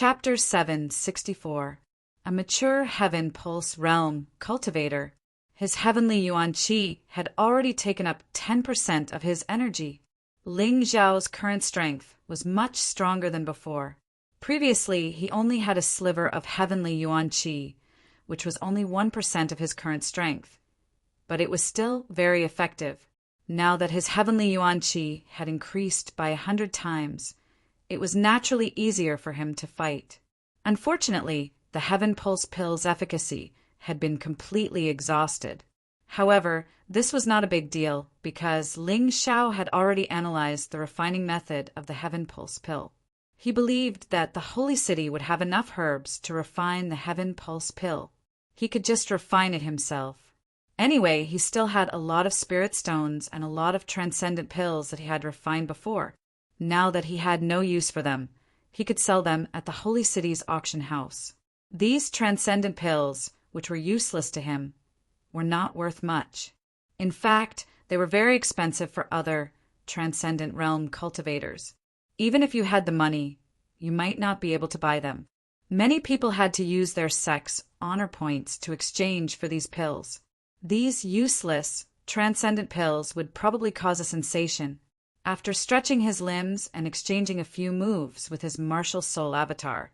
Chapter 764. A mature heaven pulse realm cultivator. His heavenly yuan qi had already taken up 10% of his energy. Ling Xiao's current strength was much stronger than before. Previously, he only had a sliver of heavenly yuan qi, which was only 1% of his current strength. But it was still very effective. Now that his heavenly yuan qi had increased by 100 times, it was naturally easier for him to fight. Unfortunately, the Heaven Pulse pill's efficacy had been completely exhausted. However, this was not a big deal because Ling Xiao had already analyzed the refining method of the Heaven Pulse pill. He believed that the Holy City would have enough herbs to refine the Heaven Pulse pill. He could just refine it himself. Anyway, he still had a lot of spirit stones and a lot of transcendent pills that he had refined before. Now that he had no use for them, he could sell them at the Holy City's auction house. These transcendent pills, which were useless to him, were not worth much. In fact, they were very expensive for other transcendent realm cultivators. Even if you had the money, you might not be able to buy them. Many people had to use their sex honor points to exchange for these pills. These useless, transcendent pills would probably cause a sensation. After stretching his limbs and exchanging a few moves with his martial soul avatar,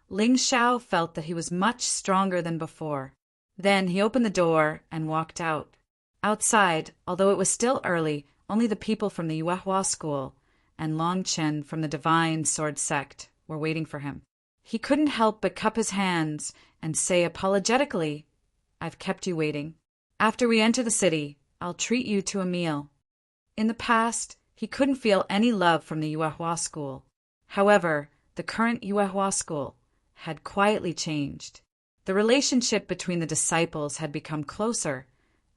Ling Xiao felt that he was much stronger than before. Then he opened the door and walked out. Outside, although it was still early, only the people from the Yuehua school and Long Chen from the Divine Sword sect were waiting for him. He couldn't help but cup his hands and say apologetically, "I've kept you waiting. After we enter the city, I'll treat you to a meal." In the past, he couldn't feel any love from the Yuehua school. However, the current Yuehua school had quietly changed. The relationship between the disciples had become closer,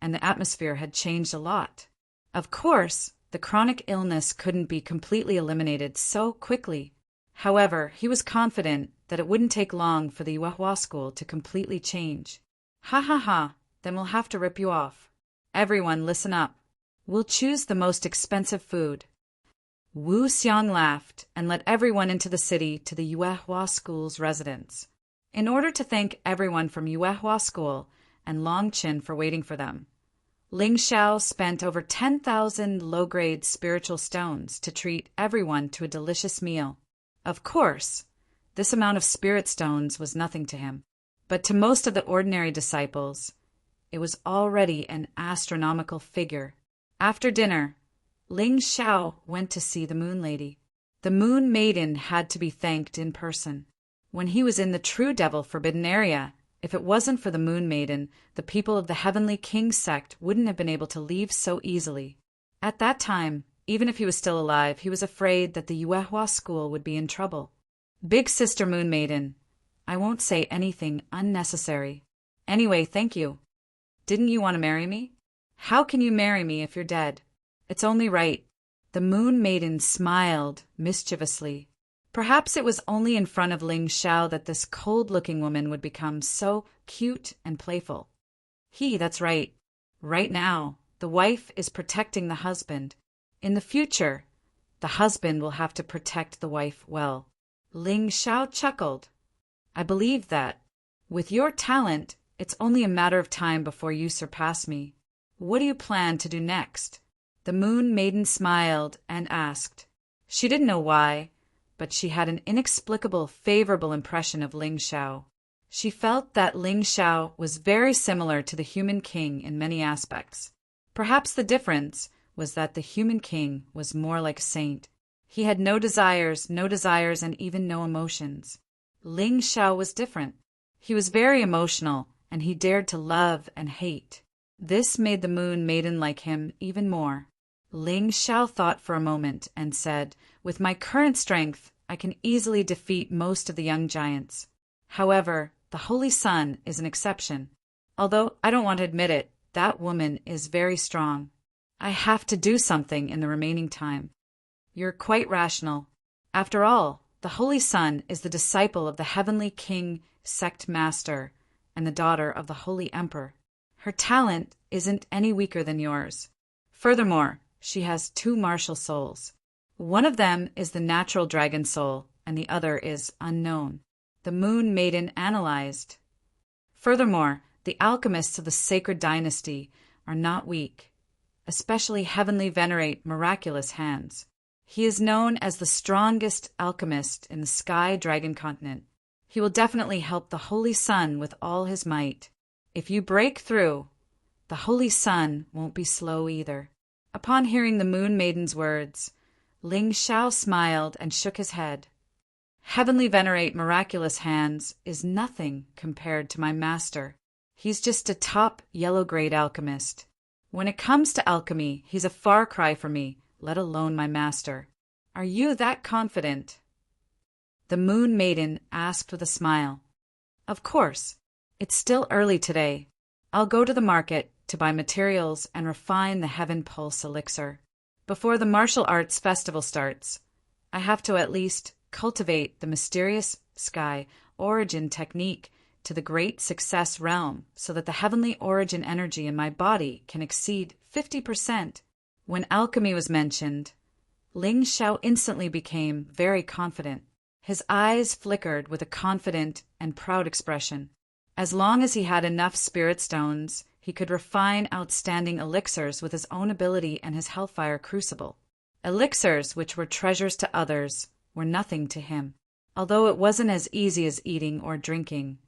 and the atmosphere had changed a lot. Of course, the chronic illness couldn't be completely eliminated so quickly. However, he was confident that it wouldn't take long for the Yuehua school to completely change. "Ha ha ha, then we'll have to rip you off. Everyone listen up. We'll choose the most expensive food." Wu Xiang laughed and led everyone into the city to the Yuehua school's residence. In order to thank everyone from Yuehua school and Long Chen for waiting for them, Ling Xiao spent over 10,000 low-grade spiritual stones to treat everyone to a delicious meal. Of course, this amount of spirit stones was nothing to him, but to most of the ordinary disciples, it was already an astronomical figure. After dinner, Ling Xiao went to see the Moon Lady. The Moon Maiden had to be thanked in person. When he was in the True Devil Forbidden Area, if it wasn't for the Moon Maiden, the people of the Heavenly King sect wouldn't have been able to leave so easily. At that time, even if he was still alive, he was afraid that the Yuehua school would be in trouble. "Big Sister Moon Maiden, I won't say anything unnecessary. Anyway, thank you. Didn't you want to marry me? How can you marry me if you're dead? It's only right." The Moon Maiden smiled mischievously. Perhaps it was only in front of Ling Xiao that this cold-looking woman would become so cute and playful. That's right. Right now, the wife is protecting the husband. In the future, the husband will have to protect the wife well. Ling Xiao chuckled. "I believe that. With your talent, it's only a matter of time before you surpass me. What do you plan to do next?" The Moon Maiden smiled and asked. She didn't know why, but she had an inexplicable favorable impression of Ling Xiao. She felt that Ling Xiao was very similar to the human king in many aspects. Perhaps the difference was that the human king was more like a saint. He had no desires, and even no emotions. Ling Xiao was different. He was very emotional, and he dared to love and hate. This made the Moon Maiden like him even more. Ling Xiao thought for a moment and said, "With my current strength, I can easily defeat most of the young giants. However, the Holy Sun is an exception. Although I don't want to admit it, that woman is very strong. I have to do something in the remaining time." "You're quite rational. After all, the Holy Sun is the disciple of the Heavenly King sect master and the daughter of the Holy Emperor. Her talent isn't any weaker than yours. Furthermore, she has 2 martial souls. One of them is the natural dragon soul, and the other is unknown. The Moon Maiden analyzed. Furthermore, the alchemists of the sacred dynasty are not weak, especially heavenly venerate miraculous hands. He is known as the strongest alchemist in the Sky Dragon continent. He will definitely help the Holy Sun with all his might. If you break through, the Holy Sun won't be slow either. Upon hearing the Moon Maiden's words, Ling Shao smiled and shook his head. Heavenly venerate miraculous hands is nothing compared to my master. He's just a top yellow-grade alchemist. When it comes to alchemy, he's a far cry from me, let alone my master. Are you that confident? The Moon Maiden asked with a smile. Of course. It's still early today. I'll go to the market to buy materials and refine the Heaven Pulse elixir. Before the martial arts festival starts, I have to at least cultivate the mysterious sky origin technique to the great success realm so that the heavenly origin energy in my body can exceed 50%. When alchemy was mentioned, Ling Shao instantly became very confident. His eyes flickered with a confident and proud expression. As long as he had enough spirit stones, he could refine outstanding elixirs with his own ability and his hellfire crucible. Elixirs, which were treasures to others, were nothing to him. Although it wasn't as easy as eating or drinking,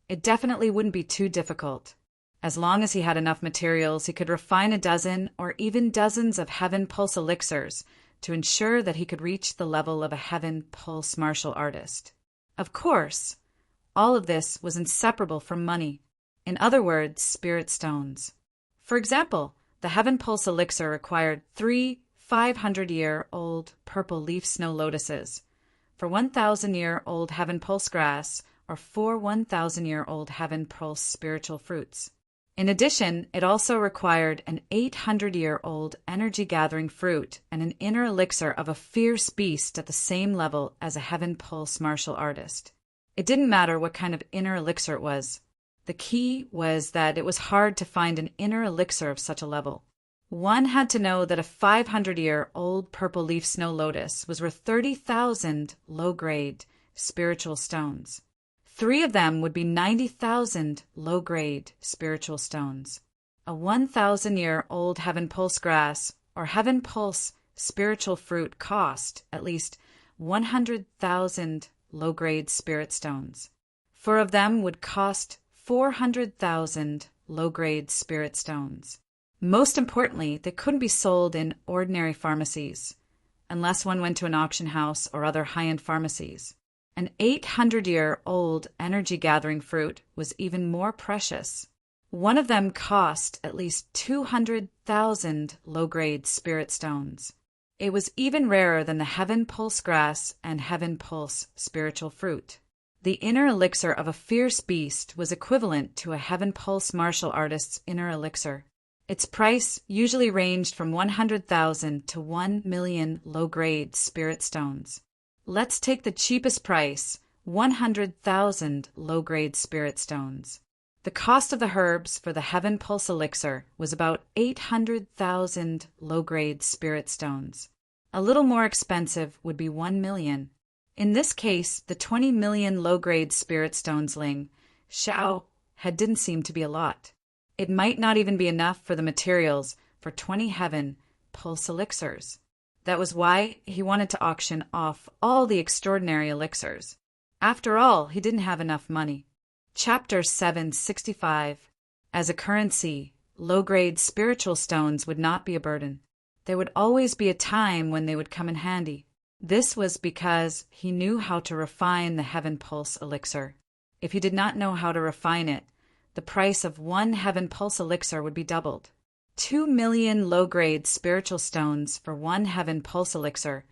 it definitely wouldn't be too difficult. As long as he had enough materials, he could refine a dozen or even dozens of Heaven Pulse elixirs to ensure that he could reach the level of a Heaven Pulse martial artist. Of course, all of this was inseparable from money. In other words, spirit stones. For example, the Heaven Pulse elixir required 3 500-year-old purple leaf snow lotuses, for 1,000-year-old Heaven Pulse grass, or 4 1,000-year-old Heaven Pulse spiritual fruits. In addition, it also required an 800-year-old energy-gathering fruit and an inner elixir of a fierce beast at the same level as a Heaven Pulse martial artist. It didn't matter what kind of inner elixir it was. The key was that it was hard to find an inner elixir of such a level. One had to know that a 500-year-old purple leaf snow lotus was worth 30,000 low-grade spiritual stones. 3 of them would be 90,000 low-grade spiritual stones. A 1,000-year-old Heaven Pulse grass or Heaven Pulse spiritual fruit cost at least 100,000 low-grade spirit stones. 4 of them would cost 400,000 low-grade spirit stones. Most importantly, they couldn't be sold in ordinary pharmacies, unless one went to an auction house or other high-end pharmacies. An 800-year-old energy-gathering fruit was even more precious. One of them cost at least 200,000 low-grade spirit stones. It was even rarer than the Heaven Pulse grass and Heaven Pulse spiritual fruit. The inner elixir of a fierce beast was equivalent to a Heaven Pulse martial artist's inner elixir. Its price usually ranged from 100,000 to 1 million low-grade spirit stones. Let's take the cheapest price, 100,000 low-grade spirit stones. The cost of the herbs for the Heaven Pulse elixir was about 800,000 low-grade spirit stones. A little more expensive would be 1 million. In this case, the 20 million low-grade spirit stones Ling Shao had didn't seem to be a lot. It might not even be enough for the materials for 20 Heaven Pulse elixirs. That was why he wanted to auction off all the extraordinary elixirs. After all, he didn't have enough money. Chapter 765. As a currency, low-grade spiritual stones would not be a burden. There would always be a time when they would come in handy. This was because he knew how to refine the Heaven Pulse elixir. If he did not know how to refine it, the price of 1 Heaven Pulse elixir would be doubled. 2 million low-grade spiritual stones for 1 Heaven Pulse elixir,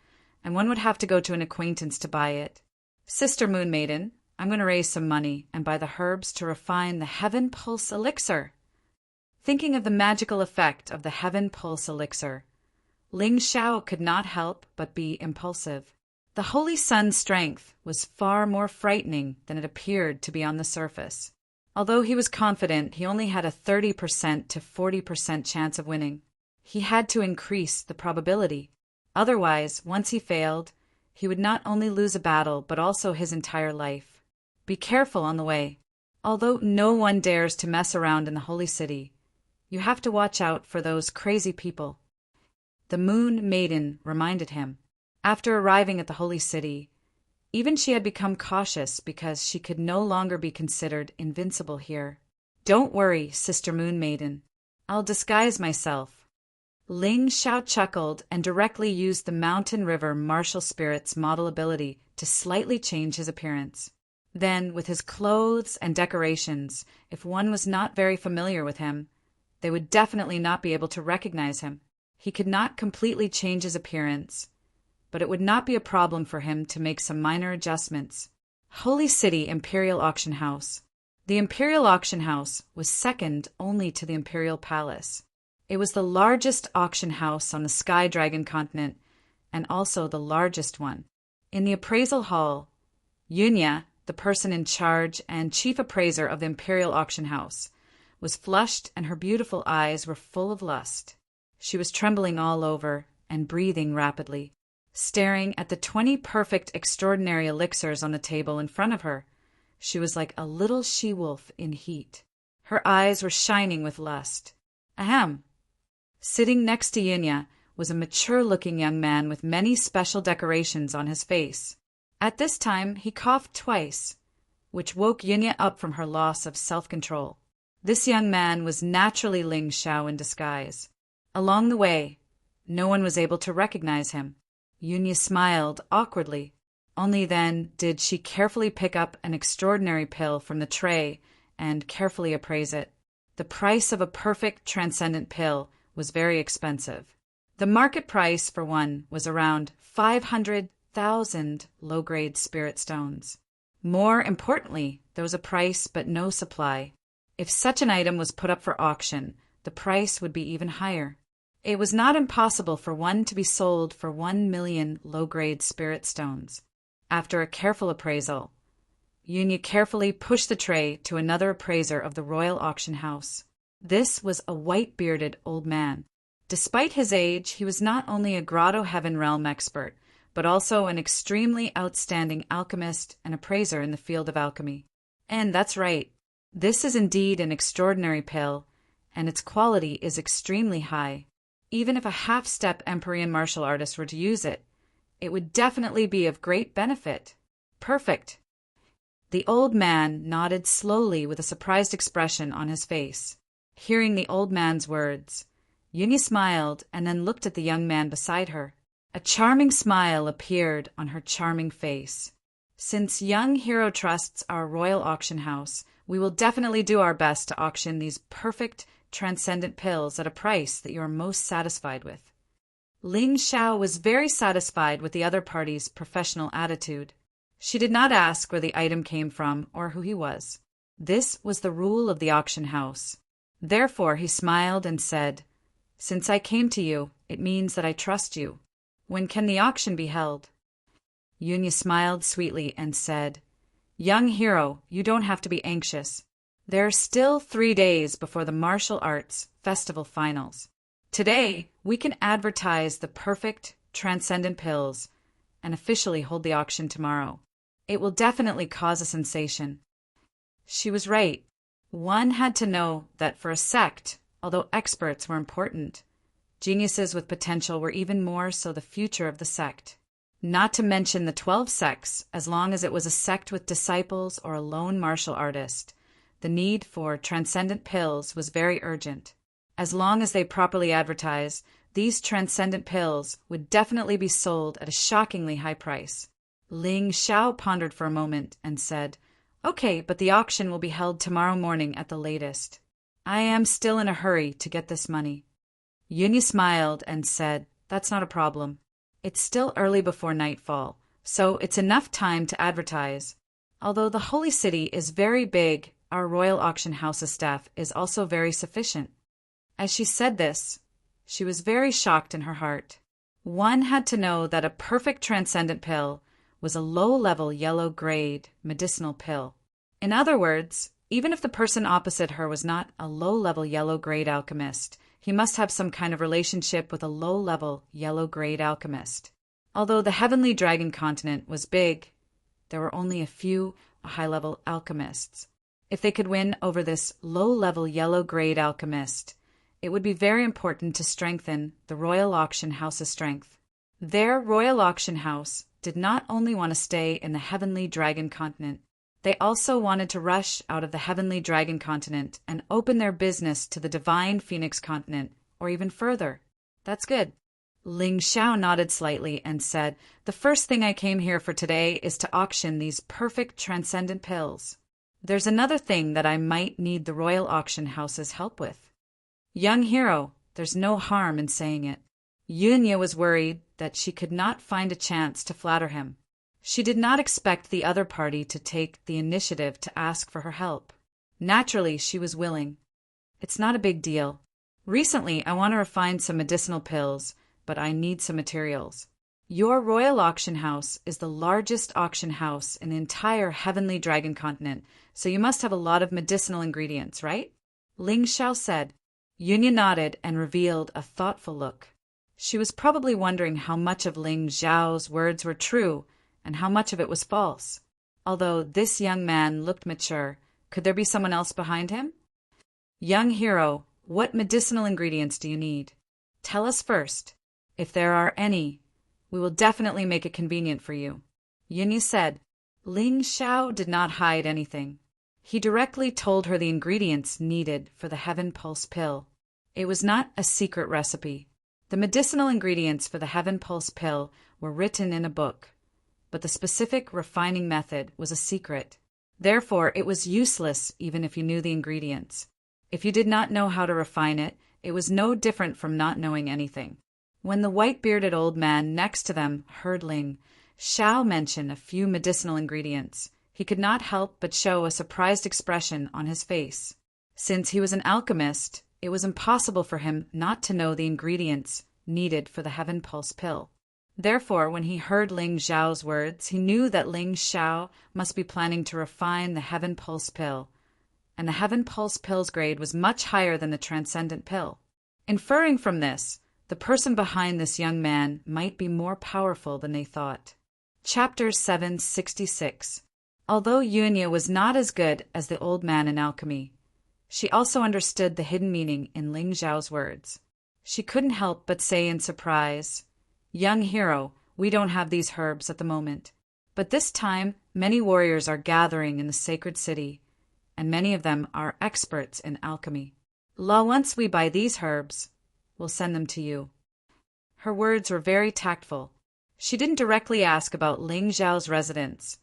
and one would have to go to an acquaintance to buy it. Sister Moon Maiden, I'm going to raise some money and buy the herbs to refine the Heaven Pulse elixir. Thinking of the magical effect of the Heaven Pulse elixir, Ling Shao could not help but be impulsive. The Holy Sun's strength was far more frightening than it appeared to be on the surface. Although he was confident he only had a 30% to 40% chance of winning, he had to increase the probability. Otherwise, once he failed, He would not only lose a battle, but also his entire life. Be careful on the way. Although no one dares to mess around in the holy city, you have to watch out for those crazy people. The Moon Maiden reminded him. After arriving at the holy city, even she had become cautious because she could no longer be considered invincible here. Don't worry, Sister Moon Maiden. I'll disguise myself. Ling Xiao chuckled and directly used the Mountain River martial spirit's model ability to slightly change his appearance. Then, with his clothes and decorations, if one was not very familiar with him, they would definitely not be able to recognize him. He could not completely change his appearance, but it would not be a problem for him to make some minor adjustments. Holy City Imperial Auction House. The Imperial Auction House was second only to the Imperial Palace. It was the largest auction house on the Sky Dragon continent, and also the largest one. In the appraisal hall, Yunya, the person in charge and chief appraiser of the Imperial Auction House, was flushed and her beautiful eyes were full of lust. She was trembling all over and breathing rapidly, staring at the 20 perfect extraordinary elixirs on the table in front of her. She was like a little she-wolf in heat. Her eyes were shining with lust. Ahem! Sitting next to Yunya was a mature-looking young man with many special decorations on his face. At this time, he coughed twice, which woke Yunya up from her loss of self-control. This young man was naturally Ling Xiao in disguise. Along the way, no one was able to recognize him. Yunya smiled awkwardly. Only then did she carefully pick up an extraordinary pill from the tray and carefully appraise it. The price of a perfect transcendent pill was very expensive. The market price for one was around 500,000 low-grade spirit stones. More importantly, there was a price but no supply. If such an item was put up for auction, the price would be even higher. It was not impossible for one to be sold for 1 million low-grade spirit stones. After a careful appraisal, Yunya carefully pushed the tray to another appraiser of the royal auction house. This was a white-bearded old man. Despite his age, he was not only a Grotto Heaven Realm expert, but also an extremely outstanding alchemist and appraiser in the field of alchemy. And that's right, this is indeed an extraordinary pill, and its quality is extremely high. Even if a half-step Empyrean martial artist were to use it, it would definitely be of great benefit. Perfect. The old man nodded slowly with a surprised expression on his face. Hearing the old man's words, Yunya smiled and then looked at the young man beside her. A charming smile appeared on her charming face. Since Young Hero trusts our royal auction house, we will definitely do our best to auction these perfect, transcendent pills at a price that you are most satisfied with. Ling Xiao was very satisfied with the other party's professional attitude. She did not ask where the item came from or who he was. This was the rule of the auction house. Therefore he smiled and said, "Since I came to you, it means that I trust you. When can the auction be held?" Yunya smiled sweetly and said, "Young hero, you don't have to be anxious. There are still 3 days before the martial arts festival finals. Today, we can advertise the perfect, transcendent pills and officially hold the auction tomorrow. It will definitely cause a sensation." She was right. One had to know that for a sect, although experts were important, geniuses with potential were even more so the future of the sect. Not to mention the 12 sects, as long as it was a sect with disciples or a lone martial artist. The need for transcendent pills was very urgent. As long as they properly advertised, these transcendent pills would definitely be sold at a shockingly high price. Ling Xiao pondered for a moment and said, "Okay, but the auction will be held tomorrow morning at the latest. I am still in a hurry to get this money." Yunya smiled and said, "That's not a problem. It's still early before nightfall, so it's enough time to advertise. Although the Holy City is very big, our royal auction house's staff is also very sufficient." As she said this, she was very shocked in her heart. One had to know that a perfect transcendent pill was a low-level yellow-grade medicinal pill. In other words, even if the person opposite her was not a low-level yellow-grade alchemist, he must have some kind of relationship with a low-level yellow-grade alchemist. Although the heavenly dragon continent was big, there were only a few high-level alchemists. If they could win over this low-level yellow-grade alchemist, it would be very important to strengthen the Royal Auction House's strength. Their Royal Auction House did not only want to stay in the heavenly dragon continent, they also wanted to rush out of the heavenly dragon continent and open their business to the divine phoenix continent, or even further. That's good. Ling Xiao nodded slightly and said, "The first thing I came here for today is to auction these perfect transcendent pills. There's another thing that I might need the Royal Auction House's help with." "Young hero, there's no harm in saying it." Yunya was worried that she could not find a chance to flatter him. She did not expect the other party to take the initiative to ask for her help. Naturally, she was willing. "It's not a big deal. Recently, I want to refine some medicinal pills, but I need some materials. Your Royal Auction House is the largest auction house in the entire Heavenly Dragon continent, so you must have a lot of medicinal ingredients, right?" Ling Xiao said. Yunya nodded and revealed a thoughtful look. She was probably wondering how much of Ling Xiao's words were true and how much of it was false. Although this young man looked mature, could there be someone else behind him? "Young hero, what medicinal ingredients do you need? Tell us first. If there are any, we will definitely make it convenient for you," Yunya said. Ling Xiao did not hide anything. He directly told her the ingredients needed for the Heaven Pulse pill. It was not a secret recipe. The medicinal ingredients for the Heaven Pulse pill were written in a book, but the specific refining method was a secret. Therefore, it was useless even if you knew the ingredients. If you did not know how to refine it, it was no different from not knowing anything. When the white-bearded old man next to them heard Ling Xiao mention a few medicinal ingredients, he could not help but show a surprised expression on his face. Since he was an alchemist, it was impossible for him not to know the ingredients needed for the Heaven Pulse pill. Therefore, when he heard Ling Xiao's words, he knew that Ling Xiao must be planning to refine the Heaven Pulse pill, and the Heaven Pulse pill's grade was much higher than the Transcendent pill. Inferring from this, the person behind this young man might be more powerful than they thought. Chapter 766. Although Yunya was not as good as the old man in alchemy, she also understood the hidden meaning in Ling Xiao's words. She couldn't help but say in surprise, "Young hero, we don't have these herbs at the moment. But this time, many warriors are gathering in the sacred city, and many of them are experts in alchemy. Once we buy these herbs, we'll send them to you." Her words were very tactful. She didn't directly ask about Ling Xiao's residence,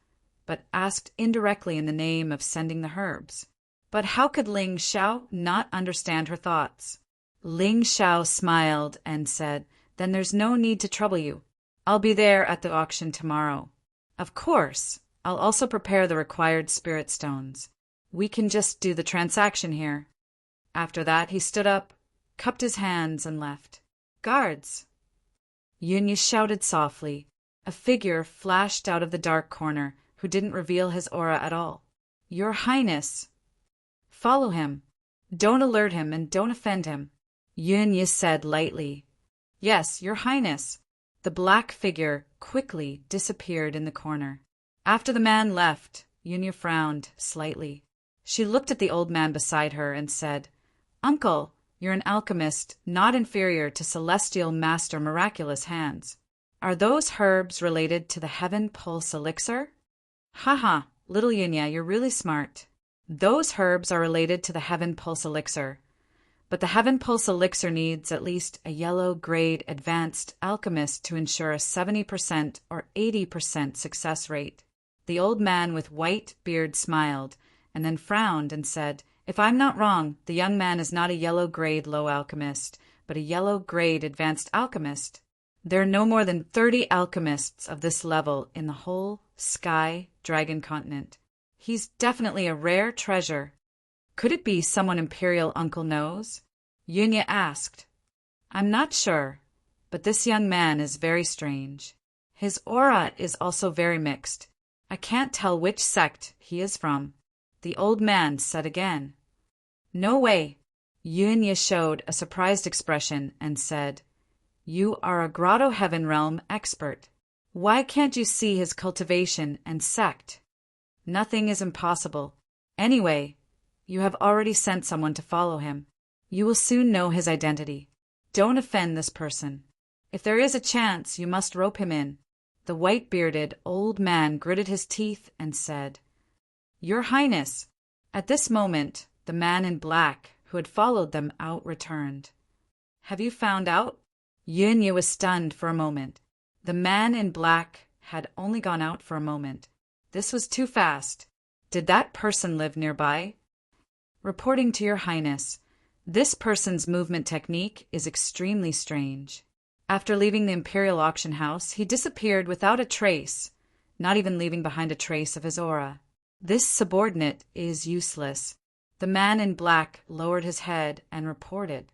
but asked indirectly in the name of sending the herbs. But how could Ling Xiao not understand her thoughts? Ling Xiao smiled and said, "Then there's no need to trouble you. I'll be there at the auction tomorrow. Of course, I'll also prepare the required spirit stones. We can just do the transaction here." After that, he stood up, cupped his hands, and left. "Guards!" Yunya shouted softly. A figure flashed out of the dark corner, who didn't reveal his aura at all. "Your Highness!" "Follow him. Don't alert him and don't offend him," Yunya said lightly. "Yes, Your Highness." The black figure quickly disappeared in the corner. After the man left, Yunya frowned slightly. She looked at the old man beside her and said, "Uncle, you're an alchemist not inferior to Celestial Master Miraculous Hands. Are those herbs related to the Heaven Pulse elixir?" "Haha, little Yunya, you're really smart. Those herbs are related to the Heaven Pulse elixir, but the Heaven Pulse elixir needs at least a yellow-grade advanced alchemist to ensure a 70% or 80% success rate." The old man with white beard smiled, and then frowned and said, "If I'm not wrong, the young man is not a yellow-grade low alchemist, but a yellow-grade advanced alchemist. There are no more than 30 alchemists of this level in the whole Sky Dragon continent. He's definitely a rare treasure." "Could it be someone Imperial Uncle knows?" Yunya asked. "I'm not sure, but this young man is very strange. His aura is also very mixed. I can't tell which sect he is from," the old man said again. "No way." Yunya showed a surprised expression and said, "You are a Grotto Heaven Realm expert. Why can't you see his cultivation and sect? Nothing is impossible. Anyway, you have already sent someone to follow him. You will soon know his identity. Don't offend this person. If there is a chance, you must rope him in." The white-bearded old man gritted his teeth and said, "Your Highness." At this moment, the man in black, who had followed them out, returned. "Have you found out?" Yunya was stunned for a moment. The man in black had only gone out for a moment. This was too fast. Did that person live nearby? "Reporting to your Highness, this person's movement technique is extremely strange. After leaving the Imperial Auction House, he disappeared without a trace, not even leaving behind a trace of his aura. This subordinate is useless." The man in black lowered his head and reported,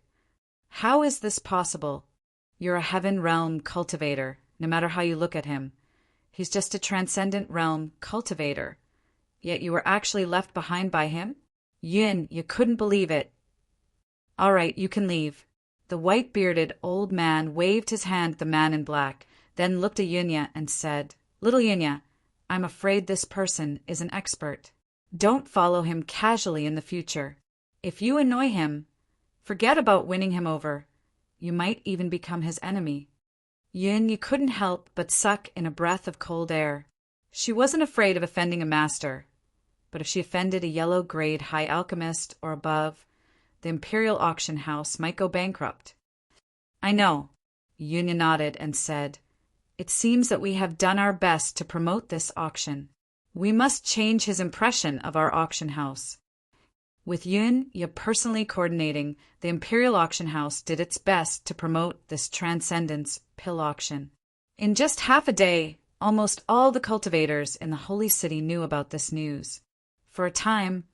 "How is this possible? You're a heaven realm cultivator, no matter how you look at him. He's just a transcendent realm cultivator. Yet you were actually left behind by him? Yin, you couldn't believe it. All right, you can leave." The white-bearded old man waved his hand at the man in black, then looked at Yunya and said, "Little Yunya, I'm afraid this person is an expert. Don't follow him casually in the future. If you annoy him, forget about winning him over. You might even become his enemy." Yunya couldn't help but suck in a breath of cold air. She wasn't afraid of offending a master, but if she offended a yellow-grade high alchemist or above, the Imperial Auction House might go bankrupt. "I know," Yunya nodded and said, "It seems that we have done our best to promote this auction. We must change his impression of our auction house." With Yunya personally coordinating, the Imperial Auction House did its best to promote this Transcendence pill auction. In just half a day, almost all the cultivators in the Holy City knew about this news. For a time,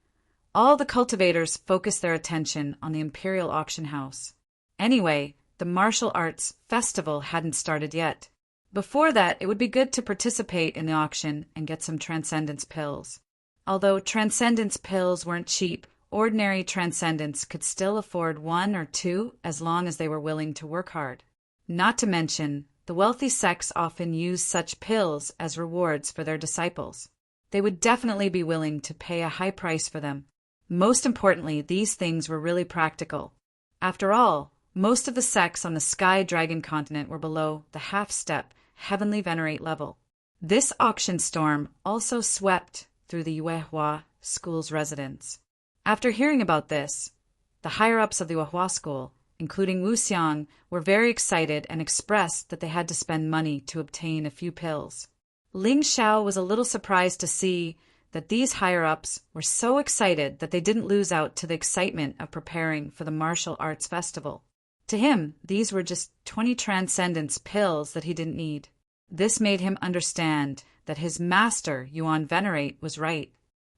all the cultivators focused their attention on the Imperial Auction House. Anyway, the martial arts festival hadn't started yet. Before that, it would be good to participate in the auction and get some Transcendence pills. Although Transcendence pills weren't cheap, ordinary Transcendents could still afford 1 or 2 as long as they were willing to work hard. Not to mention, the wealthy sects often use such pills as rewards for their disciples. They would definitely be willing to pay a high price for them. Most importantly, these things were really practical. After all, most of the sects on the Sky Dragon continent were below the half-step Heavenly Venerate level. This auction storm also swept through the Yuehua School's residence. After hearing about this, the higher-ups of the Yuehua School, including Wu Xiang, were very excited and expressed that they had to spend money to obtain a few pills. Ling Xiao was a little surprised to see that these higher-ups were so excited that they didn't lose out to the excitement of preparing for the martial arts festival. To him, these were just 20 Transcendence pills that he didn't need. This made him understand that his master, Yuan Venerate, was right.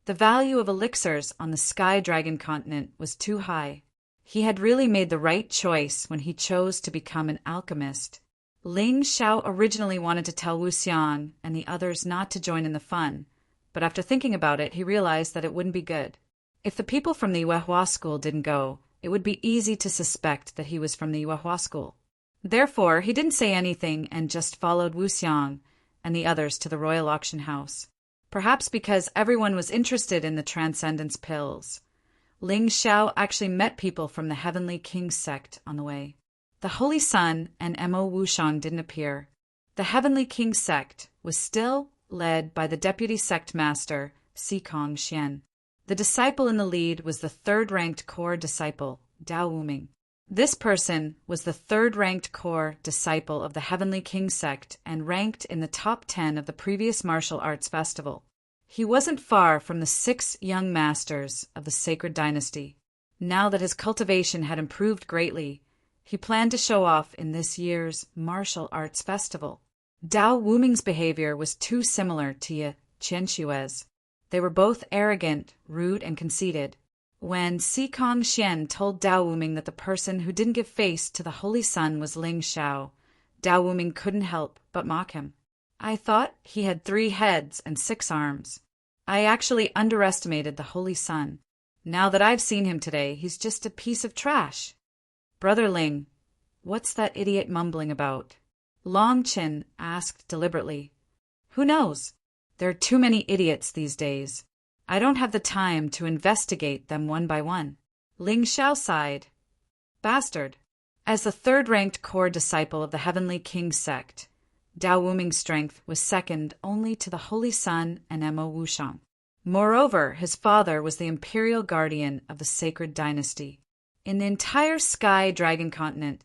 The value of elixirs on the Sky Dragon continent was too high. He had really made the right choice when he chose to become an alchemist. Ling Xiao originally wanted to tell Wu Xiang and the others not to join in the fun, but after thinking about it, he realized that it wouldn't be good. If the people from the Yuehua School didn't go, it would be easy to suspect that he was from the Yuehua School. Therefore, he didn't say anything and just followed Wu Xiang and the others to the Royal Auction House. Perhaps because everyone was interested in the Transcendence pills, Ling Xiao actually met people from the Heavenly King sect on the way. The Holy Sun and Mo Wushang didn't appear. The Heavenly King sect was still led by the Deputy Sect Master, Sikong Xian. The disciple in the lead was the third-ranked core disciple, Dao Wuming. This person was the third-ranked core disciple of the Heavenly King sect and ranked in the top 10 of the previous martial arts festival. He wasn't far from the 6 young masters of the Sacred Dynasty. Now that his cultivation had improved greatly, he planned to show off in this year's martial arts festival. Dao Wuming's behavior was too similar to Ye Qianshui's. They were both arrogant, rude, and conceited. When Sikong Xian told Dao Wuming that the person who didn't give face to the Holy Sun was Ling Xiao, Dao Wuming couldn't help but mock him. "I thought he had 3 heads and 6 arms. I actually underestimated the Holy Sun. Now that I've seen him today, he's just a piece of trash." "Brother Ling, what's that idiot mumbling about?" Long Chin asked deliberately. Who knows? There are too many idiots these days. I don't have the time to investigate them one by one. Ling Xiao sighed. Bastard. As the third-ranked core disciple of the Heavenly King sect, Dao Wuming's strength was second only to the Holy Sun and Mo Wushang. Moreover, his father was the imperial guardian of the sacred dynasty. In the entire Sky Dragon continent,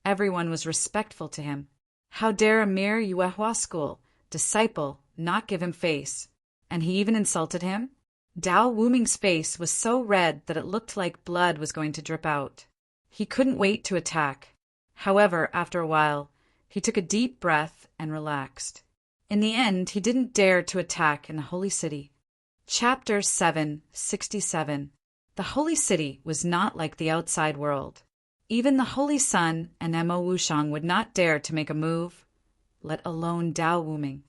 everyone was respectful to him. How dare a mere Yuehua school disciple not give him face? And he even insulted him? Dao Wuming's face was so red that it looked like blood was going to drip out. He couldn't wait to attack. However, after a while, he took a deep breath and relaxed. In the end, he didn't dare to attack in the Holy City. Chapter 767. The Holy City was not like the outside world. Even the Holy Sun and Mo Wushang would not dare to make a move, let alone Dao Wuming.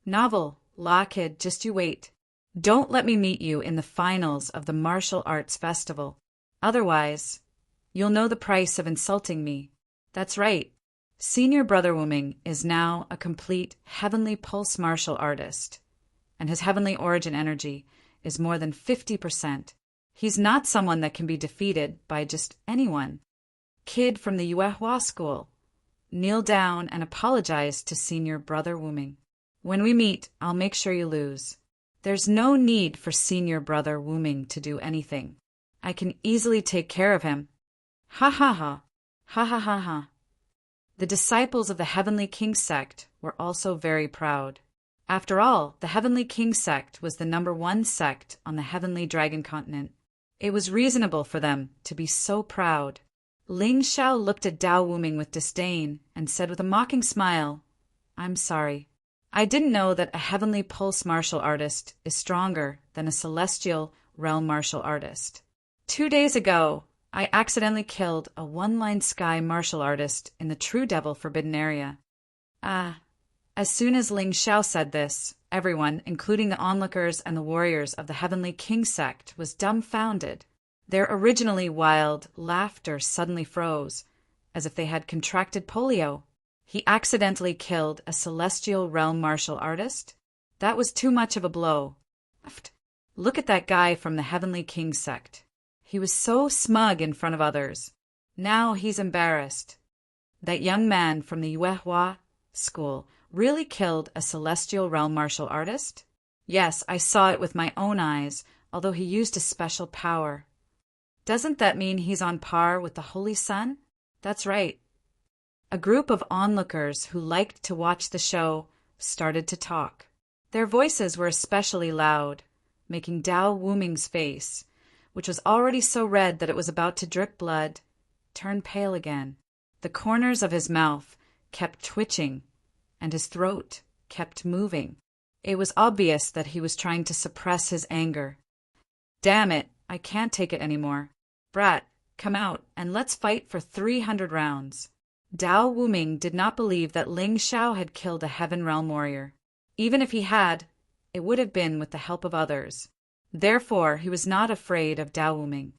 Novel, Law Kid, just you wait. Don't let me meet you in the finals of the Martial Arts Festival. Otherwise, you'll know the price of insulting me. That's right. Senior Brother Wuming is now a complete heavenly pulse martial artist, and his heavenly origin energy is more than 50%. He's not someone that can be defeated by just anyone. Kid from the Yuehua school, kneel down and apologize to Senior Brother Wuming. When we meet, I'll make sure you lose. There's no need for Senior Brother Wuming to do anything. I can easily take care of him. Ha ha ha. Ha ha ha ha. The disciples of the Heavenly King sect were also very proud. After all, the Heavenly King sect was the #1 sect on the Heavenly Dragon continent. It was reasonable for them to be so proud. Ling Xiao looked at Dao Wuming with disdain and said with a mocking smile, I'm sorry. I didn't know that a heavenly pulse martial artist is stronger than a celestial realm martial artist. 2 days ago, I accidentally killed a one-line sky martial artist in the True Devil Forbidden Area. As soon as Ling Xiao said this, everyone, including the onlookers and the warriors of the Heavenly King sect, was dumbfounded. Their originally wild laughter suddenly froze, as if they had contracted polio. He accidentally killed a celestial realm martial artist? That was too much of a blow. Look at that guy from the Heavenly King sect. He was so smug in front of others. Now he's embarrassed. That young man from the Yuehua school really killed a celestial realm martial artist? Yes, I saw it with my own eyes, although he used a special power. Doesn't that mean he's on par with the Holy Sun? That's right. A group of onlookers who liked to watch the show started to talk. Their voices were especially loud, making Dao Wuming's face, which was already so red that it was about to drip blood, turn pale again. The corners of his mouth kept twitching, and his throat kept moving. It was obvious that he was trying to suppress his anger. Damn it, I can't take it anymore. Brat, come out, and let's fight for 300 rounds. Dao Wuming did not believe that Ling Xiao had killed a Heaven Realm warrior. Even if he had, it would have been with the help of others. Therefore, he was not afraid of Dao Wuming.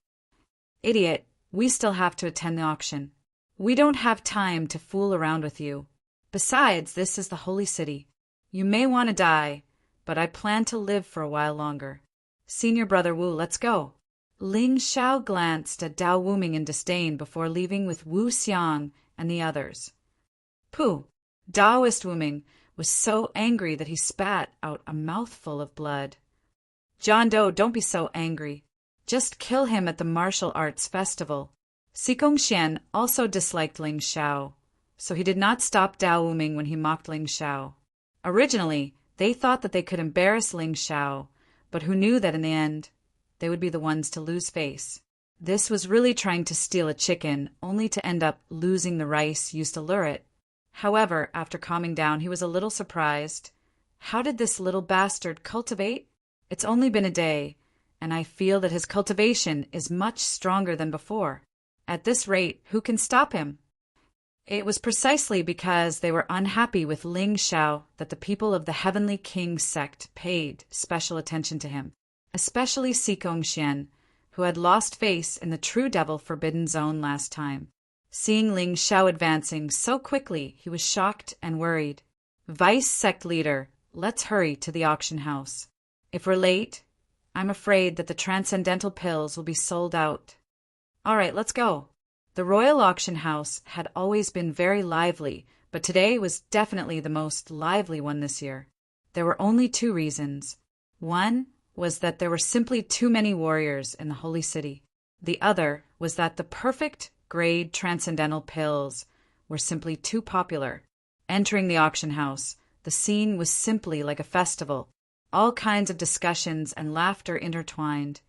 Idiot, we still have to attend the auction. We don't have time to fool around with you. Besides, this is the Holy City. You may want to die, but I plan to live for a while longer. Senior Brother Wu, let's go. Ling Xiao glanced at Dao Wuming in disdain before leaving with Wu Xiang and the others. Pooh! Daoist Wuming was so angry that he spat out a mouthful of blood. John Doe, don't be so angry. Just kill him at the martial arts festival. Xikong Xian also disliked Ling Xiao, so he did not stop Dao Wuming when he mocked Ling Xiao. Originally, they thought that they could embarrass Ling Xiao, but who knew that in the end, they would be the ones to lose face. This was really trying to steal a chicken, only to end up losing the rice used to lure it. However, after calming down, he was a little surprised. How did this little bastard cultivate? It's only been a day, and I feel that his cultivation is much stronger than before. At this rate, who can stop him? It was precisely because they were unhappy with Ling Xiao that the people of the Heavenly King sect paid special attention to him, especially Xikong Xian, who had lost face in the True Devil Forbidden Zone last time. Seeing Ling Xiao advancing so quickly, he was shocked and worried. Vice sect leader, let's hurry to the auction house. If we're late, I'm afraid that the transcendental pills will be sold out. All right, let's go. The royal auction house had always been very lively, but today was definitely the most lively one this year. There were only two reasons. One was that there were simply too many warriors in the holy city. The other was that the perfect grade transcendental pills were simply too popular. Entering the auction house, the scene was simply like a festival. All kinds of discussions and laughter intertwined,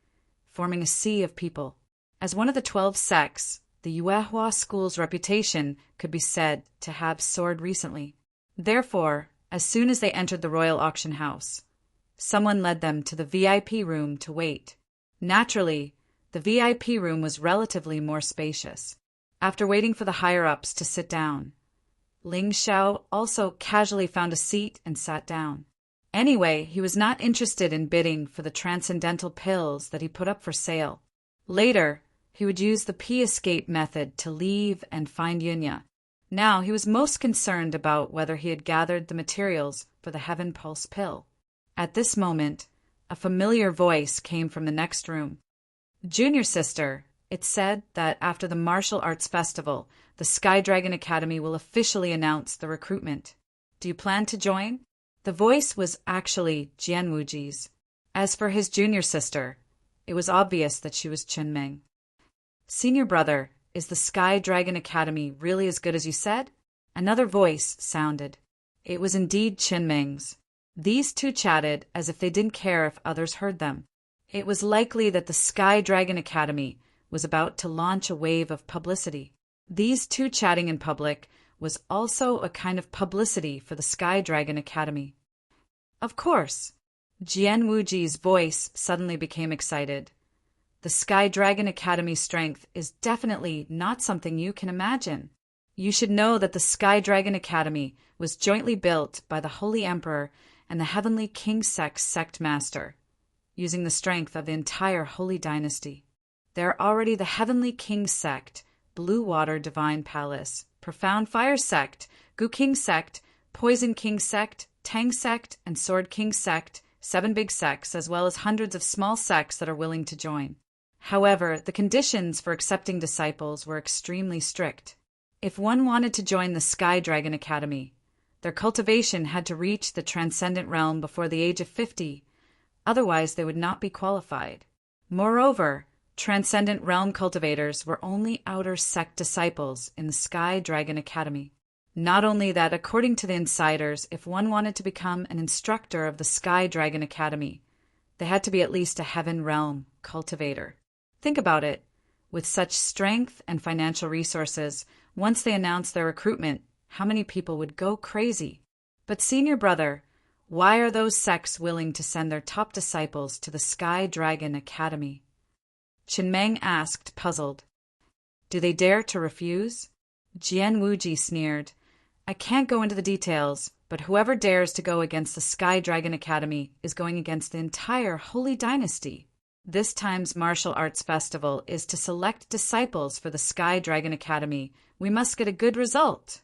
forming a sea of people. As one of the 12 sects, the Yuehua school's reputation could be said to have soared recently. Therefore, as soon as they entered the royal auction house, someone led them to the VIP room to wait. Naturally, the VIP room was relatively more spacious. After waiting for the higher-ups to sit down, Ling Xiao also casually found a seat and sat down. Anyway, he was not interested in bidding for the transcendental pills that he put up for sale. Later, he would use the P-escape method to leave and find Yunya. Now he was most concerned about whether he had gathered the materials for the Heaven Pulse pill. At this moment, a familiar voice came from the next room. Junior sister, it said that after the Martial Arts Festival, the Sky Dragon Academy will officially announce the recruitment. Do you plan to join? The voice was actually Jian Wuji's. As for his junior sister, it was obvious that she was Qinmeng. Senior brother, is the Sky Dragon Academy really as good as you said? Another voice sounded. It was indeed Qinmeng's. These two chatted as if they didn't care if others heard them. It was likely that the Sky Dragon Academy was about to launch a wave of publicity. These two chatting in public was also a kind of publicity for the Sky Dragon Academy. Of course. Jian Wuji's voice suddenly became excited. The Sky Dragon Academy's strength is definitely not something you can imagine. You should know that the Sky Dragon Academy was jointly built by the Holy Emperor and the Heavenly King Sect Master, using the strength of the entire Holy Dynasty. There are already the Heavenly King Sect, Blue Water Divine Palace, Profound Fire Sect, Gu King Sect, Poison King Sect, Tang Sect, and Sword King Sect, 7 big sects, as well as hundreds of small sects that are willing to join. However, the conditions for accepting disciples were extremely strict. If one wanted to join the Sky Dragon Academy, their cultivation had to reach the transcendent realm before the age of 50, otherwise they would not be qualified. Moreover, transcendent realm cultivators were only outer sect disciples in the Sky Dragon Academy. Not only that, according to the insiders, if one wanted to become an instructor of the Sky Dragon Academy, they had to be at least a heaven realm cultivator. Think about it. With such strength and financial resources, once they announced their recruitment, how many people would go crazy? But senior brother, why are those sects willing to send their top disciples to the Sky Dragon Academy? Qinmeng asked, puzzled. Do they dare to refuse? Jian Wuji sneered. I can't go into the details, but whoever dares to go against the Sky Dragon Academy is going against the entire Holy Dynasty. This time's martial arts festival is to select disciples for the Sky Dragon Academy. We must get a good result.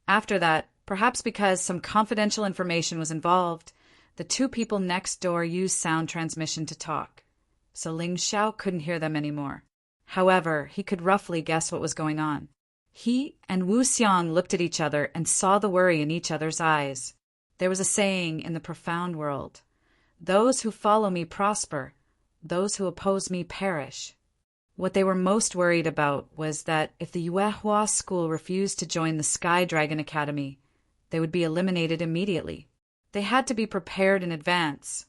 After that, perhaps because some confidential information was involved, the two people next door used sound transmission to talk, so Ling Xiao couldn't hear them anymore. However, he could roughly guess what was going on. He and Wu Xiang looked at each other and saw the worry in each other's eyes. There was a saying in the profound world, "Those who follow me prosper, those who oppose me perish." What they were most worried about was that if the Yuehua school refused to join the Sky Dragon Academy, they would be eliminated immediately. They had to be prepared in advance.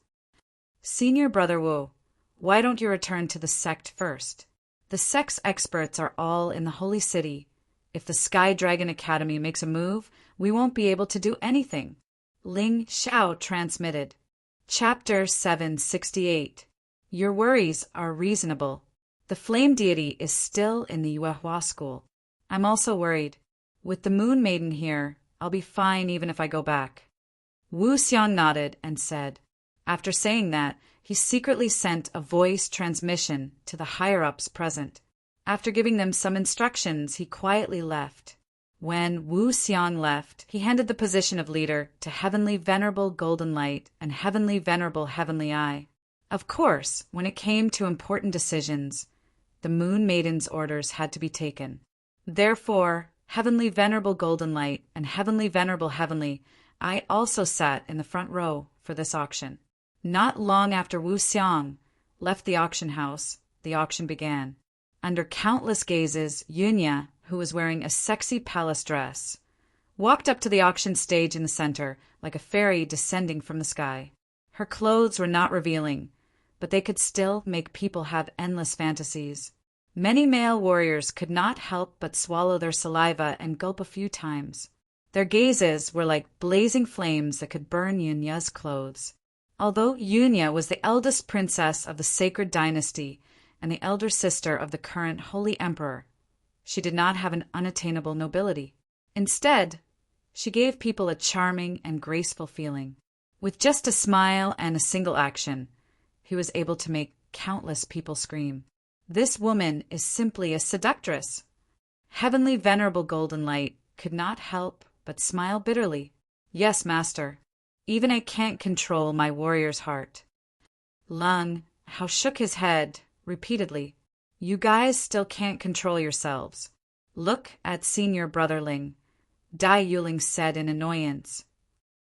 Senior Brother Wu, why don't you return to the sect first? The sect's experts are all in the Holy City. If the Sky Dragon Academy makes a move, we won't be able to do anything. Ling Xiao transmitted. Chapter 768. Your worries are reasonable. The flame deity is still in the Yuehua school. I'm also worried. With the Moon Maiden here, I'll be fine even if I go back. Wu Xiang nodded and said. After saying that, he secretly sent a voice transmission to the higher-ups present. After giving them some instructions, he quietly left. When Wu Xiang left, he handed the position of leader to Heavenly Venerable Golden Light and Heavenly Venerable Heavenly Eye. Of course, when it came to important decisions, the Moon Maiden's orders had to be taken. Therefore, Heavenly Venerable Golden Light and Heavenly Venerable Heavenly Eye also sat in the front row for this auction. Not long after Wu Xiang left the auction house, the auction began. Under countless gazes, Yunya, who was wearing a sexy palace dress, walked up to the auction stage in the center like a fairy descending from the sky. Her clothes were not revealing, but they could still make people have endless fantasies. Many male warriors could not help but swallow their saliva and gulp a few times. Their gazes were like blazing flames that could burn Yunya's clothes. Although Yunya was the eldest princess of the sacred dynasty and the elder sister of the current holy emperor, she did not have an unattainable nobility. Instead, she gave people a charming and graceful feeling. With just a smile and a single action, he was able to make countless people scream. This woman is simply a seductress. Heavenly Venerable Golden Light could not help but smile bitterly. Yes, master. Even I can't control my warrior's heart. Lung Hao shook his head repeatedly. You guys still can't control yourselves. Look at Senior Brother Ling, Dai Yuling said in annoyance.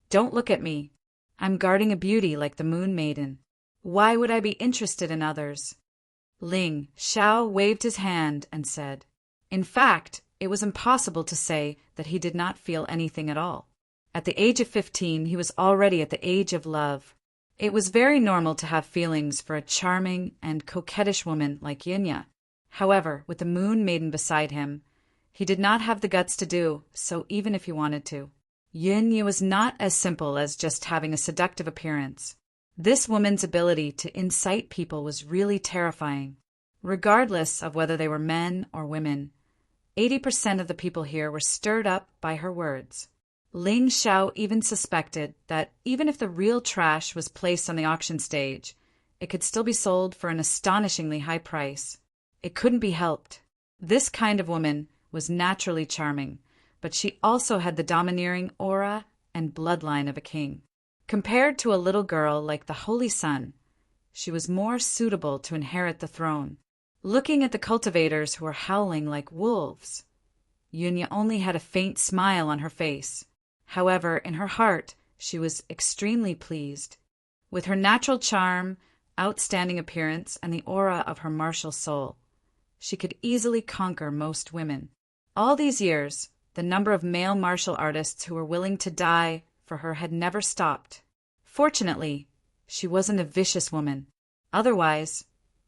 Don't look at me. I'm guarding a beauty like the Moon Maiden. Why would I be interested in others? Ling Shao waved his hand and said, in fact, it was impossible to say that he did not feel anything at all. At the age of 15, he was already at the age of love. It was very normal to have feelings for a charming and coquettish woman like Yunya. However, with the Moon Maiden beside him, he did not have the guts to do so even if he wanted to. Yunya was not as simple as just having a seductive appearance. This woman's ability to incite people was really terrifying. Regardless of whether they were men or women, 80% of the people here were stirred up by her words. Ling Shao even suspected that even if the real trash was placed on the auction stage, it could still be sold for an astonishingly high price. It couldn't be helped. This kind of woman was naturally charming, but she also had the domineering aura and bloodline of a king. Compared to a little girl like the Holy Sun, she was more suitable to inherit the throne. Looking at the cultivators who were howling like wolves, Yunya only had a faint smile on her face. However, in her heart, she was extremely pleased. With her natural charm, outstanding appearance, and the aura of her martial soul, she could easily conquer most women. All these years, the number of male martial artists who were willing to die for her had never stopped. Fortunately, she wasn't a vicious woman. Otherwise,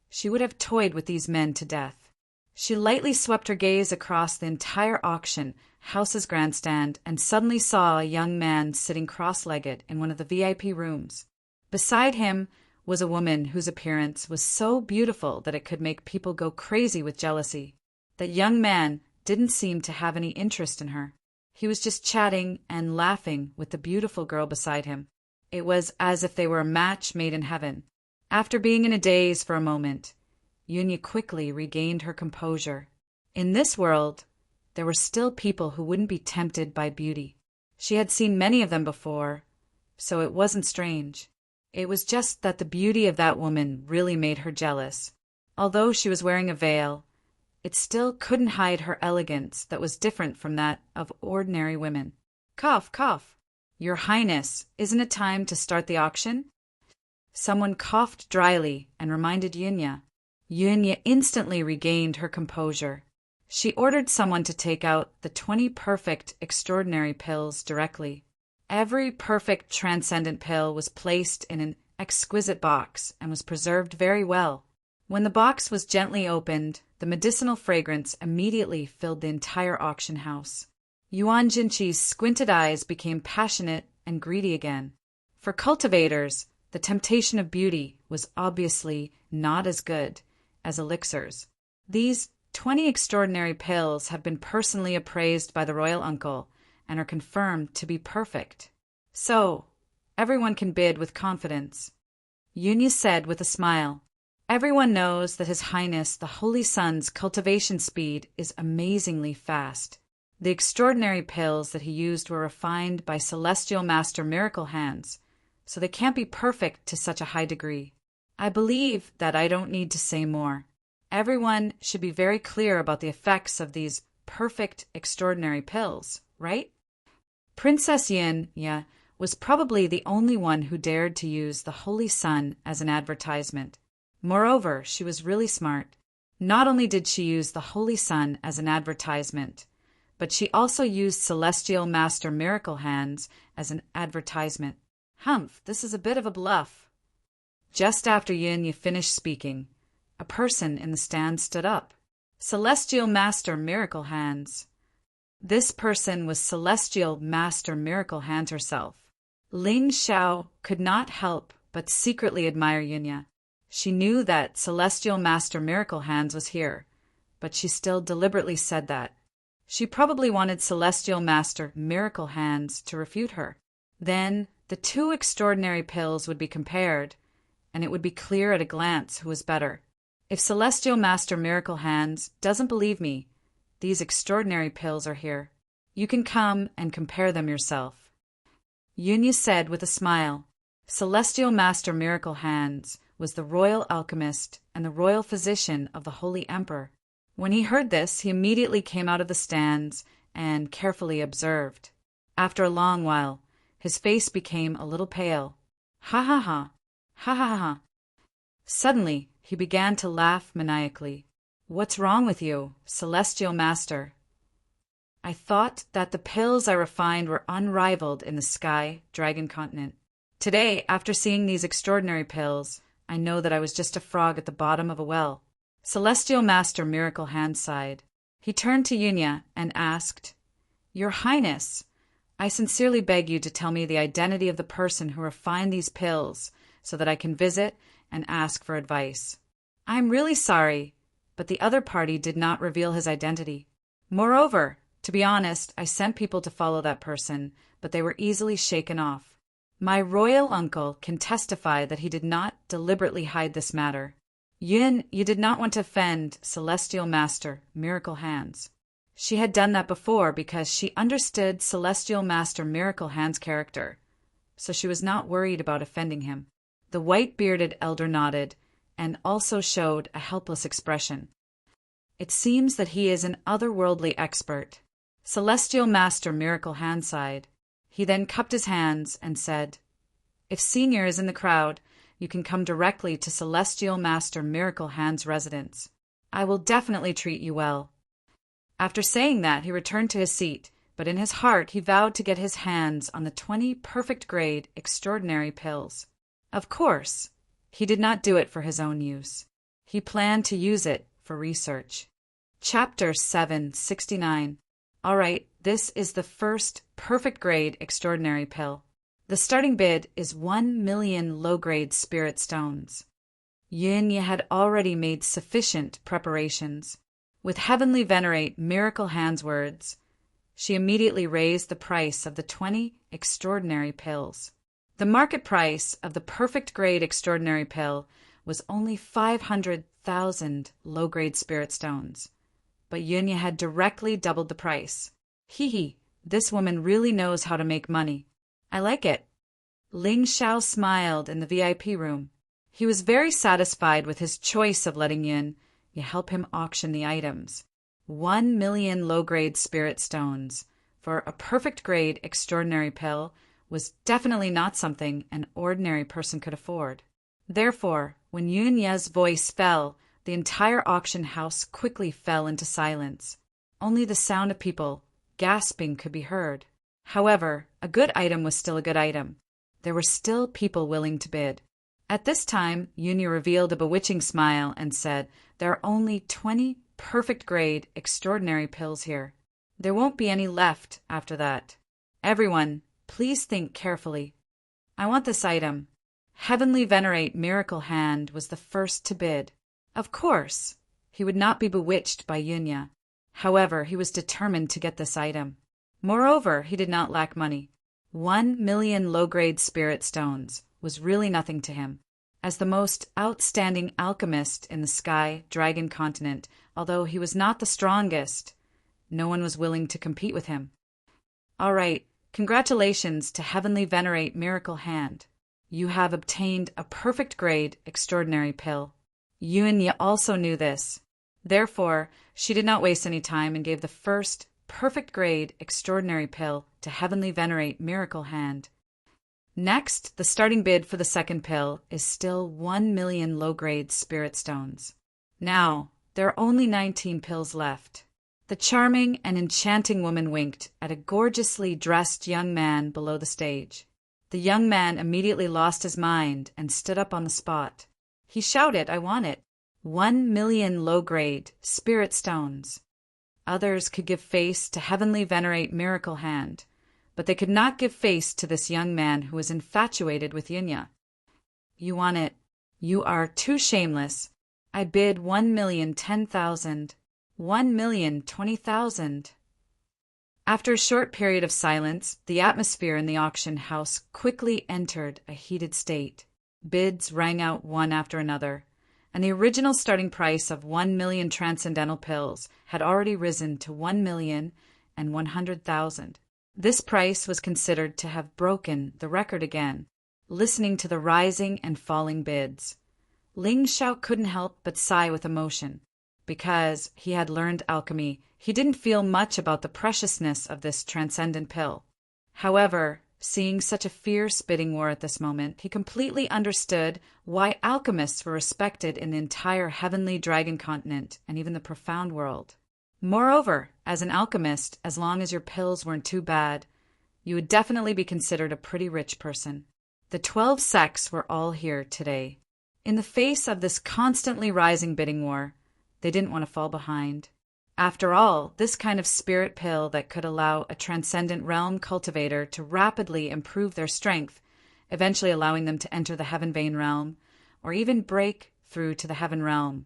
she would have toyed with these men to death. She lightly swept her gaze across the entire auction house's grandstand and suddenly saw a young man sitting cross-legged in one of the VIP rooms. Beside him was a woman whose appearance was so beautiful that it could make people go crazy with jealousy. That young man didn't seem to have any interest in her. He was just chatting and laughing with the beautiful girl beside him. It was as if they were a match made in heaven. After being in a daze for a moment, Yunya quickly regained her composure. In this world, there were still people who wouldn't be tempted by beauty. She had seen many of them before, so it wasn't strange. It was just that the beauty of that woman really made her jealous. Although she was wearing a veil, it still couldn't hide her elegance that was different from that of ordinary women. Cough, cough. Your Highness, isn't it time to start the auction? Someone coughed dryly and reminded Yunya. Yunya instantly regained her composure. She ordered someone to take out the 20 perfect extraordinary pills directly. Every perfect transcendent pill was placed in an exquisite box and was preserved very well. When the box was gently opened, the medicinal fragrance immediately filled the entire auction house. Yuan Jinqi's squinted eyes became passionate and greedy again. For cultivators, the temptation of beauty was obviously not as good as elixirs. These 20 extraordinary pills have been personally appraised by the royal uncle and are confirmed to be perfect. So, everyone can bid with confidence. Yunya said with a smile. Everyone knows that His Highness the Holy Sun's cultivation speed is amazingly fast. The extraordinary pills that he used were refined by Celestial Master Miracle Hands, so they can't be perfect to such a high degree. I believe that I don't need to say more. Everyone should be very clear about the effects of these perfect extraordinary pills, right? Princess Yin was probably the only one who dared to use the Holy Sun as an advertisement. Moreover, she was really smart. Not only did she use the Holy Sun as an advertisement, but she also used Celestial Master Miracle Hands as an advertisement. Humph, this is a bit of a bluff. Just after Yin finished speaking, a person in the stand stood up. Celestial Master Miracle Hands. This person was Celestial Master Miracle Hands herself. Ling Xiao could not help but secretly admire Yunya. She knew that Celestial Master Miracle Hands was here, but she still deliberately said that. She probably wanted Celestial Master Miracle Hands to refute her. Then the two extraordinary pills would be compared, and it would be clear at a glance who was better. If Celestial Master Miracle Hands doesn't believe me, these extraordinary pills are here. You can come and compare them yourself. Yunya said with a smile. Celestial Master Miracle Hands was the royal alchemist and the royal physician of the Holy Emperor. When he heard this, he immediately came out of the stands and carefully observed. After a long while, his face became a little pale. Ha ha ha, ha ha ha. Suddenly, he began to laugh maniacally. What's wrong with you, Celestial Master? I thought that the pills I refined were unrivaled in the Sky Dragon Continent. Today, after seeing these extraordinary pills, I know that I was just a frog at the bottom of a well. Celestial Master Miracle Hand sighed. He turned to Yunya and asked, Your Highness, I sincerely beg you to tell me the identity of the person who refined these pills so that I can visit and ask for advice. I'm really sorry, but the other party did not reveal his identity. Moreover, to be honest, I sent people to follow that person, but they were easily shaken off. My royal uncle can testify that he did not deliberately hide this matter. Yin, you did not want to offend Celestial Master Miracle Hands. She had done that before because she understood Celestial Master Miracle Hands' character, so she was not worried about offending him. The white-bearded elder nodded and also showed a helpless expression. It seems that he is an otherworldly expert. Celestial Master Miracle Hand sighed. He then cupped his hands and said, If Senior is in the crowd, you can come directly to Celestial Master Miracle Hand's residence. I will definitely treat you well. After saying that, he returned to his seat, but in his heart he vowed to get his hands on the 20 perfect-grade extraordinary pills. Of course, he did not do it for his own use. He planned to use it for research. Chapter 769. All right, this is the first perfect-grade extraordinary pill. The starting bid is 1 million low-grade spirit stones. Yunya had already made sufficient preparations. With Heavenly Venerate Miracle Hands words, she immediately raised the price of the 20 extraordinary pills. The market price of the perfect-grade extraordinary pill was only 500,000 low-grade spirit stones, but Yunya had directly doubled the price. Hee, this woman really knows how to make money. I like it. Ling Xiao smiled in the VIP room. He was very satisfied with his choice of letting Yin help him auction the items. 1 million low-grade spirit stones for a perfect-grade extraordinary pill was definitely not something an ordinary person could afford. Therefore, when Yunya's voice fell, the entire auction house quickly fell into silence. Only the sound of people gasping could be heard. However, a good item was still a good item. There were still people willing to bid. At this time, Yunya revealed a bewitching smile and said, There are only 20 perfect-grade extraordinary pills here. There won't be any left after that. Everyone, please think carefully. I want this item. Heavenly Venerate Miracle Hand was the first to bid. Of course, he would not be bewitched by Yunya. However, he was determined to get this item. Moreover, he did not lack money. 1 million low-grade spirit stones was really nothing to him. As the most outstanding alchemist in the Sky Dragon continent, although he was not the strongest, no one was willing to compete with him. All right, congratulations to Heavenly Venerate Miracle Hand. You have obtained a perfect grade extraordinary pill. Yunya also knew this. Therefore, she did not waste any time and gave the first perfect grade extraordinary pill to Heavenly Venerate Miracle Hand. Next, the starting bid for the second pill is still 1 million low-grade spirit stones. Now, there are only 19 pills left. The charming and enchanting woman winked at a gorgeously dressed young man below the stage. The young man immediately lost his mind and stood up on the spot. He shouted, "I want it. 1 million low-grade spirit stones." Others could give face to Heavenly Venerate Miracle Hand, but they could not give face to this young man who was infatuated with Yunya. "You want it. You are too shameless. I bid 1,010,000. 1,020,000. After a short period of silence, the atmosphere in the auction house quickly entered a heated state. Bids rang out one after another, and the original starting price of 1 million transcendental pills had already risen to 1,100,000. This price was considered to have broken the record again. Listening to the rising and falling bids, Ling Xiao couldn't help but sigh with emotion. Because he had learned alchemy, he didn't feel much about the preciousness of this transcendent pill. However, seeing such a fierce bidding war at this moment, he completely understood why alchemists were respected in the entire heavenly dragon continent and even the profound world. Moreover, as an alchemist, as long as your pills weren't too bad, you would definitely be considered a pretty rich person. The 12 sects were all here today. In the face of this constantly rising bidding war, they didn't want to fall behind. After all, this kind of spirit pill that could allow a transcendent realm cultivator to rapidly improve their strength, eventually allowing them to enter the heaven vein realm, or even break through to the heaven realm,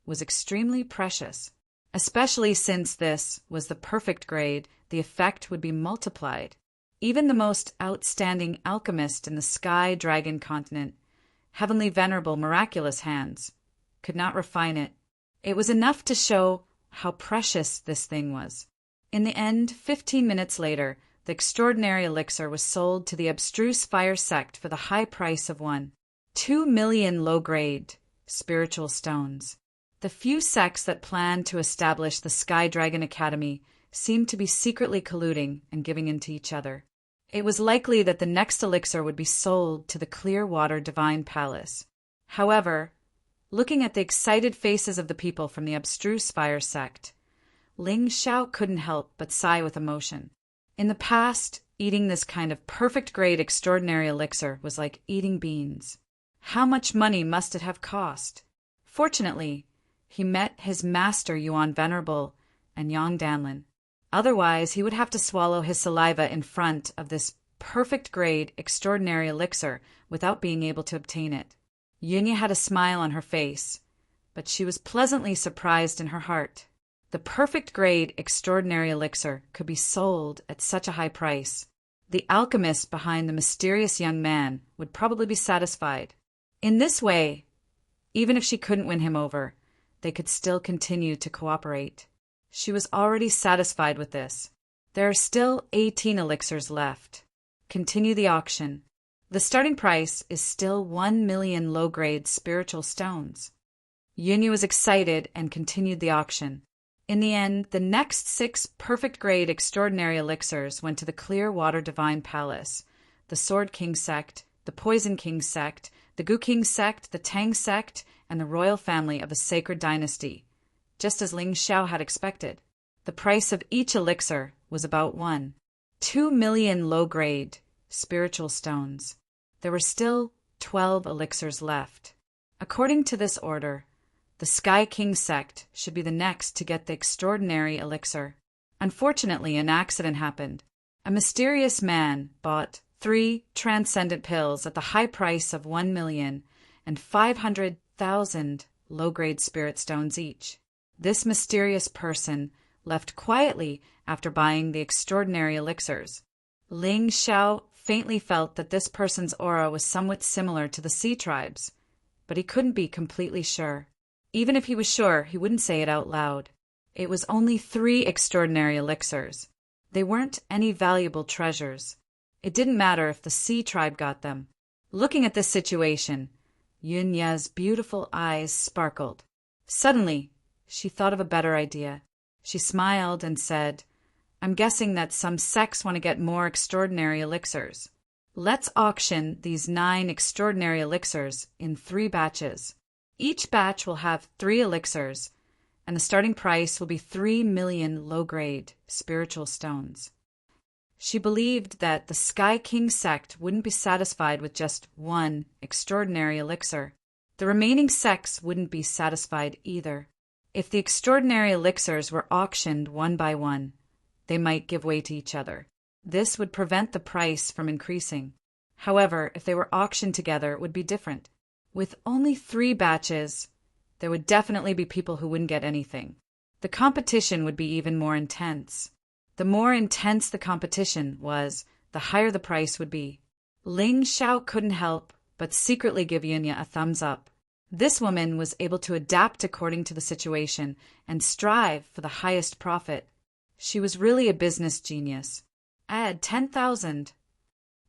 was extremely precious. Especially since this was the perfect grade, the effect would be multiplied. Even the most outstanding alchemist in the Sky Dragon continent, Heavenly Venerable Miraculous Hands, could not refine it. It was enough to show how precious this thing was. In the end, 15 minutes later, the extraordinary elixir was sold to the abstruse fire sect for the high price of 2 million low-grade spiritual stones. The few sects that planned to establish the Sky Dragon Academy seemed to be secretly colluding and giving in to each other. It was likely that the next elixir would be sold to the Clearwater Divine Palace. However, looking at the excited faces of the people from the abstruse fire sect, Ling Xiao couldn't help but sigh with emotion. In the past, eating this kind of perfect grade extraordinary elixir was like eating beans. How much money must it have cost? Fortunately, he met his master Yuan Venerable and Yang Danlin. Otherwise, he would have to swallow his saliva in front of this perfect grade extraordinary elixir without being able to obtain it. Yunya had a smile on her face, but she was pleasantly surprised in her heart. The perfect grade extraordinary elixir could be sold at such a high price. The alchemist behind the mysterious young man would probably be satisfied. In this way, even if she couldn't win him over, they could still continue to cooperate. She was already satisfied with this. There are still 18 elixirs left. Continue the auction. The starting price is still 1 million low-grade spiritual stones. Yunya was excited and continued the auction. In the end, the next 6 perfect-grade extraordinary elixirs went to the Clearwater Divine Palace, the Sword King sect, the Poison King sect, the Gu King sect, the Tang sect, and the royal family of the Sacred Dynasty, just as Ling Xiao had expected. The price of each elixir was about 2 million low-grade spiritual stones. There were still 12 elixirs left. According to this order, the Sky King sect should be the next to get the extraordinary elixir. Unfortunately, an accident happened. A mysterious man bought 3 transcendent pills at the high price of 1,500,000 low-grade spirit stones each. This mysterious person left quietly after buying the extraordinary elixirs. Ling Xiao faintly felt that this person's aura was somewhat similar to the sea tribes. but he couldn't be completely sure. Even if he was sure, he wouldn't say it out loud. It was only 3 extraordinary elixirs. They weren't any valuable treasures. It didn't matter if the Sea tribe got them. Looking at this situation, Yunya's beautiful eyes sparkled. Suddenly, she thought of a better idea. She smiled and said, "I'm guessing that some sects want to get more extraordinary elixirs. Let's auction these 9 extraordinary elixirs in 3 batches. Each batch will have 3 elixirs, and the starting price will be 3 million low-grade spiritual stones." She believed that the Sky King sect wouldn't be satisfied with just 1 extraordinary elixir. The remaining sects wouldn't be satisfied either. If the extraordinary elixirs were auctioned one by one, they might give way to each other. This would prevent the price from increasing. However, if they were auctioned together, it would be different. With only 3 batches, there would definitely be people who wouldn't get anything. The competition would be even more intense. The more intense the competition was, the higher the price would be. Ling Xiao couldn't help but secretly give Yunya a thumbs up. This woman was able to adapt according to the situation and strive for the highest profit. She was really a business genius. Add 10,000.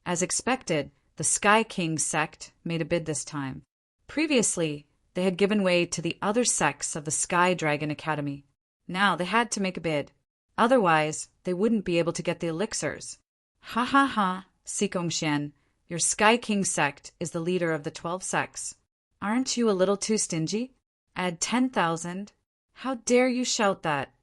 As expected, the Sky King sect made a bid this time. Previously, they had given way to the other sects of the Sky Dragon Academy. Now they had to make a bid. Otherwise, they wouldn't be able to get the elixirs. Ha ha ha, Xikongxian, your Sky King sect is the leader of the 12 sects. Aren't you a little too stingy? Add 10,000. How dare you shout that?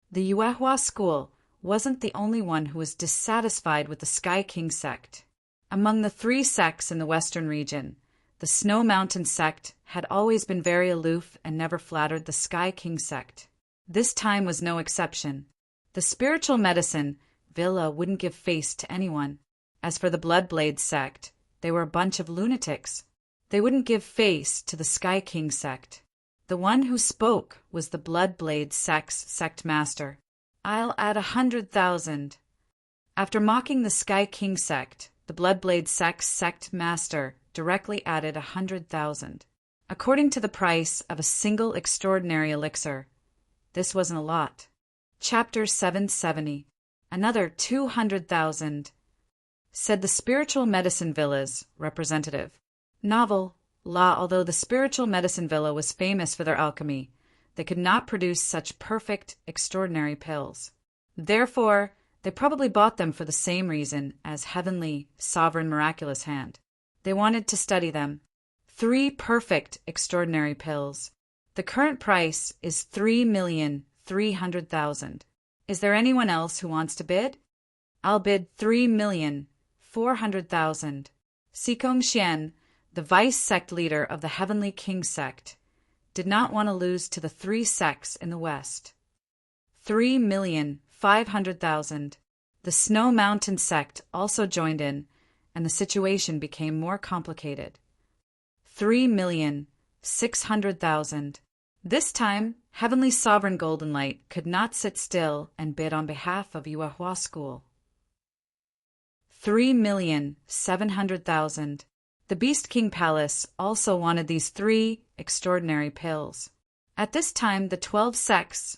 The Yuehua school wasn't the only one who was dissatisfied with the Sky King sect. Among the 3 sects in the western region, the Snow Mountain sect had always been very aloof and never flattered the Sky King sect. This time was no exception. The spiritual medicine villa wouldn't give face to anyone. As for the Bloodblade sect, they were a bunch of lunatics. They wouldn't give face to the Sky King sect. The one who spoke was the Bloodblade sect's sect master. I'll add 100,000. After mocking the Sky King sect, the Bloodblade sect's sect master directly added 100,000. According to the price of a single extraordinary elixir, this wasn't a lot. Chapter 770. Another 200,000, said the Spiritual Medicine Villa's representative. Novel, La, although the Spiritual Medicine Villa was famous for their alchemy, they could not produce such perfect, extraordinary pills. Therefore, they probably bought them for the same reason as Heavenly, Sovereign, Miraculous Hand. They wanted to study them. 3 perfect, extraordinary pills. The current price is 3,300,000. Is there anyone else who wants to bid? I'll bid 3,400,000. Xikongxian, the vice sect leader of the Heavenly King sect, did not want to lose to the 3 sects in the west. 3,500,000. The Snow Mountain sect also joined in, and the situation became more complicated. 3,600,000. This time, Heavenly Sovereign Golden Light could not sit still and bid on behalf of Yuehua School. 3,700,000. The Beast King Palace also wanted these 3 extraordinary pills. At this time, the 12 sects,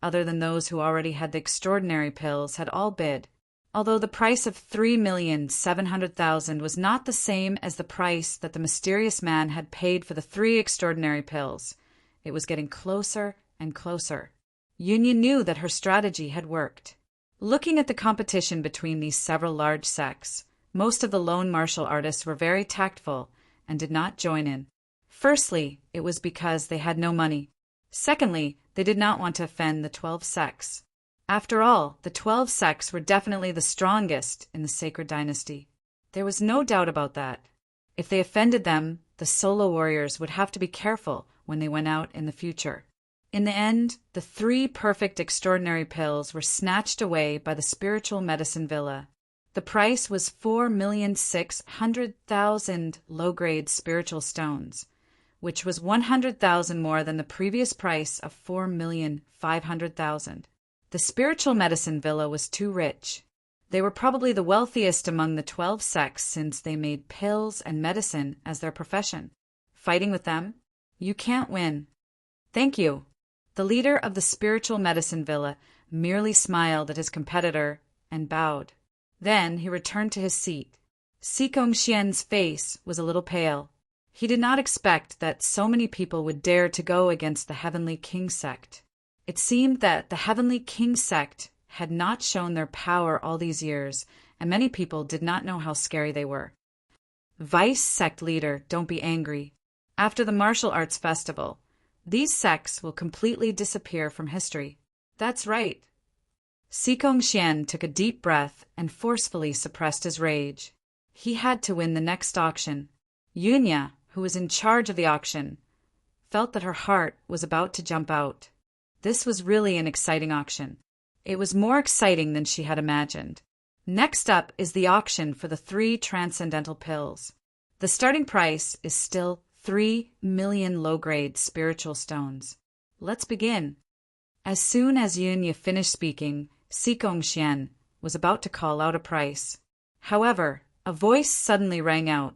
other than those who already had the extraordinary pills, had all bid. Although the price of 3,700,000 was not the same as the price that the mysterious man had paid for the 3 extraordinary pills, it was getting closer and closer. Yunya knew that her strategy had worked. Looking at the competition between these several large sects, most of the lone martial artists were very tactful and did not join in. Firstly, it was because they had no money. Secondly, they did not want to offend the 12 sects. After all, the 12 sects were definitely the strongest in the Sacred Dynasty. There was no doubt about that. If they offended them, the solo warriors would have to be careful when they went out in the future. In the end, the 3 perfect extraordinary pills were snatched away by the Spiritual Medicine Villa. The price was 4,600,000 low-grade spiritual stones, which was 100,000 more than the previous price of 4,500,000. The Spiritual Medicine Villa was too rich. They were probably the wealthiest among the 12 sects since they made pills and medicine as their profession. Fighting with them? You can't win. Thank you. The leader of the spiritual medicine villa merely smiled at his competitor and bowed. Then he returned to his seat. Sikong Xian's face was a little pale. He did not expect that so many people would dare to go against the Heavenly King sect. It seemed that the Heavenly King sect had not shown their power all these years, and many people did not know how scary they were. Vice sect leader, don't be angry. After the martial arts festival, these sects will completely disappear from history. That's right. Sikong Xian took a deep breath and forcefully suppressed his rage. He had to win the next auction. Yunya, who was in charge of the auction, felt that her heart was about to jump out. This was really an exciting auction. It was more exciting than she had imagined. Next up is the auction for the 3 transcendental pills. The starting price is still 3 million low-grade spiritual stones. Let's begin. As soon as Yunya finished speaking, Sikong Xian was about to call out a price. However, a voice suddenly rang out,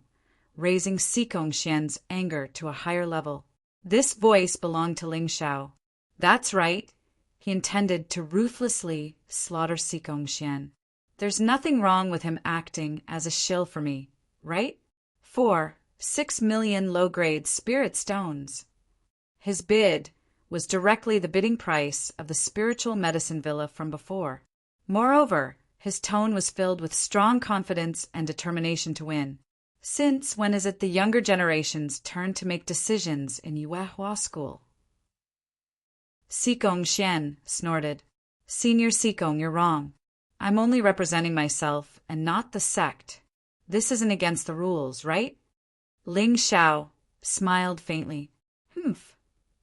raising Sikong Xian's anger to a higher level. This voice belonged to Ling Xiao. That's right. He intended to ruthlessly slaughter Sikong Xian. There's nothing wrong with him acting as a shill for me, right? 6 million low-grade spirit stones. His bid was directly the bidding price of the spiritual medicine villa from before. Moreover, his tone was filled with strong confidence and determination to win. Since when is it the younger generation's turn to make decisions in Yuehua School? Sikong Xian snorted. Senior Sikong, you're wrong. I'm only representing myself and not the sect. This isn't against the rules, right? Ling Xiao smiled faintly. Humph.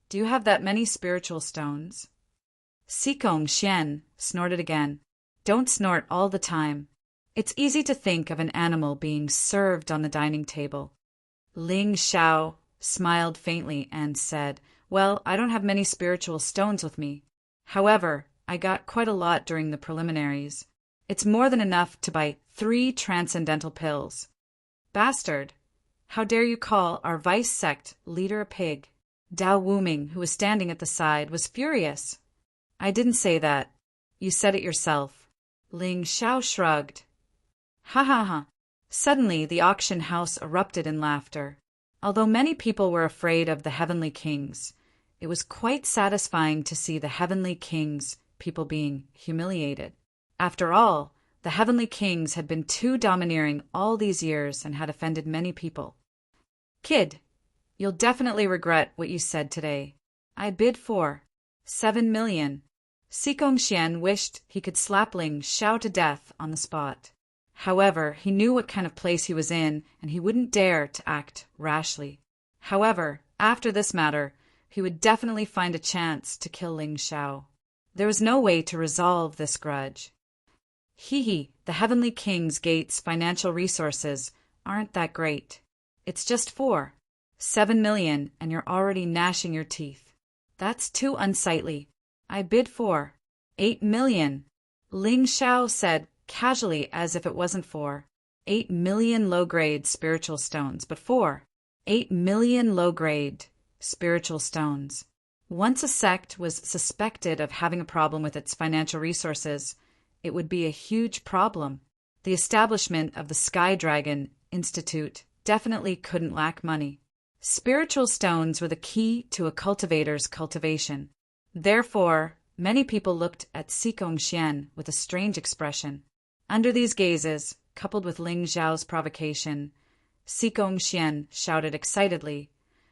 Do you have that many spiritual stones? Sikong Xian snorted again. Don't snort all the time. It's easy to think of an animal being served on the dining table. Ling Xiao smiled faintly and said, Well, I don't have many spiritual stones with me. However, I got quite a lot during the preliminaries. It's more than enough to buy 3 transcendental pills. Bastard! How dare you call our vice sect leader a pig? Dao Wuming, who was standing at the side, was furious. I didn't say that. You said it yourself. Ling Xiao shrugged. Ha ha ha. Suddenly the auction house erupted in laughter. Although many people were afraid of the Heavenly Kings, it was quite satisfying to see the Heavenly Kings people being humiliated. After all, the Heavenly Kings had been too domineering all these years and had offended many people. Kid, you'll definitely regret what you said today. I bid for 7 million. Sikong Xian wished he could slap Ling Xiao to death on the spot. However, he knew what kind of place he was in, and he wouldn't dare to act rashly. However, after this matter, he would definitely find a chance to kill Ling Xiao. There was no way to resolve this grudge. The Heavenly King's Gate's financial resources aren't that great. It's just 7 million, and you're already gnashing your teeth. That's too unsightly. I bid for 8 million. Ling Xiao said casually as if it wasn't 8 million low-grade spiritual stones, but 8 million low-grade spiritual stones. Once a sect was suspected of having a problem with its financial resources, it would be a huge problem. The establishment of the Sky Dragon Institute definitely couldn't lack money. Spiritual stones were the key to a cultivator's cultivation. Therefore, many people looked at Sikong Xian with a strange expression. Under these gazes, coupled with Ling Xiao's provocation, Sikong Xian shouted excitedly,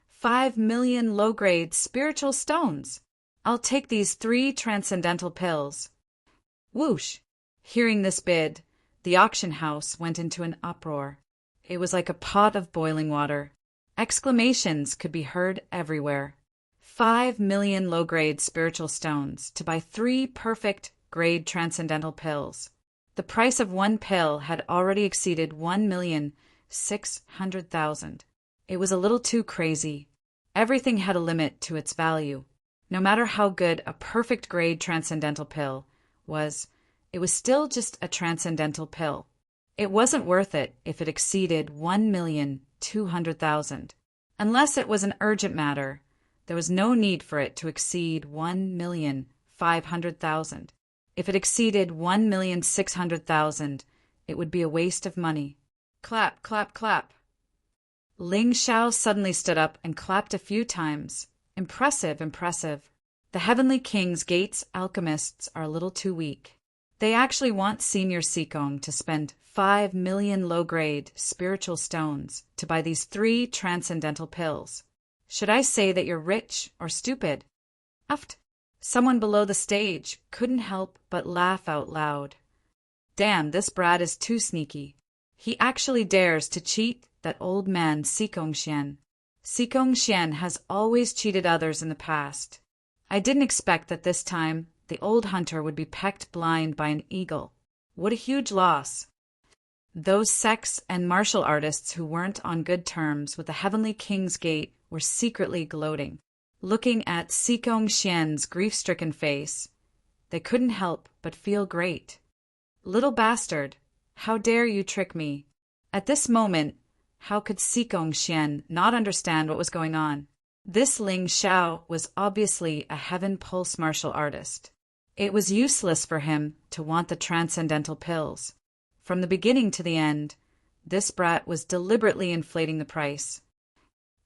5 million low-grade spiritual stones! I'll take these 3 transcendental pills. Whoosh! Hearing this bid, the auction house went into an uproar. It was like a pot of boiling water. Exclamations could be heard everywhere. 5 million low-grade spiritual stones to buy 3 perfect grade transcendental pills. The price of one pill had already exceeded 1,600,000. It was a little too crazy. Everything had a limit to its value. No matter how good a perfect grade transcendental pill was, it was still just a transcendental pill. It wasn't worth it if it exceeded 1,200,000. Unless it was an urgent matter, there was no need for it to exceed 1,500,000. If it exceeded 1,600,000, it would be a waste of money. Clap, clap, clap. Ling Xiao suddenly stood up and clapped a few times. Impressive, impressive. The Heavenly King's Gate's alchemists are a little too weak. They actually want Senior Sikong to spend 5 million low-grade spiritual stones to buy these 3 transcendental pills. Should I say that you're rich or stupid? Uft. Someone below the stage couldn't help but laugh out loud. Damn, this brat is too sneaky. He actually dares to cheat that old man Sikong Xian. Sikong Xian has always cheated others in the past. I didn't expect that this time the old hunter would be pecked blind by an eagle. What a huge loss. Those sex and martial artists who weren't on good terms with the Heavenly King's Gate were secretly gloating. Looking at Sikong Xian's grief-stricken face, they couldn't help but feel great. Little bastard, how dare you trick me? At this moment, how could Sikong Xian not understand what was going on? This Ling Xiao was obviously a heaven pulse martial artist. It was useless for him to want the transcendental pills. From the beginning to the end, this brat was deliberately inflating the price.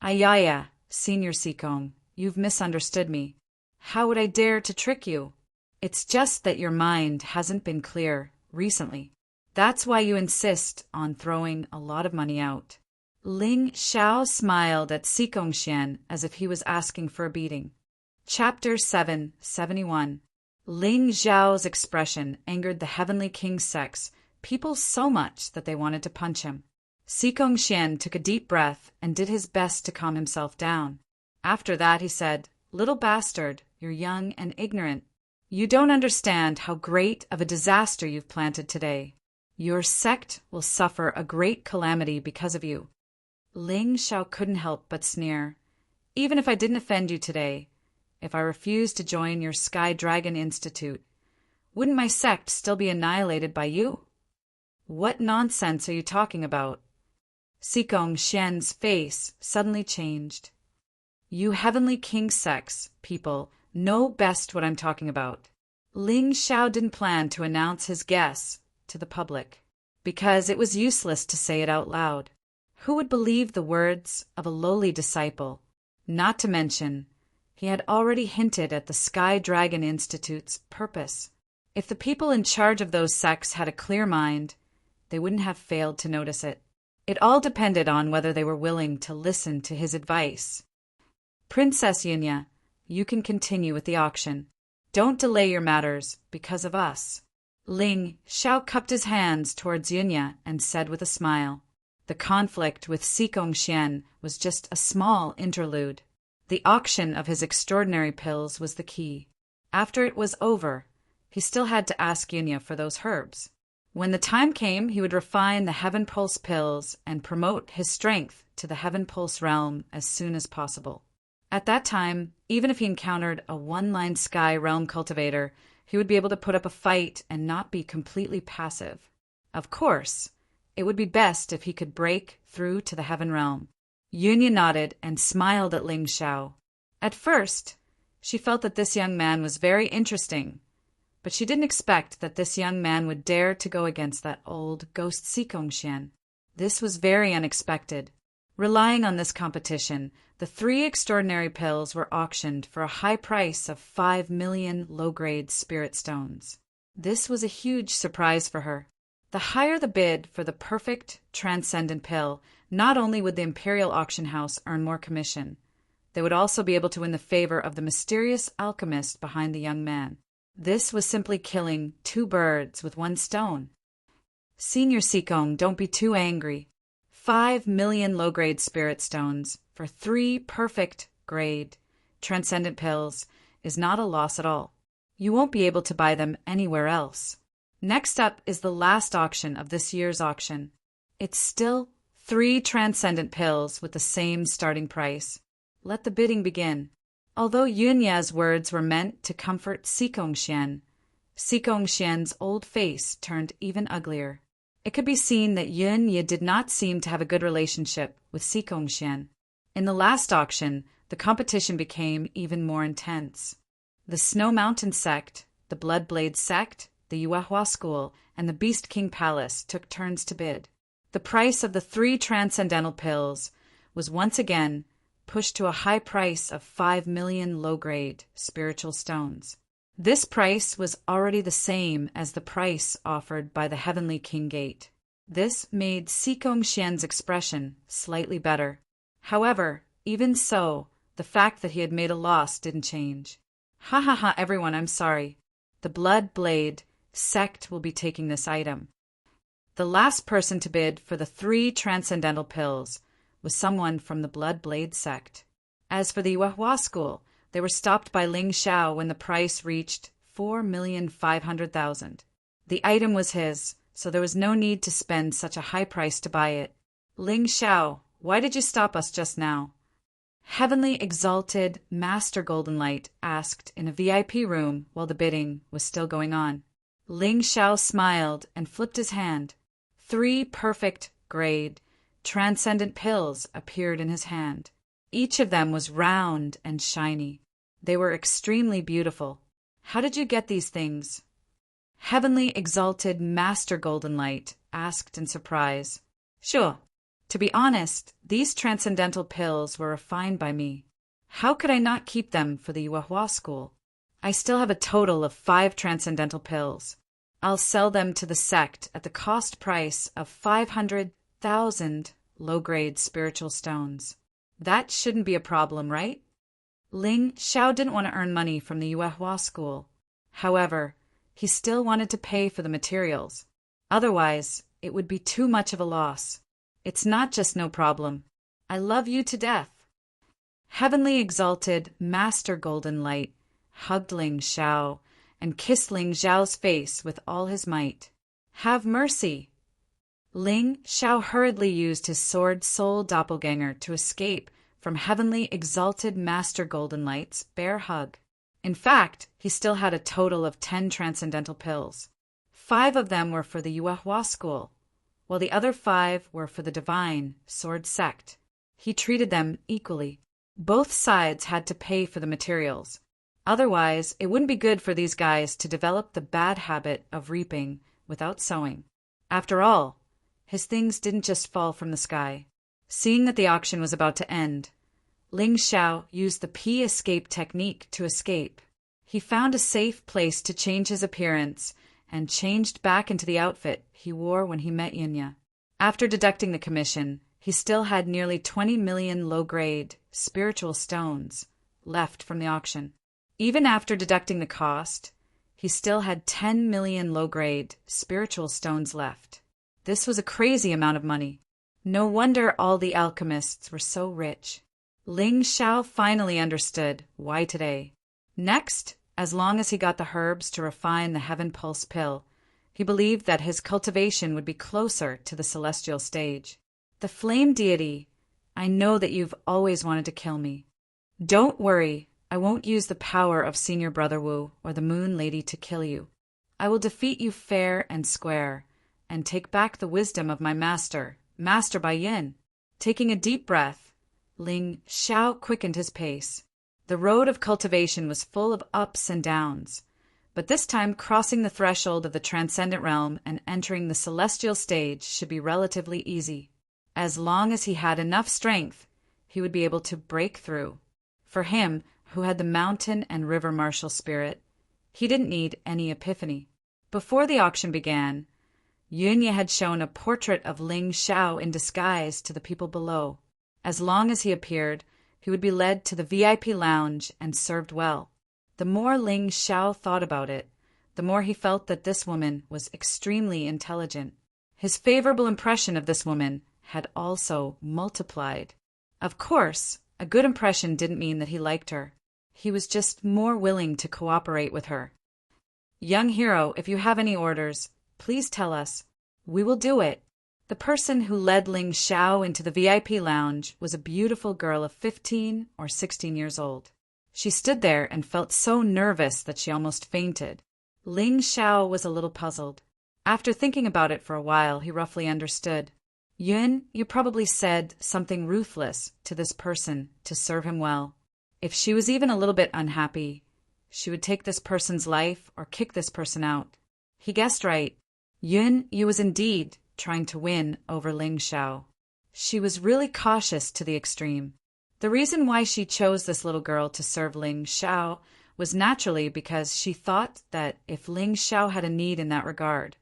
Ayaya, Senior Sikong, you've misunderstood me. How would I dare to trick you? It's just that your mind hasn't been clear recently. That's why you insist on throwing a lot of money out. Ling Xiao smiled at Sikong Xian as if he was asking for a beating. Chapter 771. Ling Xiao's expression angered the Heavenly King's sex people so much that they wanted to punch him. Sikong Xian took a deep breath and did his best to calm himself down. After that he said, "Little bastard, you're young and ignorant. You don't understand how great of a disaster you've planted today. Your sect will suffer a great calamity because of you." Ling Xiao couldn't help but sneer. "Even if I didn't offend you today, if I refused to join your Sky Dragon Institute, wouldn't my sect still be annihilated by you?" "What nonsense are you talking about?" Sikong Xian's face suddenly changed. "You Heavenly King sects, people, know best what I'm talking about." Ling Xiao didn't plan to announce his guess to the public, because it was useless to say it out loud. Who would believe the words of a lowly disciple? Not to mention, he had already hinted at the Sky Dragon Institute's purpose. If the people in charge of those sects had a clear mind, they wouldn't have failed to notice it. It all depended on whether they were willing to listen to his advice. "Princess Yunya, you can continue with the auction. Don't delay your matters because of us." Ling Xiao cupped his hands towards Yunya and said with a smile, the conflict with Sikong Xian was just a small interlude. The auction of his extraordinary pills was the key. After it was over, he still had to ask Yunya for those herbs. When the time came, he would refine the Heaven Pulse pills and promote his strength to the Heaven Pulse realm as soon as possible. At that time, even if he encountered a one-line Sky Realm cultivator, he would be able to put up a fight and not be completely passive. Of course, it would be best if he could break through to the Heaven Realm. Yunya nodded and smiled at Ling Xiao. At first, she felt that this young man was very interesting, but she didn't expect that this young man would dare to go against that old ghost Sikong Xian. This was very unexpected. Relying on this competition, the 3 extraordinary pills were auctioned for a high price of 5 million low-grade spirit stones. This was a huge surprise for her. The higher the bid for the perfect transcendent pill, not only would the Imperial Auction House earn more commission, they would also be able to win the favor of the mysterious alchemist behind the young man. This was simply killing 2 birds with 1 stone. "Senior Sikong, don't be too angry. 5 million low-grade spirit stones for 3 perfect grade transcendent pills is not a loss at all. You won't be able to buy them anywhere else." Next up is the last auction of this year's auction. It's still 3 transcendent pills with the same starting price. Let the bidding begin. Although Yunya's words were meant to comfort Sikong Xian's old face turned even uglier. It could be seen that Yunya did not seem to have a good relationship with Sikong Xian. In the last auction, the competition became even more intense. The Snow Mountain sect, the Blood Blade sect, the Yuehua school, and the Beast King Palace took turns to bid. The price of the 3 transcendental pills was once again pushed to a high price of 5 million low-grade spiritual stones. This price was already the same as the price offered by the Heavenly King Gate. This made Sikong Xian's expression slightly better. However, even so, the fact that he had made a loss didn't change. Ha ha ha, everyone, I'm sorry. The Blood Blade sect will be taking this item. The last person to bid for the 3 transcendental pills was someone from the Blood Blade sect. As for the Yuehua school, they were stopped by Ling Xiao when the price reached 4,500,000. The item was his, so there was no need to spend such a high price to buy it. Ling Xiao, why did you stop us just now? Heavenly Exalted Master Golden Light asked in a VIP room while the bidding was still going on. Ling Xiao smiled and flipped his hand. 3 perfect grade transcendent pills appeared in his hand. Each of them was round and shiny. They were extremely beautiful. How did you get these things? Heavenly Exalted Master Golden Light asked in surprise. Sure. To be honest, these transcendental pills were refined by me. How could I not keep them for the Yuehua school? I still have a total of 5 transcendental pills. I'll sell them to the sect at the cost price of 500,000 low-grade spiritual stones. That shouldn't be a problem, right? Ling Xiao didn't want to earn money from the Yuehua school. However, he still wanted to pay for the materials. Otherwise, it would be too much of a loss. It's not just no problem. I love you to death. Heavenly Exalted Master Golden Light hugged Ling Xiao and kissed Ling Xiao's face with all his might. Have mercy. Ling Xiao hurriedly used his sword soul doppelganger to escape from Heavenly Exalted Master Golden Light's bear hug. In fact, he still had a total of 10 transcendental pills. 5 of them were for the Yuehua school, while the other 5 were for the Divine Sword sect. He treated them equally. Both sides had to pay for the materials. Otherwise, it wouldn't be good for these guys to develop the bad habit of reaping without sowing. After all, his things didn't just fall from the sky. Seeing that the auction was about to end, Ling Xiao used the P-escape technique to escape. He found a safe place to change his appearance and changed back into the outfit he wore when he met Yinya. After deducting the commission, he still had nearly 20 million low-grade spiritual stones left from the auction. Even after deducting the cost, he still had 10 million low-grade spiritual stones left. This was a crazy amount of money. No wonder all the alchemists were so rich. Ling Xiao finally understood why today. Next, as long as he got the herbs to refine the Heaven Pulse pill, he believed that his cultivation would be closer to the celestial stage. The flame deity, I know that you've always wanted to kill me. Don't worry, I won't use the power of Senior Brother Wu or the Moon Lady to kill you. I will defeat you fair and square, and take back the wisdom of my master, Master Bai Yin. Taking a deep breath, Ling Xiao quickened his pace. The road of cultivation was full of ups and downs, but this time crossing the threshold of the transcendent realm and entering the celestial stage should be relatively easy. As long as he had enough strength, he would be able to break through. For him, who had the mountain and river martial spirit, he didn't need any epiphany. Before the auction began, Yunya had shown a portrait of Ling Xiao in disguise to the people below. As long as he appeared, he would be led to the VIP lounge and served well. The more Ling Xiao thought about it, the more he felt that this woman was extremely intelligent. His favorable impression of this woman had also multiplied. Of course, a good impression didn't mean that he liked her. He was just more willing to cooperate with her. Young hero, if you have any orders, please tell us. We will do it. The person who led Ling Xiao into the VIP lounge was a beautiful girl of 15 or 16 years old. She stood there and felt so nervous that she almost fainted. Ling Xiao was a little puzzled. After thinking about it for a while, he roughly understood. Yun, you probably said something ruthless to this person to serve him well. If she was even a little bit unhappy, she would take this person's life or kick this person out. He guessed right. Yun Yu was indeed trying to win over Ling Xiao. She was really cautious to the extreme. The reason why she chose this little girl to serve Ling Xiao was naturally because she thought that if Ling Xiao had a need in that regard,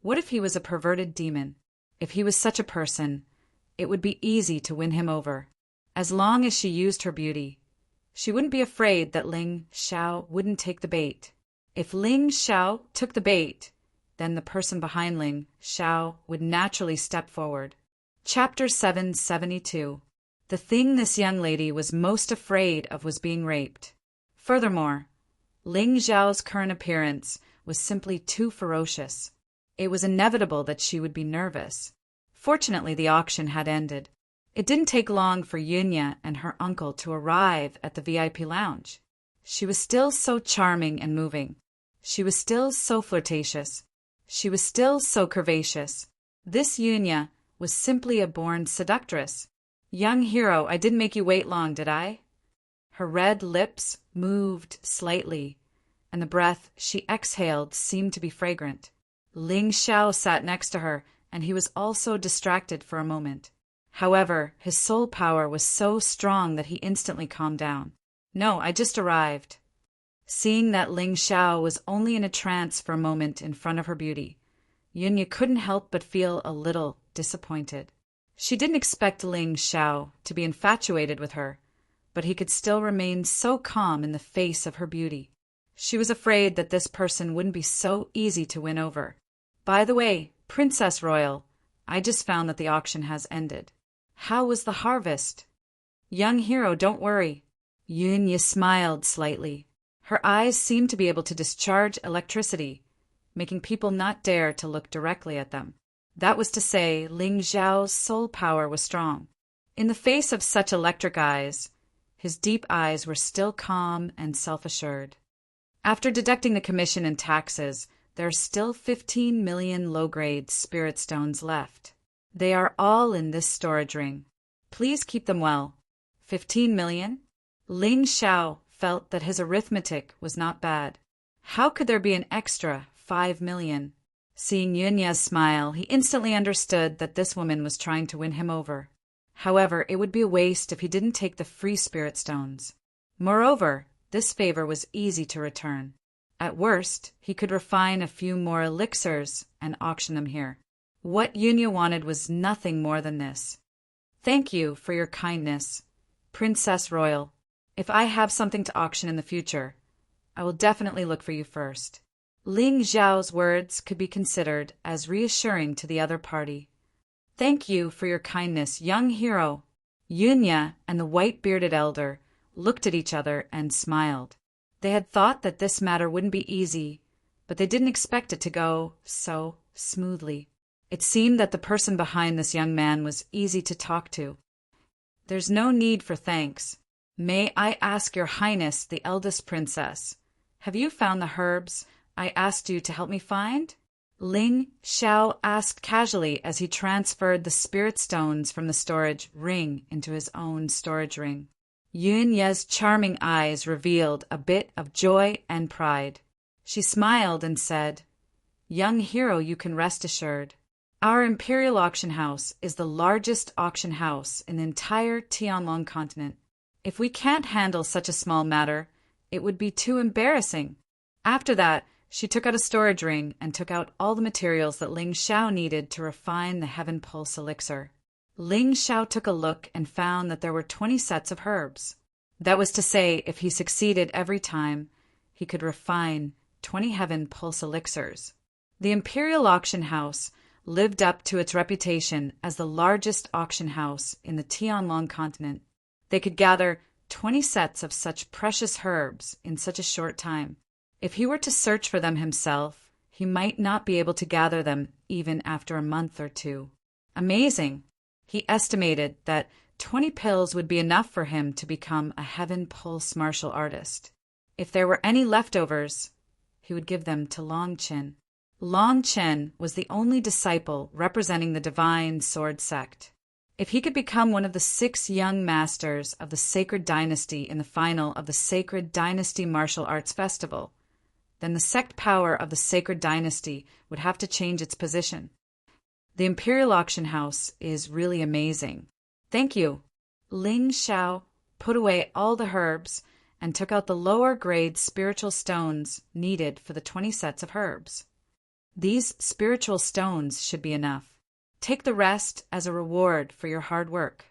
what if he was a perverted demon? If he was such a person, it would be easy to win him over. As long as she used her beauty, she wouldn't be afraid that Ling Xiao wouldn't take the bait. If Ling Xiao took the bait, then the person behind Ling Xiao would naturally step forward. Chapter 772. The thing this young lady was most afraid of was being raped. Furthermore, Ling Xiao's current appearance was simply too ferocious. It was inevitable that she would be nervous. Fortunately, the auction had ended. It didn't take long for Yunya and her uncle to arrive at the VIP lounge. She was still so charming and moving. She was still so flirtatious. She was still so curvaceous. This Yunya was simply a born seductress. Young hero, I didn't make you wait long, did I? Her red lips moved slightly, and the breath she exhaled seemed to be fragrant. Ling Xiao sat next to her, and he was also distracted for a moment. However, his soul power was so strong that he instantly calmed down. No, I just arrived. Seeing that Ling Xiao was only in a trance for a moment in front of her beauty, Yunya couldn't help but feel a little disappointed. She didn't expect Ling Xiao to be infatuated with her, but he could still remain so calm in the face of her beauty. She was afraid that this person wouldn't be so easy to win over. By the way, Princess Royal, I just found that the auction has ended. How was the harvest? Young hero, don't worry. Yunya smiled slightly. Her eyes seemed to be able to discharge electricity, making people not dare to look directly at them. That was to say, Ling Xiao's soul power was strong. In the face of such electric eyes, his deep eyes were still calm and self-assured. After deducting the commission and taxes, there are still 15 million low-grade spirit stones left. They are all in this storage ring. Please keep them well. 15 million? Ling Xiao felt that his arithmetic was not bad. How could there be an extra 5 million? Seeing Yunya's smile, he instantly understood that this woman was trying to win him over. However, it would be a waste if he didn't take the free spirit stones. Moreover, this favor was easy to return. At worst, he could refine a few more elixirs and auction them here. What Yunya wanted was nothing more than this. Thank you for your kindness, Princess Royal. If I have something to auction in the future, I will definitely look for you first. Ling Xiao's words could be considered as reassuring to the other party. Thank you for your kindness, young hero. Yunya and the white-bearded elder looked at each other and smiled. They had thought that this matter wouldn't be easy, but they didn't expect it to go so smoothly. It seemed that the person behind this young man was easy to talk to. There's no need for thanks. May I ask your highness, the eldest princess, have you found the herbs I asked you to help me find? Ling Xiao asked casually as he transferred the spirit stones from the storage ring into his own storage ring. Yunya's charming eyes revealed a bit of joy and pride. She smiled and said, Young hero, you can rest assured. Our Imperial Auction House is the largest auction house in the entire Tianlong continent. If we can't handle such a small matter, it would be too embarrassing. After that, she took out a storage ring and took out all the materials that Ling Xiao needed to refine the Heaven Pulse elixir. Ling Xiao took a look and found that there were 20 sets of herbs. That was to say, if he succeeded every time, he could refine 20 Heaven Pulse elixirs. The Imperial Auction House lived up to its reputation as the largest auction house in the Tianlong continent. They could gather 20 sets of such precious herbs in such a short time. If he were to search for them himself, he might not be able to gather them even after a month or two. Amazing! He estimated that 20 pills would be enough for him to become a Heaven Pulse martial artist. If there were any leftovers, he would give them to Long Chin. Lan Chen was the only disciple representing the divine sword sect. If he could become one of the 6 young masters of the Sacred Dynasty in the final of the Sacred Dynasty Martial Arts Festival, then the sect power of the Sacred Dynasty would have to change its position. The Imperial Auction House is really amazing. Thank you. Ling Xiao put away all the herbs and took out the lower-grade spiritual stones needed for the 20 sets of herbs. These spiritual stones should be enough. Take the rest as a reward for your hard work.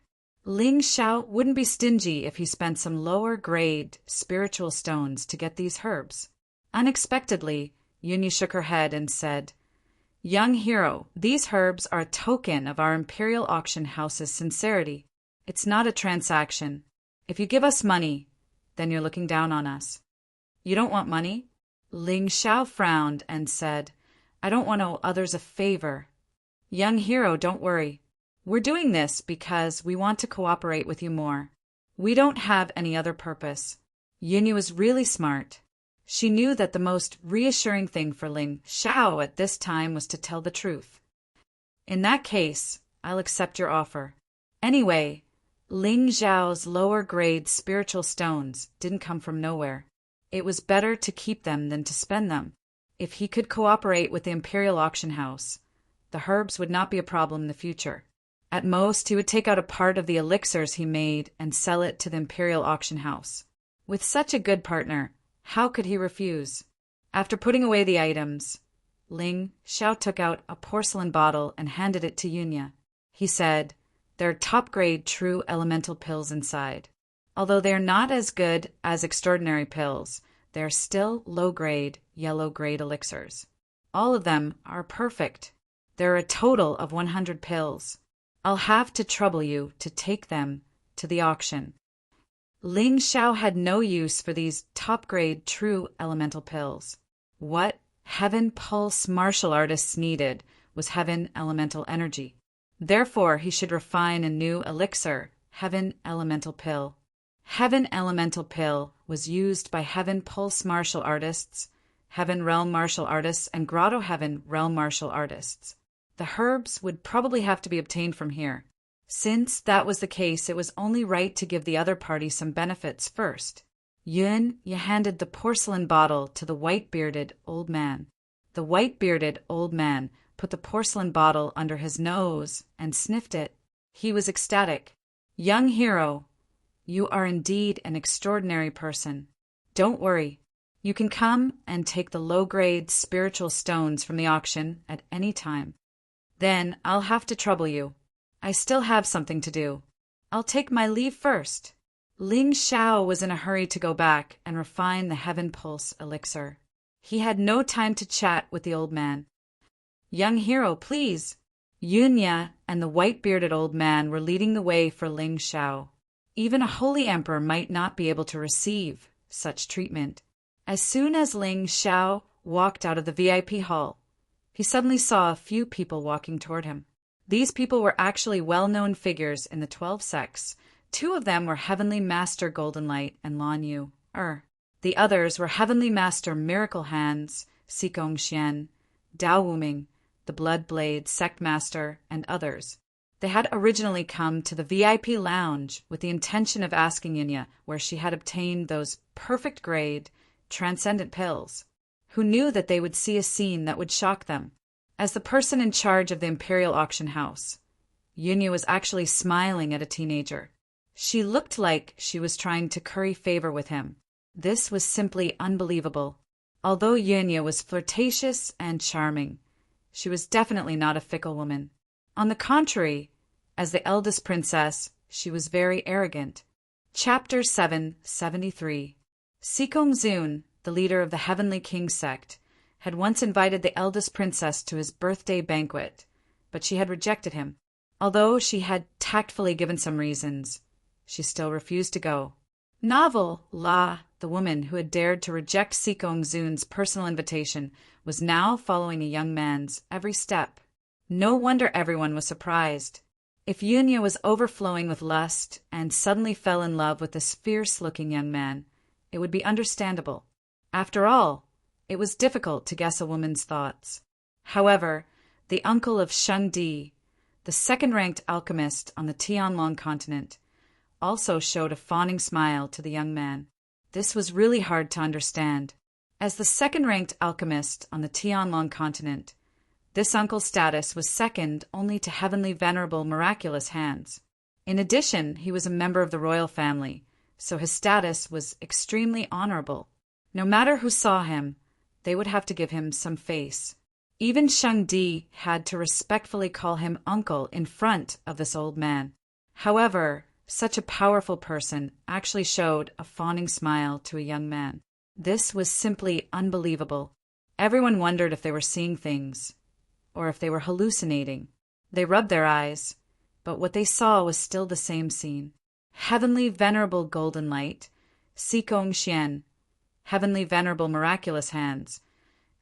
Ling Xiao wouldn't be stingy if he spent some lower-grade spiritual stones to get these herbs. Unexpectedly, Yunya shook her head and said, "Young hero, these herbs are a token of our Imperial Auction House's sincerity. It's not a transaction. If you give us money, then you're looking down on us." "You don't want money?" Ling Xiao frowned and said, "I don't want to owe others a favor." "Young hero, don't worry. We're doing this because we want to cooperate with you more. We don't have any other purpose." Yunya was really smart. She knew that the most reassuring thing for Ling Xiao at this time was to tell the truth. "In that case, I'll accept your offer." Anyway, Ling Xiao's lower-grade spiritual stones didn't come from nowhere. It was better to keep them than to spend them. If he could cooperate with the Imperial Auction House, the herbs would not be a problem in the future. At most, he would take out a part of the elixirs he made and sell it to the Imperial Auction House. With such a good partner, how could he refuse? After putting away the items, Ling Xiao took out a porcelain bottle and handed it to Yunya. He said, "There are top-grade true elemental pills inside. Although they are not as good as extraordinary pills, they are still low-grade, yellow-grade elixirs. All of them are perfect. There are a total of 100 pills. I'll have to trouble you to take them to the auction." Ling Xiao had no use for these top-grade true elemental pills. What Heaven Pulse martial artists needed was Heaven Elemental Energy. Therefore, he should refine a new elixir, Heaven Elemental Pill. Heaven Elemental Pill was used by Heaven Pulse martial artists, Heaven Realm martial artists, and Grotto Heaven Realm martial artists. The herbs would probably have to be obtained from here. Since that was the case, it was only right to give the other party some benefits first. Yunya handed the porcelain bottle to the white-bearded old man. The white-bearded old man put the porcelain bottle under his nose and sniffed it. He was ecstatic. "Young hero, you are indeed an extraordinary person. Don't worry. You can come and take the low-grade spiritual stones from the auction at any time. Then I'll have to trouble you. I still have something to do. I'll take my leave first." Ling Xiao was in a hurry to go back and refine the Heaven Pulse elixir. He had no time to chat with the old man. "Young hero, please." Yunya and the white-bearded old man were leading the way for Ling Xiao. Even a holy emperor might not be able to receive such treatment. As soon as Ling Xiao walked out of the VIP hall, he suddenly saw a few people walking toward him. These people were actually well-known figures in the 12 sects. 2 of them were Heavenly Master Golden Light and Lan Yu. The others were Heavenly Master Miracle Hands, Xikong Xian, Dao Wuming, the Blood Blade Sect Master, and others. They had originally come to the VIP lounge with the intention of asking Yunya where she had obtained those perfect-grade, transcendent pills. Who knew that they would see a scene that would shock them? As the person in charge of the Imperial Auction House, Yunya was actually smiling at a teenager. She looked like she was trying to curry favor with him. This was simply unbelievable. Although Yunya was flirtatious and charming, she was definitely not a fickle woman. On the contrary, as the eldest princess, she was very arrogant. Chapter 773. Xikong Zun, the leader of the Heavenly King sect, had once invited the eldest princess to his birthday banquet, but she had rejected him. Although she had tactfully given some reasons, she still refused to go. Novel La, the woman who had dared to reject Xikong Zun's personal invitation, was now following a young man's every step. No wonder everyone was surprised. If Yunya was overflowing with lust and suddenly fell in love with this fierce-looking young man, it would be understandable. After all, it was difficult to guess a woman's thoughts. However, the uncle of Sheng Di, the second-ranked alchemist on the Tianlong continent, also showed a fawning smile to the young man. This was really hard to understand. As the second-ranked alchemist on the Tianlong continent, this uncle's status was second only to Heavenly Venerable Miraculous Hands. In addition, he was a member of the royal family, so his status was extremely honorable. No matter who saw him, they would have to give him some face. Even Sheng Di had to respectfully call him uncle in front of this old man. However, such a powerful person actually showed a fawning smile to a young man. This was simply unbelievable. Everyone wondered if they were seeing things, or if they were hallucinating. They rubbed their eyes, but what they saw was still the same scene. Heavenly Venerable Golden Light, Sikong Xian, Heavenly Venerable Miraculous Hands,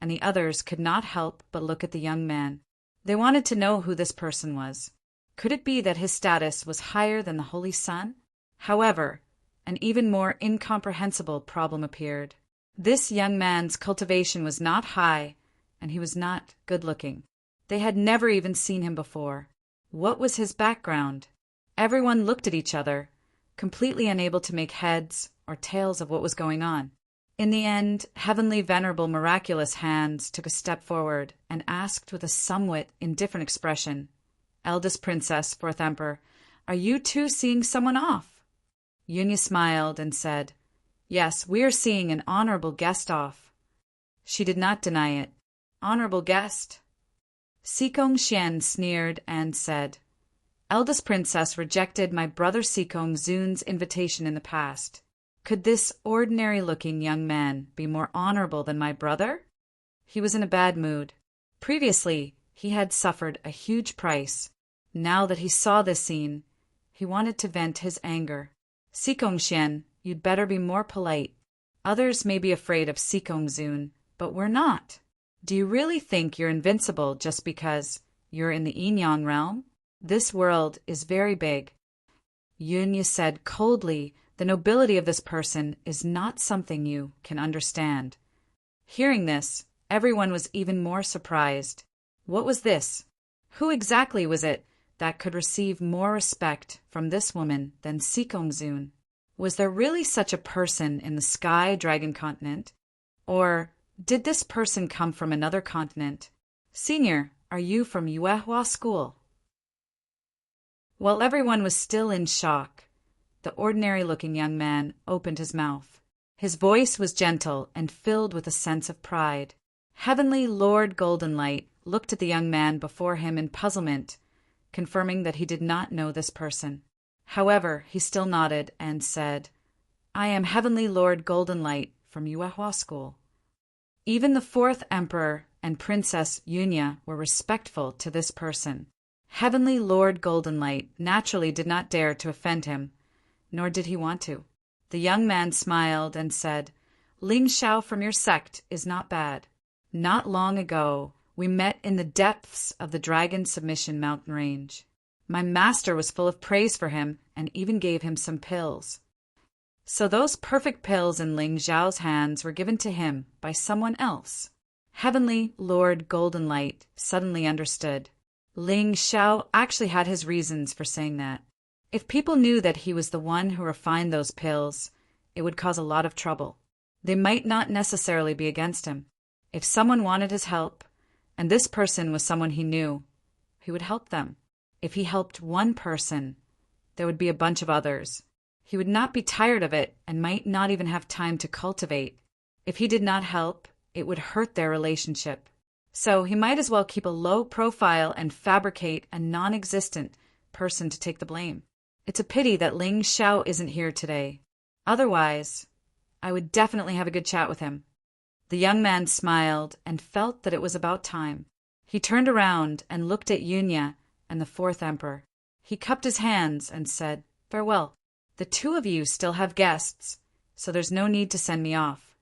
and the others could not help but look at the young man. They wanted to know who this person was. Could it be that his status was higher than the Holy Sun? However, an even more incomprehensible problem appeared. This young man's cultivation was not high, and he was not good-looking. They had never even seen him before. What was his background? Everyone looked at each other, completely unable to make heads or tails of what was going on. In the end, Heavenly Venerable Miraculous Hands took a step forward and asked with a somewhat indifferent expression, "Eldest Princess, Fourth Emperor, are you too seeing someone off?" Yunya smiled and said, "Yes, we are seeing an honorable guest off." She did not deny it. Honorable guest? Sikong Xian sneered and said, "Eldest Princess rejected my brother Sikong Zun's invitation in the past. Could this ordinary-looking young man be more honorable than my brother?" He was in a bad mood. Previously, he had suffered a huge price. Now that he saw this scene, he wanted to vent his anger. "Sikong Xian, you'd better be more polite. Others may be afraid of Sikong Zun, but we're not. Do you really think you're invincible just because you're in the Yinyang realm? This world is very big." Yunya said coldly, "The nobility of this person is not something you can understand." Hearing this, everyone was even more surprised. What was this? Who exactly was it that could receive more respect from this woman than Sikong Zun? Was there really such a person in the Sky Dragon continent? Or did this person come from another continent? Senior, are you from Yuehua School? While everyone was still in shock, the ordinary-looking young man opened his mouth. His voice was gentle and filled with a sense of pride. Heavenly Lord Goldenlight looked at the young man before him in puzzlement, confirming that he did not know this person. However, he still nodded and said, "I am Heavenly Lord Goldenlight from Yuehua School." Even the Fourth Emperor and Princess Yunya were respectful to this person. Heavenly Lord Goldenlight naturally did not dare to offend him, nor did he want to. The young man smiled and said, "Ling Xiao from your sect is not bad. Not long ago, we met in the depths of the Dragon Submission mountain range. My master was full of praise for him and even gave him some pills." So those perfect pills in Ling Xiao's hands were given to him by someone else. Heavenly Lord Goldenlight suddenly understood. Ling Xiao actually had his reasons for saying that. If people knew that he was the one who refined those pills, it would cause a lot of trouble. They might not necessarily be against him. If someone wanted his help, and this person was someone he knew, he would help them. If he helped one person, there would be a bunch of others. He would not be tired of it and might not even have time to cultivate. If he did not help, it would hurt their relationship. So he might as well keep a low profile and fabricate a non-existent person to take the blame. It's a pity that Ling Xiao isn't here today. Otherwise, I would definitely have a good chat with him. The young man smiled and felt that it was about time. He turned around and looked at Yunya and the Fourth Emperor. He cupped his hands and said, "Farewell. The two of you still have guests, so there's no need to send me off."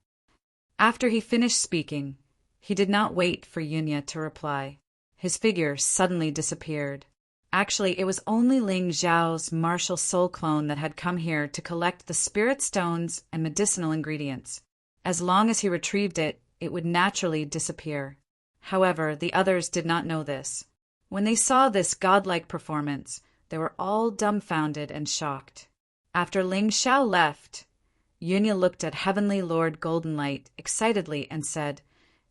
After he finished speaking, he did not wait for Yunya to reply. His figure suddenly disappeared. Actually, it was only Ling Xiao's martial soul clone that had come here to collect the spirit stones and medicinal ingredients. As long as he retrieved it, it would naturally disappear. However, the others did not know this. When they saw this godlike performance, they were all dumbfounded and shocked. After Ling Xiao left, Yunya looked at Heavenly Lord Goldenlight excitedly and said,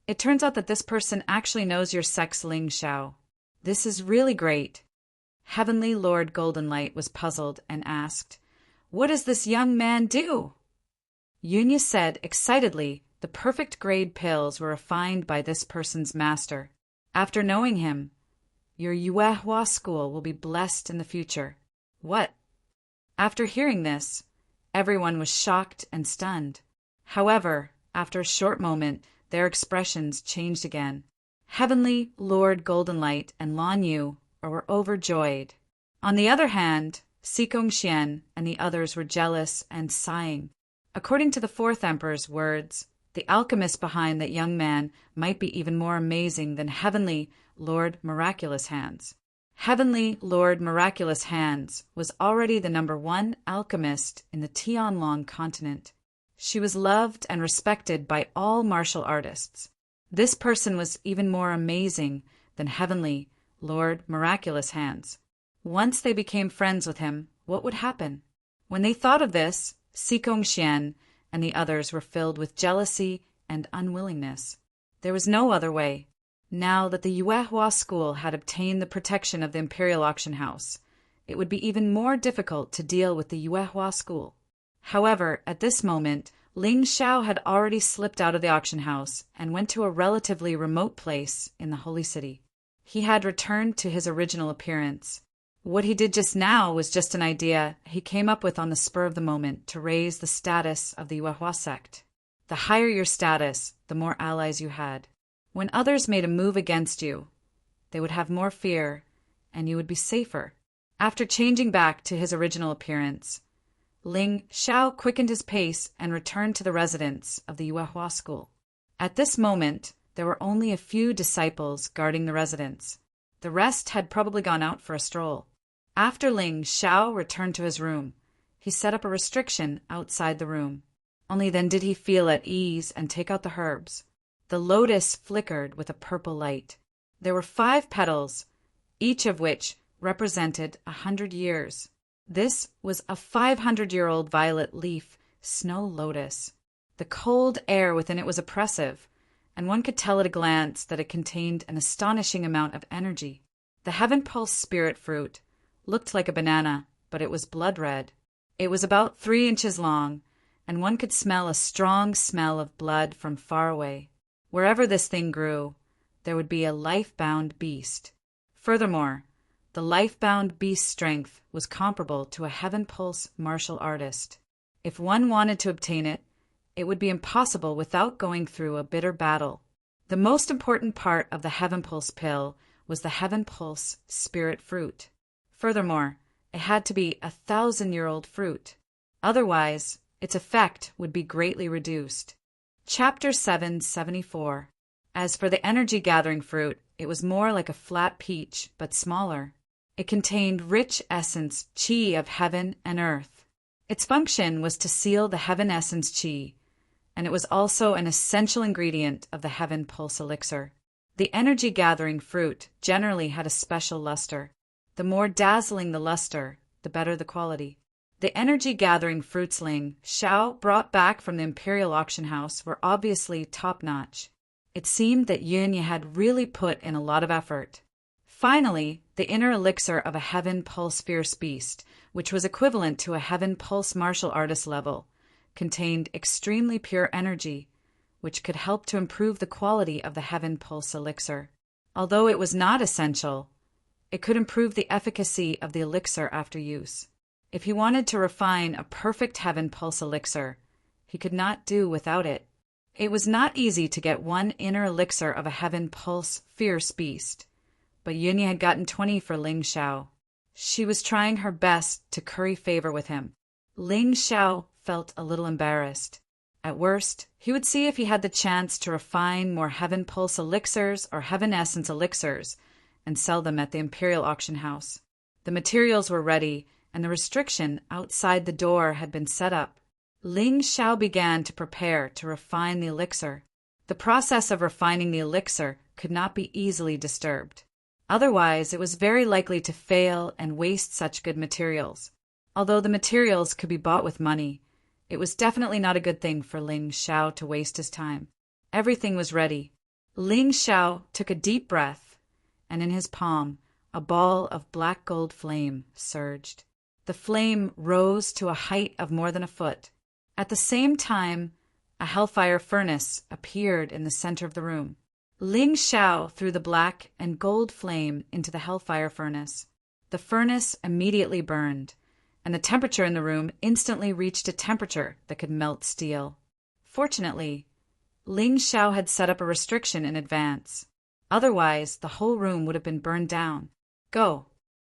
"It turns out that this person actually knows your sex, Ling Xiao. This is really great." Heavenly Lord Goldenlight was puzzled and asked, "What does this young man do?" Yunya said excitedly, "The perfect grade pills were refined by this person's master. After knowing him, your Yuehua school will be blessed in the future." What? After hearing this, everyone was shocked and stunned. However, after a short moment, their expressions changed again. Heavenly Lord Goldenlight and Lan Yu were overjoyed. On the other hand, Sikong Xian and the others were jealous and sighing. According to the fourth emperor's words, the alchemist behind that young man might be even more amazing than Heavenly Lord Miraculous Hands. Heavenly Lord Miraculous Hands was already the #1 alchemist in the Tianlong continent. She was loved and respected by all martial artists. This person was even more amazing than Heavenly Lord Miraculous Hands. Once they became friends with him, what would happen? When they thought of this, Sikong Xian and the others were filled with jealousy and unwillingness. There was no other way. Now that the Yuehua school had obtained the protection of the Imperial Auction House, it would be even more difficult to deal with the Yuehua school. However, at this moment, Ling Xiao had already slipped out of the auction house and went to a relatively remote place in the Holy City. He had returned to his original appearance. What he did just now was just an idea he came up with on the spur of the moment to raise the status of the Yuehua sect. The higher your status, the more allies you had. When others made a move against you, they would have more fear, and you would be safer. After changing back to his original appearance, Ling Xiao quickened his pace and returned to the residence of the Yuehua school. At this moment, there were only a few disciples guarding the residence. The rest had probably gone out for a stroll. After Ling Xiao returned to his room, he set up a restriction outside the room. Only then did he feel at ease and take out the herbs. The lotus flickered with a purple light. There were 5 petals, each of which represented 100 years. This was a 500-year-old violet leaf snow lotus. The cold air within it was oppressive, and one could tell at a glance that it contained an astonishing amount of energy. The Heaven Pulse spirit fruit looked like a banana, but it was blood red. It was about 3 inches long, and one could smell a strong smell of blood from far away. Wherever this thing grew, there would be a life-bound beast. Furthermore, the life-bound beast's strength was comparable to a Heaven Pulse martial artist. If one wanted to obtain it, it would be impossible without going through a bitter battle. The most important part of the Heaven Pulse pill was the Heaven Pulse spirit fruit. Furthermore, it had to be a 1,000-year-old fruit. Otherwise, its effect would be greatly reduced. Chapter 774. As for the energy-gathering fruit, it was more like a flat peach, but smaller. It contained rich essence qi of heaven and earth. Its function was to seal the heaven essence qi, and it was also an essential ingredient of the Heaven Pulse elixir. The energy-gathering fruit generally had a special luster. The more dazzling the luster, the better the quality. The energy-gathering fruits Ling Xiao brought back from the Imperial Auction House were obviously top-notch. It seemed that Yunya had really put in a lot of effort. Finally, the inner elixir of a Heaven Pulse fierce beast, which was equivalent to a Heaven Pulse martial artist level, contained extremely pure energy, which could help to improve the quality of the Heaven Pulse elixir. Although it was not essential, it could improve the efficacy of the elixir after use. If he wanted to refine a perfect Heaven Pulse elixir, he could not do without it. It was not easy to get one inner elixir of a Heaven Pulse fierce beast, but Yunya had gotten 20 for Ling Xiao. She was trying her best to curry favor with him. Ling Xiao felt a little embarrassed. At worst, he would see if he had the chance to refine more Heaven Pulse elixirs or Heaven Essence elixirs and sell them at the Imperial Auction House. The materials were ready, and the restriction outside the door had been set up. Ling Xiao began to prepare to refine the elixir. The process of refining the elixir could not be easily disturbed. Otherwise, it was very likely to fail and waste such good materials. Although the materials could be bought with money, it was definitely not a good thing for Ling Xiao to waste his time. Everything was ready. Ling Xiao took a deep breath, and in his palm, a ball of black gold flame surged. The flame rose to a height of more than a foot. At the same time, a hellfire furnace appeared in the center of the room. Ling Xiao threw the black and gold flame into the hellfire furnace. The furnace immediately burned, and the temperature in the room instantly reached a temperature that could melt steel. Fortunately, Ling Xiao had set up a restriction in advance. Otherwise, the whole room would have been burned down. Go!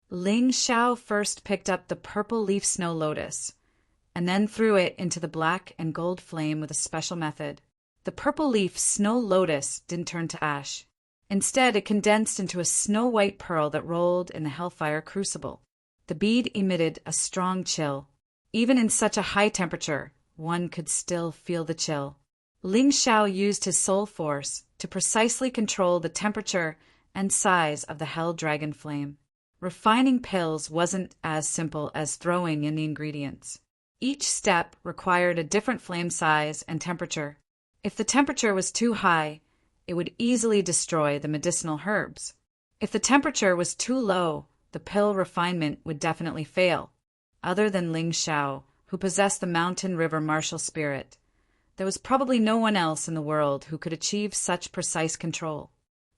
Ling Xiao first picked up the purple leaf snow lotus, and then threw it into the black and gold flame with a special method. The purple leaf snow lotus didn't turn to ash. Instead, it condensed into a snow-white pearl that rolled in the hellfire crucible. The bead emitted a strong chill. Even in such a high temperature, one could still feel the chill. Ling Xiao used his soul force to precisely control the temperature and size of the hell dragon flame. Refining pills wasn't as simple as throwing in the ingredients. Each step required a different flame size and temperature. If the temperature was too high, it would easily destroy the medicinal herbs. If the temperature was too low, the pill refinement would definitely fail. Other than Ling Xiao, who possessed the mountain river martial spirit, there was probably no one else in the world who could achieve such precise control.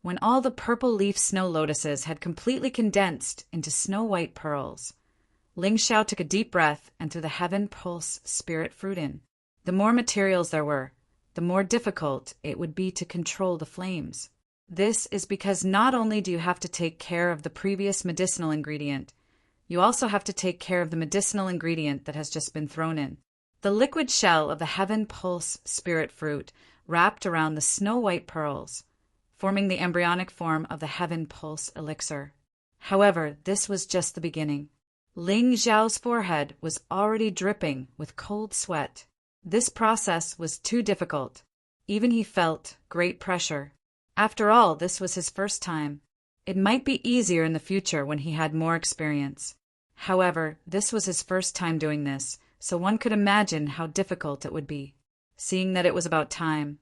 When all the purple leaf snow lotuses had completely condensed into snow-white pearls, Ling Xiao took a deep breath and threw the Heaven Pulse spirit fruit in. The more materials there were, the more difficult it would be to control the flames. This is because not only do you have to take care of the previous medicinal ingredient, you also have to take care of the medicinal ingredient that has just been thrown in. The liquid shell of the Heaven Pulse spirit fruit wrapped around the snow-white pearls, forming the embryonic form of the Heaven Pulse elixir. However, this was just the beginning. Ling Xiao's forehead was already dripping with cold sweat. This process was too difficult. Even he felt great pressure. After all, this was his first time. It might be easier in the future when he had more experience. However, this was his first time doing this, so one could imagine how difficult it would be. Seeing that it was about time,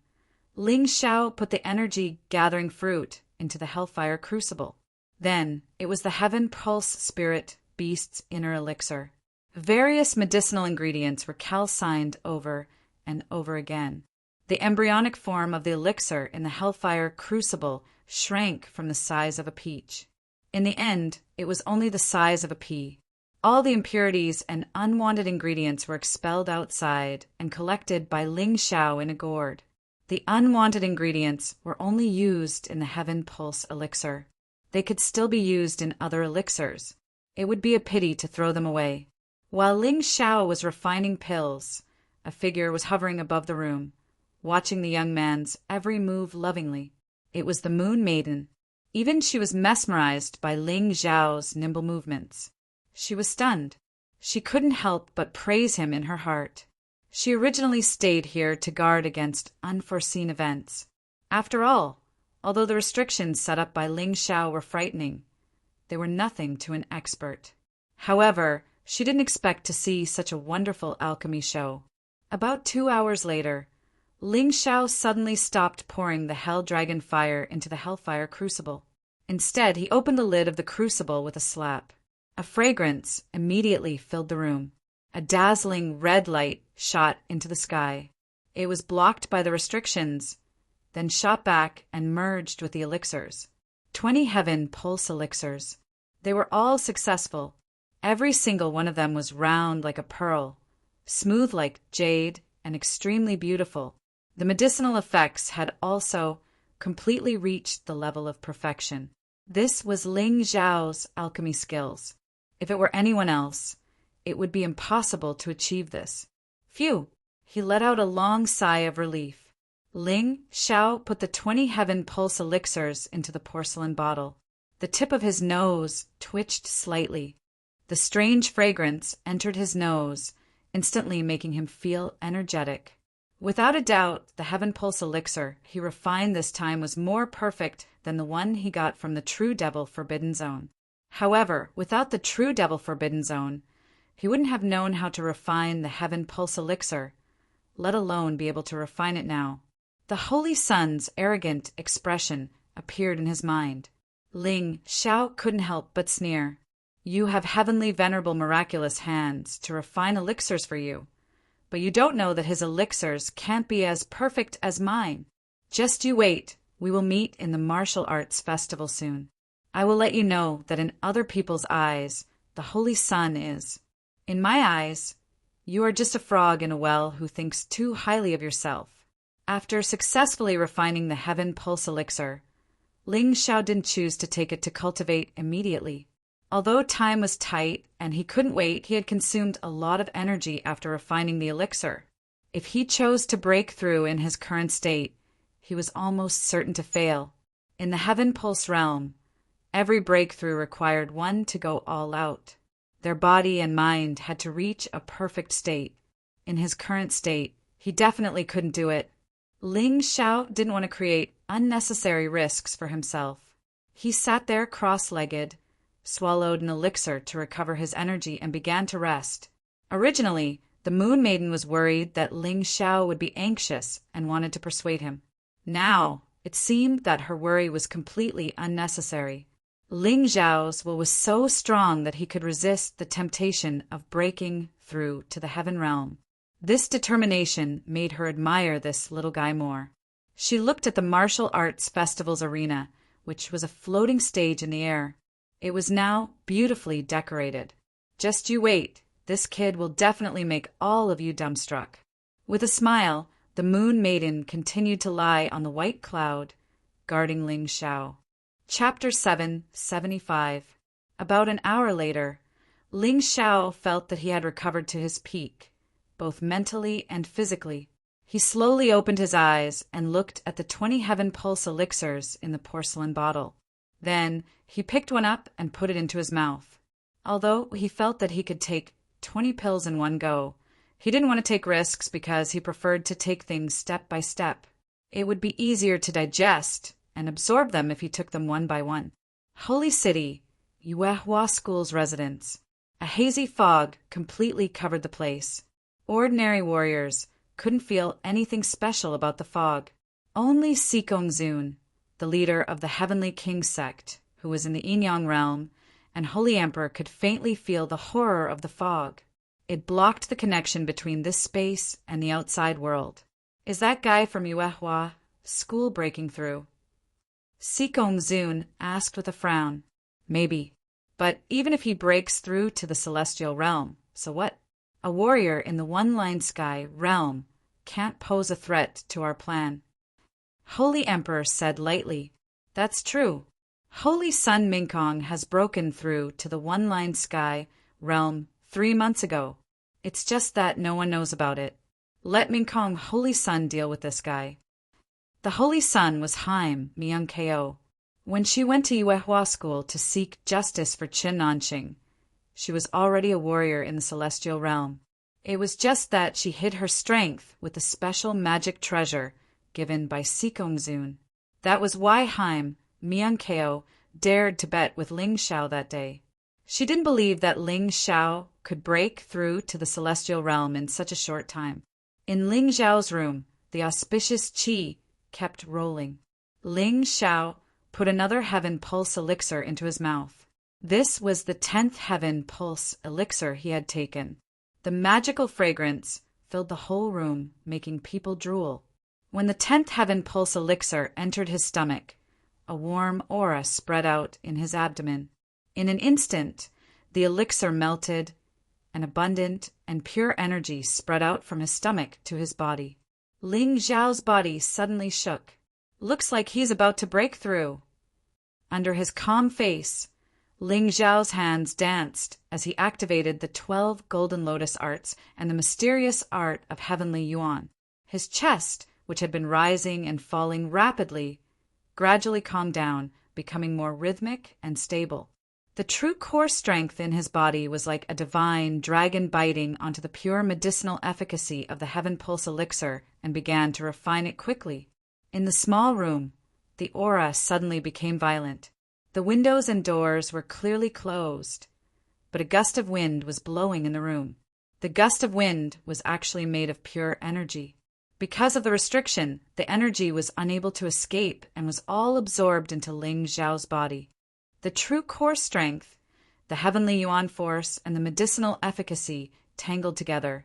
Ling Xiao put the energy-gathering fruit into the hellfire crucible. Then, it was the Heaven Pulse Spirit Beast's inner elixir. Various medicinal ingredients were calcined over and over again. The embryonic form of the elixir in the hellfire crucible shrank from the size of a peach. In the end, it was only the size of a pea. All the impurities and unwanted ingredients were expelled outside and collected by Ling Xiao in a gourd. The unwanted ingredients were only used in the Heaven Pulse elixir. They could still be used in other elixirs. It would be a pity to throw them away. While Ling Xiao was refining pills, a figure was hovering above the room, watching the young man's every move lovingly. It was the Moon Maiden. Even she was mesmerized by Ling Xiao's nimble movements. She was stunned. She couldn't help but praise him in her heart. She originally stayed here to guard against unforeseen events. After all, although the restrictions set up by Ling Xiao were frightening, they were nothing to an expert. However, she didn't expect to see such a wonderful alchemy show. About 2 hours later, Ling Xiao suddenly stopped pouring the hell dragon fire into the hellfire crucible. Instead, he opened the lid of the crucible with a slap. A fragrance immediately filled the room. A dazzling red light shot into the sky. It was blocked by the restrictions, then shot back and merged with the elixirs. 20 Heaven Pulse elixirs. They were all successful. Every single one of them was round like a pearl, smooth like jade, and extremely beautiful. The medicinal effects had also completely reached the level of perfection. This was Ling Xiao's alchemy skills. If it were anyone else, it would be impossible to achieve this. Phew! He let out a long sigh of relief. Ling Xiao put the 20 Heaven Pulse elixirs into the porcelain bottle. The tip of his nose twitched slightly. The strange fragrance entered his nose, instantly making him feel energetic. Without a doubt, the Heaven Pulse elixir he refined this time was more perfect than the one he got from the True Devil Forbidden Zone. However, without the True Devil Forbidden Zone, he wouldn't have known how to refine the Heaven Pulse elixir, let alone be able to refine it now. The Holy Sun's arrogant expression appeared in his mind. Ling Xiao couldn't help but sneer. You have heavenly, venerable, miraculous hands to refine elixirs for you, but you don't know that his elixirs can't be as perfect as mine. Just you wait, we will meet in the martial arts festival soon. I will let you know that in other people's eyes, the Holy Sun is. In my eyes, you are just a frog in a well who thinks too highly of yourself. After successfully refining the Heaven Pulse elixir, Ling Xiao didn't choose to take it to cultivate immediately. Although time was tight and he couldn't wait, he had consumed a lot of energy after refining the elixir. If he chose to break through in his current state, he was almost certain to fail. In the Heaven Pulse realm, every breakthrough required one to go all out. Their body and mind had to reach a perfect state. In his current state, he definitely couldn't do it. Ling Xiao didn't want to create unnecessary risks for himself. He sat there cross-legged, swallowed an elixir to recover his energy, and began to rest. Originally, the Moon Maiden was worried that Ling Xiao would be anxious and wanted to persuade him. Now, it seemed that her worry was completely unnecessary. Ling Xiao's will was so strong that he could resist the temptation of breaking through to the heaven realm. This determination made her admire this little guy more. She looked at the martial arts festival's arena, which was a floating stage in the air. It was now beautifully decorated. Just you wait, this kid will definitely make all of you dumbstruck. With a smile, the Moon Maiden continued to lie on the white cloud, guarding Ling Xiao. Chapter 775. About an hour later, Ling Xiao felt that he had recovered to his peak, both mentally and physically. He slowly opened his eyes and looked at the 20 Heaven Pulse elixirs in the porcelain bottle. Then he picked one up and put it into his mouth. Although he felt that he could take 20 pills in one go, he didn't want to take risks because he preferred to take things step by step. It would be easier to digest and absorb them if he took them one by one. Holy City, Yuehua School's residence. A hazy fog completely covered the place. Ordinary warriors couldn't feel anything special about the fog. Only Sikongzun, the leader of the Heavenly King sect, who was in the Yinyang realm, and Holy Emperor could faintly feel the horror of the fog. It blocked the connection between this space and the outside world. Is that guy from Yuehua School breaking through? Sikongzun asked with a frown. Maybe. But even if he breaks through to the celestial realm, so what? A warrior in the one-line sky realm can't pose a threat to our plan. Holy Emperor said lightly. That's true. Holy Sun Minkong has broken through to the one-line sky realm 3 months ago. It's just that no one knows about it. Let Minkong Holy Sun deal with this guy. The Holy Sun was Haim Myung-ko. When she went to Yuehua School to seek justice for Qin Nanqing, she was already a warrior in the celestial realm. It was just that she hid her strength with a special magic treasure given by Sikongzun. That was why Haim Myung-ko dared to bet with Ling Xiao that day. She didn't believe that Ling Xiao could break through to the celestial realm in such a short time. In Ling Xiao's room, the auspicious qi kept rolling. Ling Xiao put another Heaven Pulse elixir into his mouth. This was the 10th Heaven Pulse elixir he had taken. The magical fragrance filled the whole room, making people drool. When the 10th Heaven Pulse elixir entered his stomach, a warm aura spread out in his abdomen. In an instant, the elixir melted, and abundant and pure energy spread out from his stomach to his body. Ling Xiao's body suddenly shook. Looks like he's about to break through. Under his calm face, Ling Xiao's hands danced as he activated the 12 Golden Lotus arts and the mysterious art of Heavenly Yuan. His chest, which had been rising and falling rapidly, gradually calmed down, becoming more rhythmic and stable. The true core strength in his body was like a divine dragon biting onto the pure medicinal efficacy of the Heaven Pulse elixir and began to refine it quickly. In the small room, the aura suddenly became violent. The windows and doors were clearly closed, but a gust of wind was blowing in the room. The gust of wind was actually made of pure energy. Because of the restriction, the energy was unable to escape and was all absorbed into Ling Xiao's body. The true core strength, the heavenly yuan force, and the medicinal efficacy tangled together,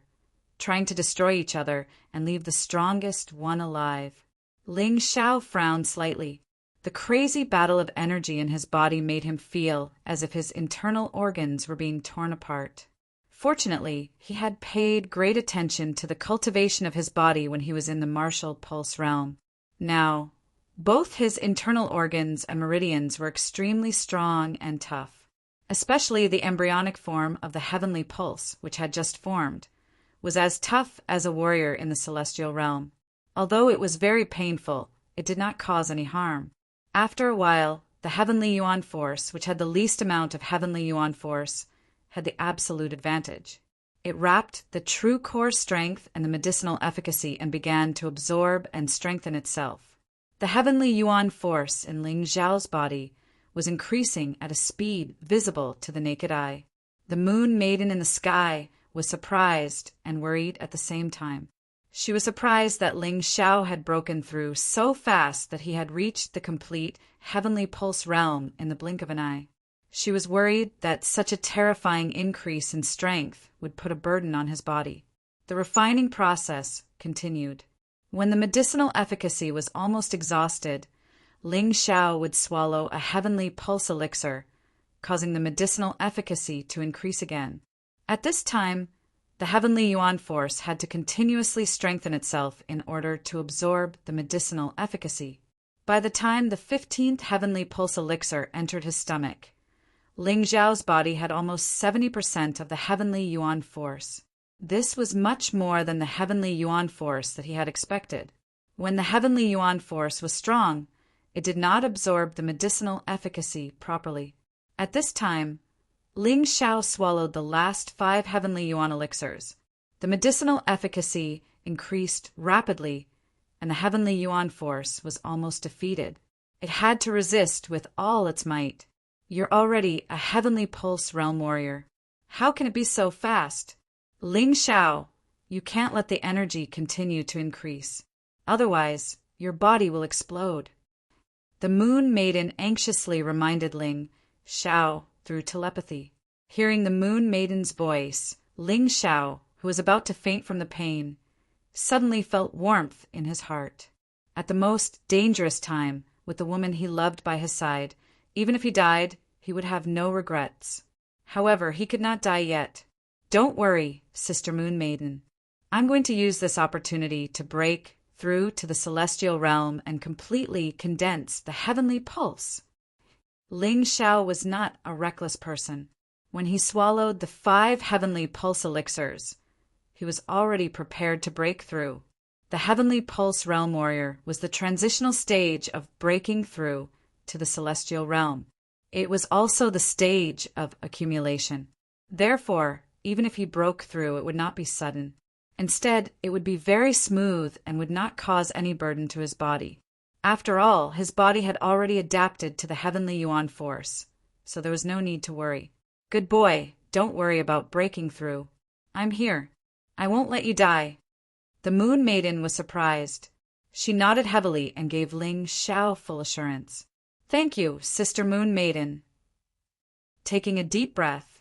trying to destroy each other and leave the strongest one alive. Ling Xiao frowned slightly. The crazy battle of energy in his body made him feel as if his internal organs were being torn apart. Fortunately, he had paid great attention to the cultivation of his body when he was in the martial pulse realm. Now, both his internal organs and meridians were extremely strong and tough. Especially the embryonic form of the heavenly pulse, which had just formed, was as tough as a warrior in the celestial realm. Although it was very painful, it did not cause any harm. After a while, the heavenly yuan force, which had the least amount of heavenly yuan force, had the absolute advantage. It wrapped the true core strength and the medicinal efficacy and began to absorb and strengthen itself. The heavenly yuan force in Ling Xiao's body was increasing at a speed visible to the naked eye. The moon maiden in the sky was surprised and worried at the same time. She was surprised that Ling Xiao had broken through so fast that he had reached the complete heavenly pulse realm in the blink of an eye. She was worried that such a terrifying increase in strength would put a burden on his body. The refining process continued. When the medicinal efficacy was almost exhausted, Ling Xiao would swallow a heavenly pulse elixir, causing the medicinal efficacy to increase again. At this time, the heavenly yuan force had to continuously strengthen itself in order to absorb the medicinal efficacy. By the time the 15th heavenly pulse elixir entered his stomach, Ling Xiao's body had almost 70% of the heavenly yuan force. This was much more than the heavenly yuan force that he had expected. When the heavenly yuan force was strong, it did not absorb the medicinal efficacy properly. At this time, Ling Xiao swallowed the last 5 heavenly yuan elixirs. The medicinal efficacy increased rapidly, and the heavenly yuan force was almost defeated. It had to resist with all its might. You're already a heavenly pulse realm warrior. How can it be so fast? Ling Xiao, you can't let the energy continue to increase. Otherwise, your body will explode. The moon maiden anxiously reminded Ling Xiao through telepathy. Hearing the moon maiden's voice, Ling Xiao, who was about to faint from the pain, suddenly felt warmth in his heart. At the most dangerous time, with the woman he loved by his side, even if he died, he would have no regrets. However, he could not die yet. Don't worry, Sister Moon Maiden. I'm going to use this opportunity to break through to the celestial realm and completely condense the heavenly pulse. Ling Xiao was not a reckless person. When he swallowed the 5 heavenly pulse elixirs, he was already prepared to break through. The heavenly pulse realm warrior was the transitional stage of breaking through to the celestial realm. It was also the stage of accumulation. Therefore, even if he broke through, it would not be sudden. Instead, it would be very smooth and would not cause any burden to his body. After all, his body had already adapted to the heavenly yuan force, so there was no need to worry. Good boy, don't worry about breaking through. I'm here. I won't let you die. The moon maiden was surprised. She nodded heavily and gave Ling Xiao full assurance. Thank you, Sister Moon Maiden. Taking a deep breath,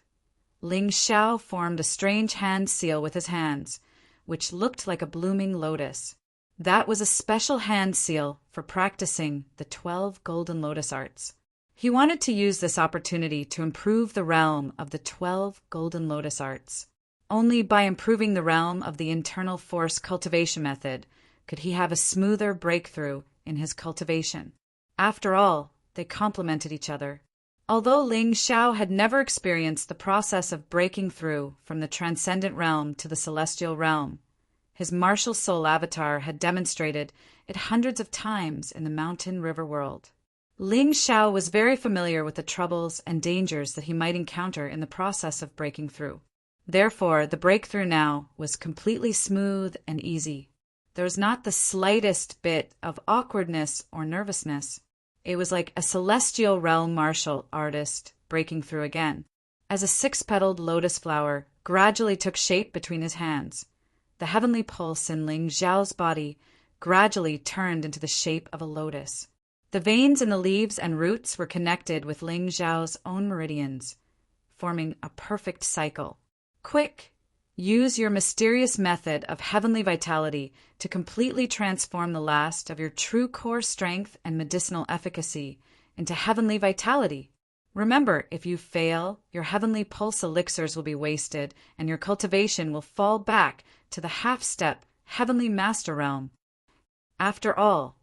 Ling Xiao formed a strange hand seal with his hands, which looked like a blooming lotus. That was a special hand seal for practicing the 12 golden lotus arts. He wanted to use this opportunity to improve the realm of the 12 golden lotus arts. Only by improving the realm of the internal force cultivation method could he have a smoother breakthrough in his cultivation. After all, they complemented each other. Although Ling Xiao had never experienced the process of breaking through from the transcendent realm to the celestial realm, his martial soul avatar had demonstrated it hundreds of times in the mountain river world. Ling Xiao was very familiar with the troubles and dangers that he might encounter in the process of breaking through. Therefore, the breakthrough now was completely smooth and easy. There was not the slightest bit of awkwardness or nervousness. It was like a celestial realm martial artist breaking through again. As a six-petaled lotus flower gradually took shape between his hands, the heavenly pulse in Ling Xiao's body gradually turned into the shape of a lotus. The veins in the leaves and roots were connected with Ling Xiao's own meridians, forming a perfect cycle. Quick! Use your mysterious method of heavenly vitality to completely transform the last of your true core strength and medicinal efficacy into heavenly vitality. Remember, if you fail, your heavenly pulse elixirs will be wasted and your cultivation will fall back to the half-step heavenly master realm. After all,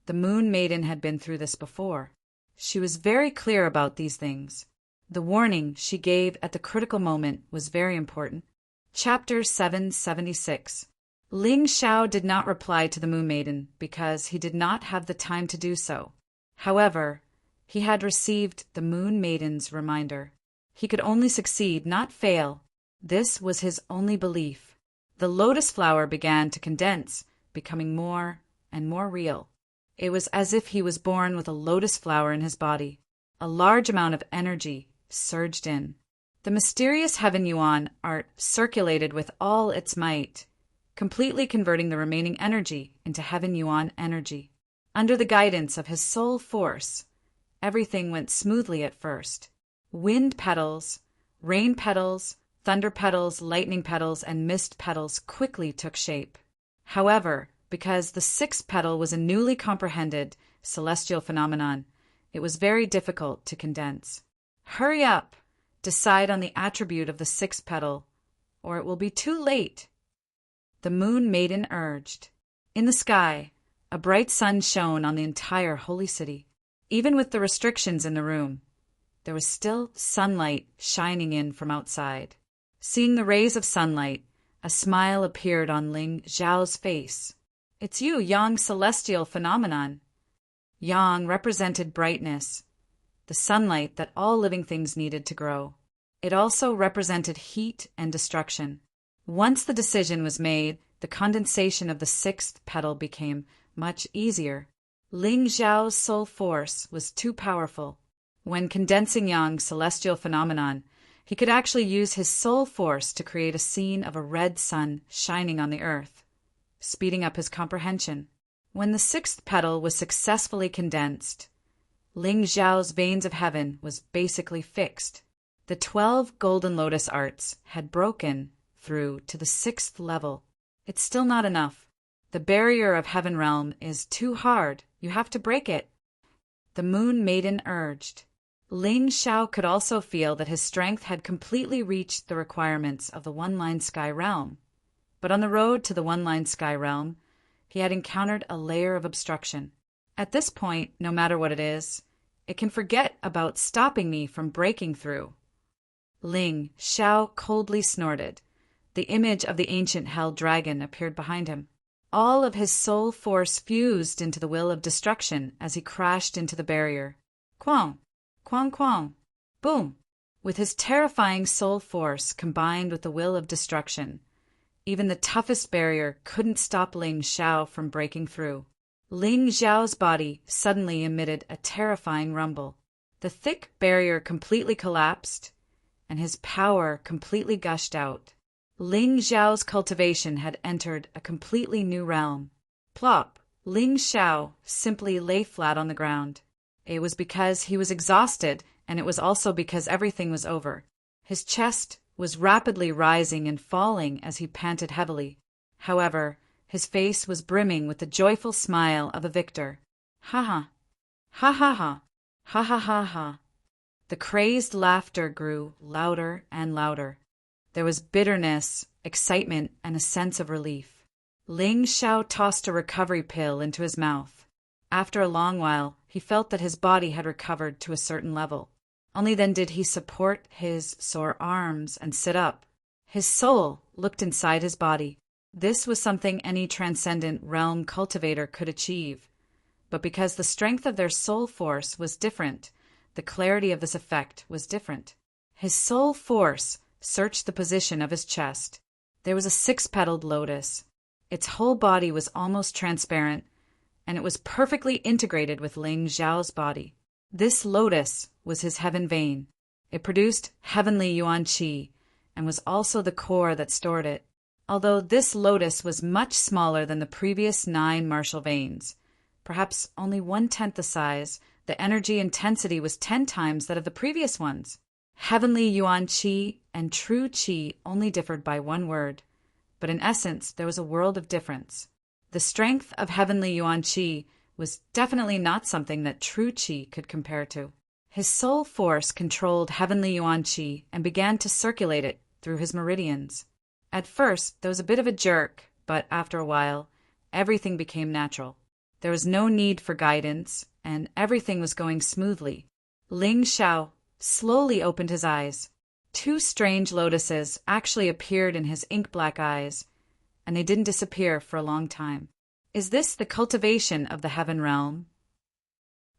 the Moon Maiden had been through this before. She was very clear about these things. The warning she gave at the critical moment was very important. Chapter 776. Ling Xiao did not reply to the Moon Maiden because he did not have the time to do so. However, he had received the Moon Maiden's reminder. He could only succeed, not fail. This was his only belief. The lotus flower began to condense, becoming more and more real. It was as if he was born with a lotus flower in his body. A large amount of energy surged in. The mysterious Heaven Yuan art circulated with all its might, completely converting the remaining energy into Heaven Yuan energy. Under the guidance of his soul force, everything went smoothly at first. Wind petals, rain petals, thunder petals, lightning petals, and mist petals quickly took shape. However, because the sixth petal was a newly comprehended celestial phenomenon, it was very difficult to condense. Hurry up! Decide on the attribute of the sixth petal, or it will be too late. The Moon Maiden urged. In the sky, a bright sun shone on the entire holy city. Even with the restrictions in the room, there was still sunlight shining in from outside. Seeing the rays of sunlight, a smile appeared on Ling Xiao's face. It's you, Yang celestial phenomenon. Yang represented brightness, the sunlight that all living things needed to grow. It also represented heat and destruction. Once the decision was made, the condensation of the sixth petal became much easier. Ling Xiao's soul force was too powerful. When condensing Yang's celestial phenomenon, he could actually use his soul force to create a scene of a red sun shining on the earth, speeding up his comprehension. When the sixth petal was successfully condensed, Ling Xiao's veins of heaven was basically fixed. The 12 golden lotus arts had broken through to the 6th level. It's still not enough. The barrier of heaven realm is too hard. You have to break it. The Moon Maiden urged. Ling Xiao could also feel that his strength had completely reached the requirements of the one-line sky realm. But on the road to the one-line sky realm, he had encountered a layer of obstruction. At this point, no matter what it is, it can forget about stopping me from breaking through. Ling Xiao coldly snorted. The image of the ancient hell dragon appeared behind him. All of his soul force fused into the will of destruction as he crashed into the barrier. Quang! Quang quang! Boom! With his terrifying soul force combined with the will of destruction, even the toughest barrier couldn't stop Ling Xiao from breaking through. Ling Xiao's body suddenly emitted a terrifying rumble. The thick barrier completely collapsed, and his power completely gushed out. Ling Xiao's cultivation had entered a completely new realm. Plop! Ling Xiao simply lay flat on the ground. It was because he was exhausted, and it was also because everything was over. His chest was rapidly rising and falling as he panted heavily. However, his face was brimming with the joyful smile of a victor. Ha ha! Ha ha ha! Ha ha ha ha! The crazed laughter grew louder and louder. There was bitterness, excitement, and a sense of relief. Ling Xiao tossed a recovery pill into his mouth. After a long while, he felt that his body had recovered to a certain level. Only then did he support his sore arms and sit up. His soul looked inside his body. This was something any transcendent realm cultivator could achieve. but because the strength of their soul force was different, the clarity of this effect was different. His soul force searched the position of his chest. There was a six-petaled lotus. Its whole body was almost transparent, and it was perfectly integrated with Ling Xiao's body. This lotus was his heaven vein. It produced heavenly yuan qi, and was also the core that stored it. Although this lotus was much smaller than the previous 9 martial veins, perhaps only 1/10 the size, the energy intensity was 10 times that of the previous ones. Heavenly yuan qi and true qi only differed by one word, but in essence there was a world of difference. The strength of heavenly yuan qi was definitely not something that true qi could compare to. His soul force controlled heavenly yuan qi and began to circulate it through his meridians. At first, there was a bit of a jerk, but after a while, everything became natural. There was no need for guidance, and everything was going smoothly. Ling Xiao slowly opened his eyes. 2 strange lotuses actually appeared in his ink-black eyes, and they didn't disappear for a long time. Is this the cultivation of the heaven realm?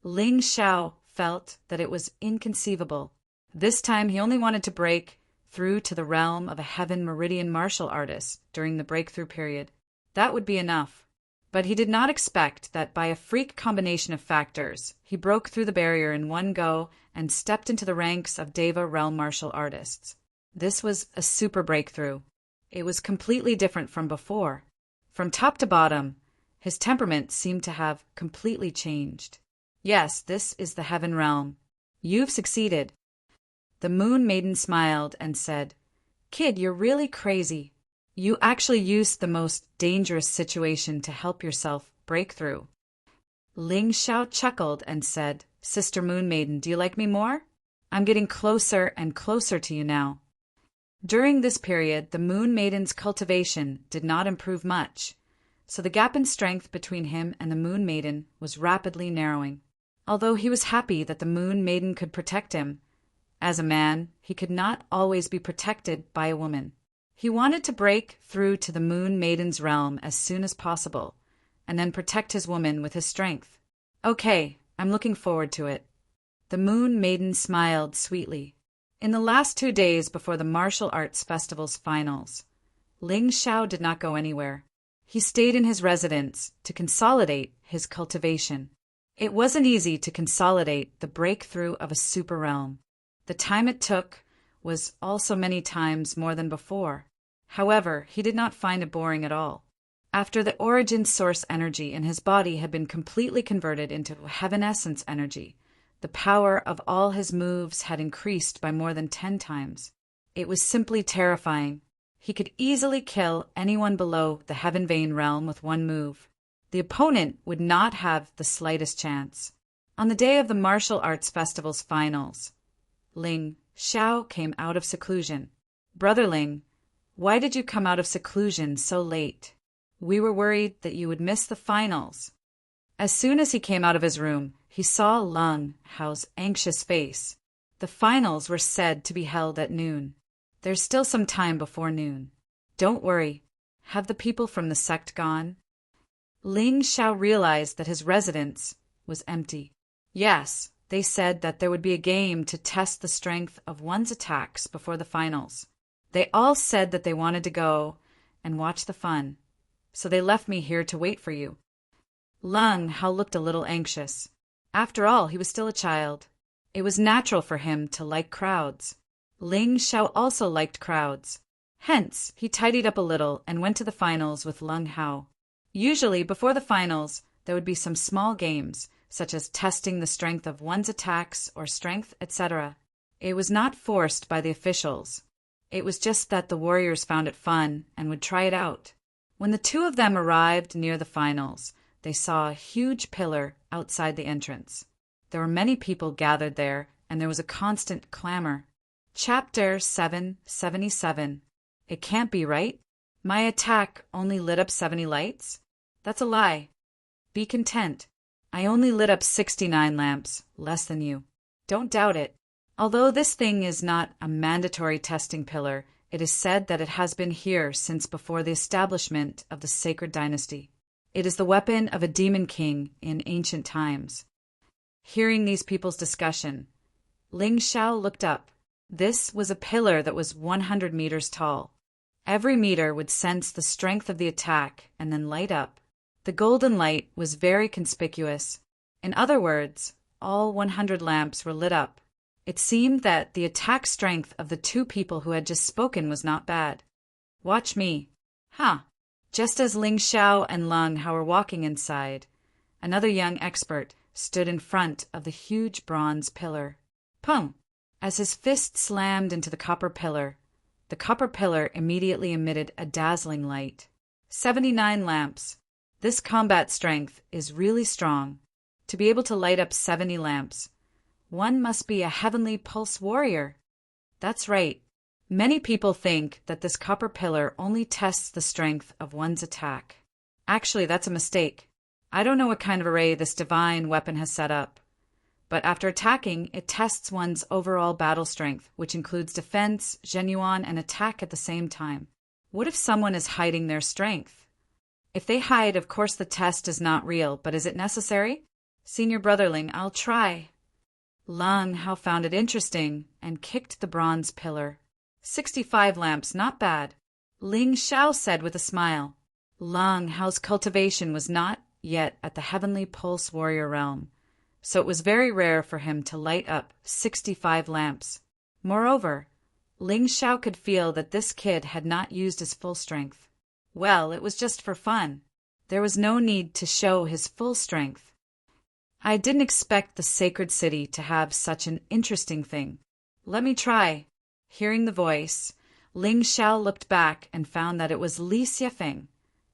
Ling Xiao felt that it was inconceivable. This time he only wanted to break through to the realm of a heaven meridian martial artist during the breakthrough period. That would be enough. But he did not expect that by a freak combination of factors, he broke through the barrier in one go and stepped into the ranks of Deva realm martial artists. This was a super breakthrough. It was completely different from before. From top to bottom, his temperament seemed to have completely changed. Yes, this is the heaven realm. You've succeeded. The Moon Maiden smiled and said, "Kid, you're really crazy. You actually used the most dangerous situation to help yourself break through." Ling Xiao chuckled and said, "Sister Moon Maiden, do you like me more? I'm getting closer and closer to you now." During this period, the Moon Maiden's cultivation did not improve much, so the gap in strength between him and the Moon Maiden was rapidly narrowing. Although he was happy that the Moon Maiden could protect him, as a man, he could not always be protected by a woman. He wanted to break through to the Moon Maiden's realm as soon as possible, and then protect his woman with his strength. "Okay, I'm looking forward to it." The Moon Maiden smiled sweetly. In the last 2 days before the martial arts festival's finals, Ling Xiao did not go anywhere. He stayed in his residence to consolidate his cultivation. It wasn't easy to consolidate the breakthrough of a super realm. The time it took was also many times more than before. However, he did not find it boring at all. After the origin source energy in his body had been completely converted into heaven essence energy, the power of all his moves had increased by more than 10 times. It was simply terrifying. He could easily kill anyone below the heaven vein realm with one move. The opponent would not have the slightest chance. On the day of the martial arts festival's finals, Ling Xiao came out of seclusion. "Brother Ling, why did you come out of seclusion so late? We were worried that you would miss the finals." As soon as he came out of his room, he saw Lung Hao's anxious face. The finals were said to be held at noon. There's still some time before noon. Don't worry. Have the people from the sect gone? Ling Xiao realized that his residence was empty. Yes, they said that there would be a game to test the strength of one's attacks before the finals. They all said that they wanted to go and watch the fun, so they left me here to wait for you. Lung Hao looked a little anxious. After all, he was still a child. It was natural for him to like crowds. Ling Xiao also liked crowds. Hence, he tidied up a little and went to the finals with Lung Hao. Usually, before the finals, there would be some small games, such as testing the strength of one's attacks or strength, etc. It was not forced by the officials. It was just that the warriors found it fun and would try it out. When the two of them arrived near the finals, they saw a huge pillar outside the entrance. There were many people gathered there, and there was a constant clamor. Chapter 777. It can't be right. My attack only lit up 70 lights? That's a lie. Be content. I only lit up 69 lamps, less than you. Don't doubt it. Although this thing is not a mandatory testing pillar, it is said that it has been here since before the establishment of the sacred dynasty. It is the weapon of a demon king in ancient times. Hearing these people's discussion, Ling Xiao looked up. This was a pillar that was 100 meters tall. Every meter would sense the strength of the attack and then light up. The golden light was very conspicuous. In other words, all 100 lamps were lit up. It seemed that the attack strength of the two people who had just spoken was not bad. Watch me. Just as Ling Xiao and Lung Hao were walking inside, another young expert stood in front of the huge bronze pillar. Pum! As his fist slammed into the copper pillar immediately emitted a dazzling light. 79 lamps. This combat strength is really strong. To be able to light up 70 lamps, one must be a heavenly pulse warrior. That's right. Many people think that this copper pillar only tests the strength of one's attack. Actually, that's a mistake. I don't know what kind of array this divine weapon has set up, but after attacking, it tests one's overall battle strength, which includes defense, genuine, and attack at the same time. What if someone is hiding their strength? If they hide, of course the test is not real, but is it necessary? Senior Brotherling, I'll try. Lung Hao found it interesting and kicked the bronze pillar. 65 lamps, not bad. Ling Xiao said with a smile. Lung Hao's cultivation was not yet at the heavenly pulse warrior realm, so it was very rare for him to light up 65 lamps. Moreover, Ling Xiao could feel that this kid had not used his full strength. Well, it was just for fun. There was no need to show his full strength. I didn't expect the sacred city to have such an interesting thing. Let me try. Hearing the voice, Ling Xiao looked back and found that it was Li Xiefeng,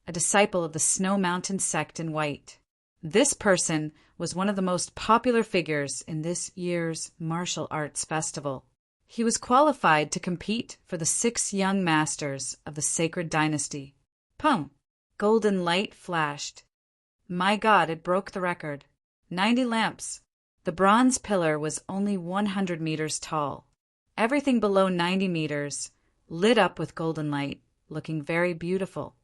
a disciple of the Snow Mountain sect in white. This person was one of the most popular figures in this year's martial arts festival. He was qualified to compete for the 6 young masters of the sacred dynasty. Pum! Golden light flashed. My God, it broke the record. 90 lamps. The bronze pillar was only 100 meters tall. Everything below 90 meters lit up with golden light, looking very beautiful.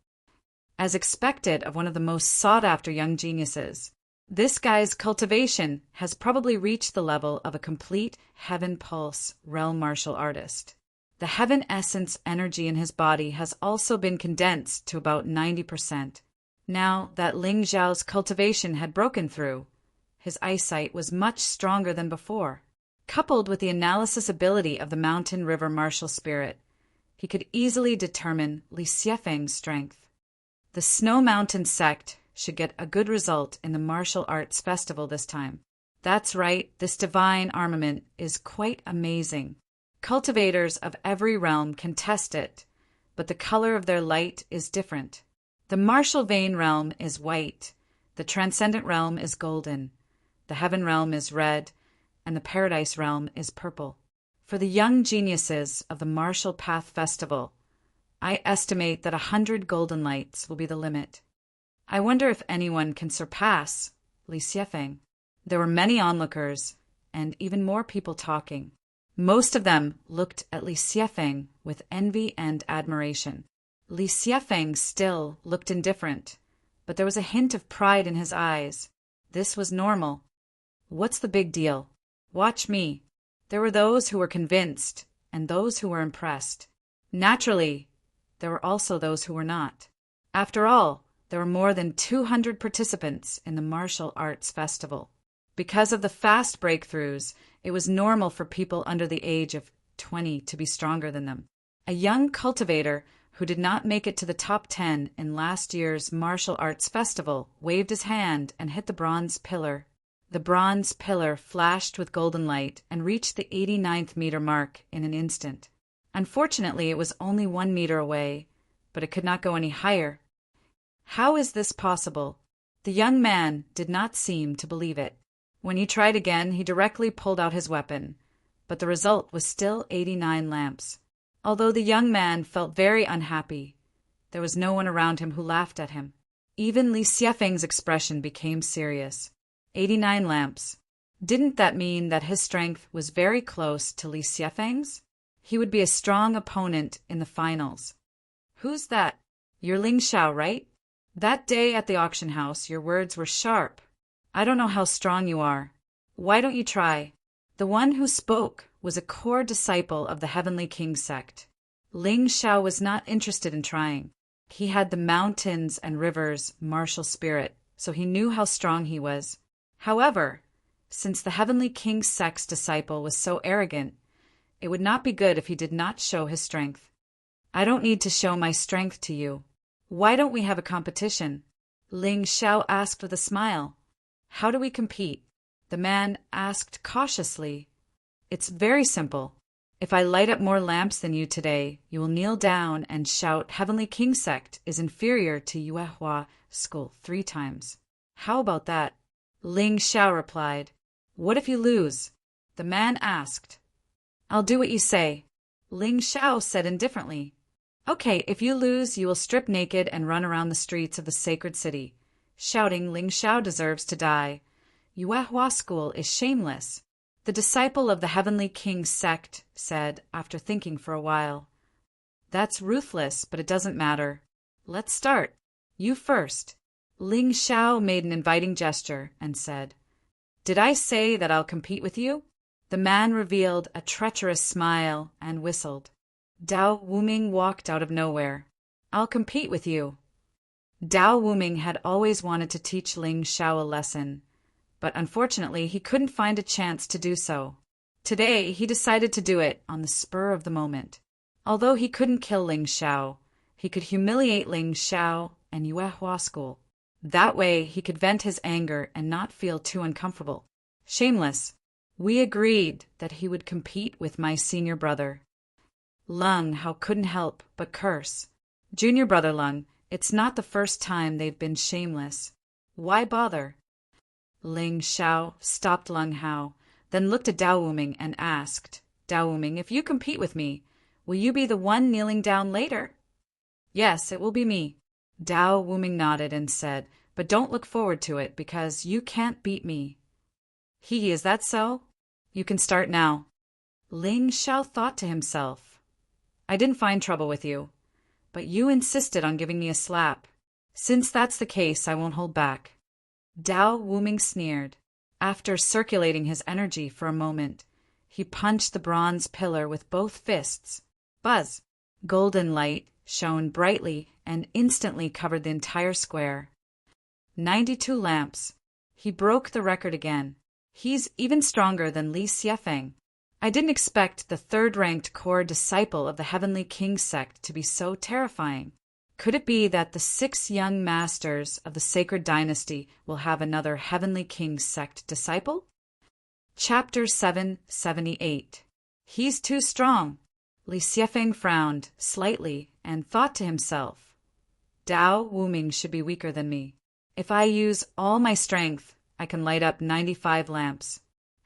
As expected of one of the most sought-after young geniuses, this guy's cultivation has probably reached the level of a complete heaven pulse realm martial artist. The heaven essence energy in his body has also been condensed to about 90%. Now that Ling Xiao's cultivation had broken through, his eyesight was much stronger than before. Coupled with the analysis ability of the mountain river martial spirit, he could easily determine Li Xiefeng's strength. The Snow Mountain sect should get a good result in the martial arts festival this time. That's right, this divine armament is quite amazing. Cultivators of every realm can test it, but the color of their light is different. The martial vein realm is white, the transcendent realm is golden, the heaven realm is red, and the paradise realm is purple. For the young geniuses of the Martial Path Festival, I estimate that 100 golden lights will be the limit. I wonder if anyone can surpass Li Xiefeng. There were many onlookers, and even more people talking. Most of them looked at Li Xiefeng with envy and admiration. Li Xiefeng still looked indifferent, but there was a hint of pride in his eyes. This was normal. What's the big deal? Watch me. There were those who were convinced and those who were impressed. Naturally, there were also those who were not. After all, there were more than 200 participants in the martial arts festival. Because of the fast breakthroughs, it was normal for people under the age of 20 to be stronger than them. A young cultivator who did not make it to the top 10 in last year's martial arts festival waved his hand and hit the bronze pillar. The bronze pillar flashed with golden light and reached the 89th meter mark in an instant. Unfortunately, it was only 1 meter away, but it could not go any higher. How is this possible? The young man did not seem to believe it. When he tried again, he directly pulled out his weapon, but the result was still 89 lamps. Although the young man felt very unhappy, there was no one around him who laughed at him. Even Li Xiefeng's expression became serious. 89 lamps. Didn't that mean that his strength was very close to Li Xiefeng's? He would be a strong opponent in the finals. Who's that? You're Ling Xiao, right? That day at the auction house, your words were sharp. I don't know how strong you are. Why don't you try? The one who spoke was a core disciple of the Heavenly King sect. Ling Xiao was not interested in trying. He had the mountains and rivers' martial spirit, so he knew how strong he was. However, since the Heavenly King sect's disciple was so arrogant, it would not be good if he did not show his strength. I don't need to show my strength to you. Why don't we have a competition? Ling Xiao asked with a smile. How do we compete? The man asked cautiously. It's very simple. If I light up more lamps than you today, you will kneel down and shout Heavenly King sect is inferior to Yuehua school 3 times. How about that? Ling Xiao replied. What if you lose? The man asked. I'll do what you say. Ling Xiao said indifferently. Okay, if you lose, you will strip naked and run around the streets of the sacred city, shouting Ling Xiao deserves to die. Yuehua school is shameless. The disciple of the Heavenly King sect said after thinking for a while. That's ruthless, but it doesn't matter. Let's start. You first. Ling Xiao made an inviting gesture and said, Did I say that I'll compete with you? The man revealed a treacherous smile and whistled. Dao Wuming walked out of nowhere. I'll compete with you. Dao Wuming had always wanted to teach Ling Xiao a lesson, but unfortunately he couldn't find a chance to do so. Today he decided to do it on the spur of the moment. Although he couldn't kill Ling Xiao, he could humiliate Ling Xiao and Yuehua school. That way he could vent his anger and not feel too uncomfortable. Shameless. We agreed that he would compete with my senior brother. Lung Hao couldn't help but curse. Junior brother Lung, it's not the first time they've been shameless. Why bother? Ling Xiao stopped Lung Hao, then looked at Dao Wuming and asked, Dao Wuming, if you compete with me, will you be the one kneeling down later? Yes, it will be me. Dao Wuming nodded and said, but don't look forward to it because you can't beat me. Is that so? You can start now. Ling Xiao thought to himself. I didn't find trouble with you, but you insisted on giving me a slap. Since that's the case, I won't hold back. Dao Wuming sneered. After circulating his energy for a moment, he punched the bronze pillar with both fists. Buzz! Golden light shone brightly and instantly covered the entire square. 92 lamps. He broke the record again. He's even stronger than Li Xiefeng. I didn't expect the third-ranked core disciple of the Heavenly King sect to be so terrifying. Could it be that the 6 young masters of the sacred dynasty will have another Heavenly King sect disciple? Chapter 778. He's too strong. Li Xiefeng frowned slightly and thought to himself, Dao Wuming should be weaker than me. If I use all my strength, I can light up 95 lamps.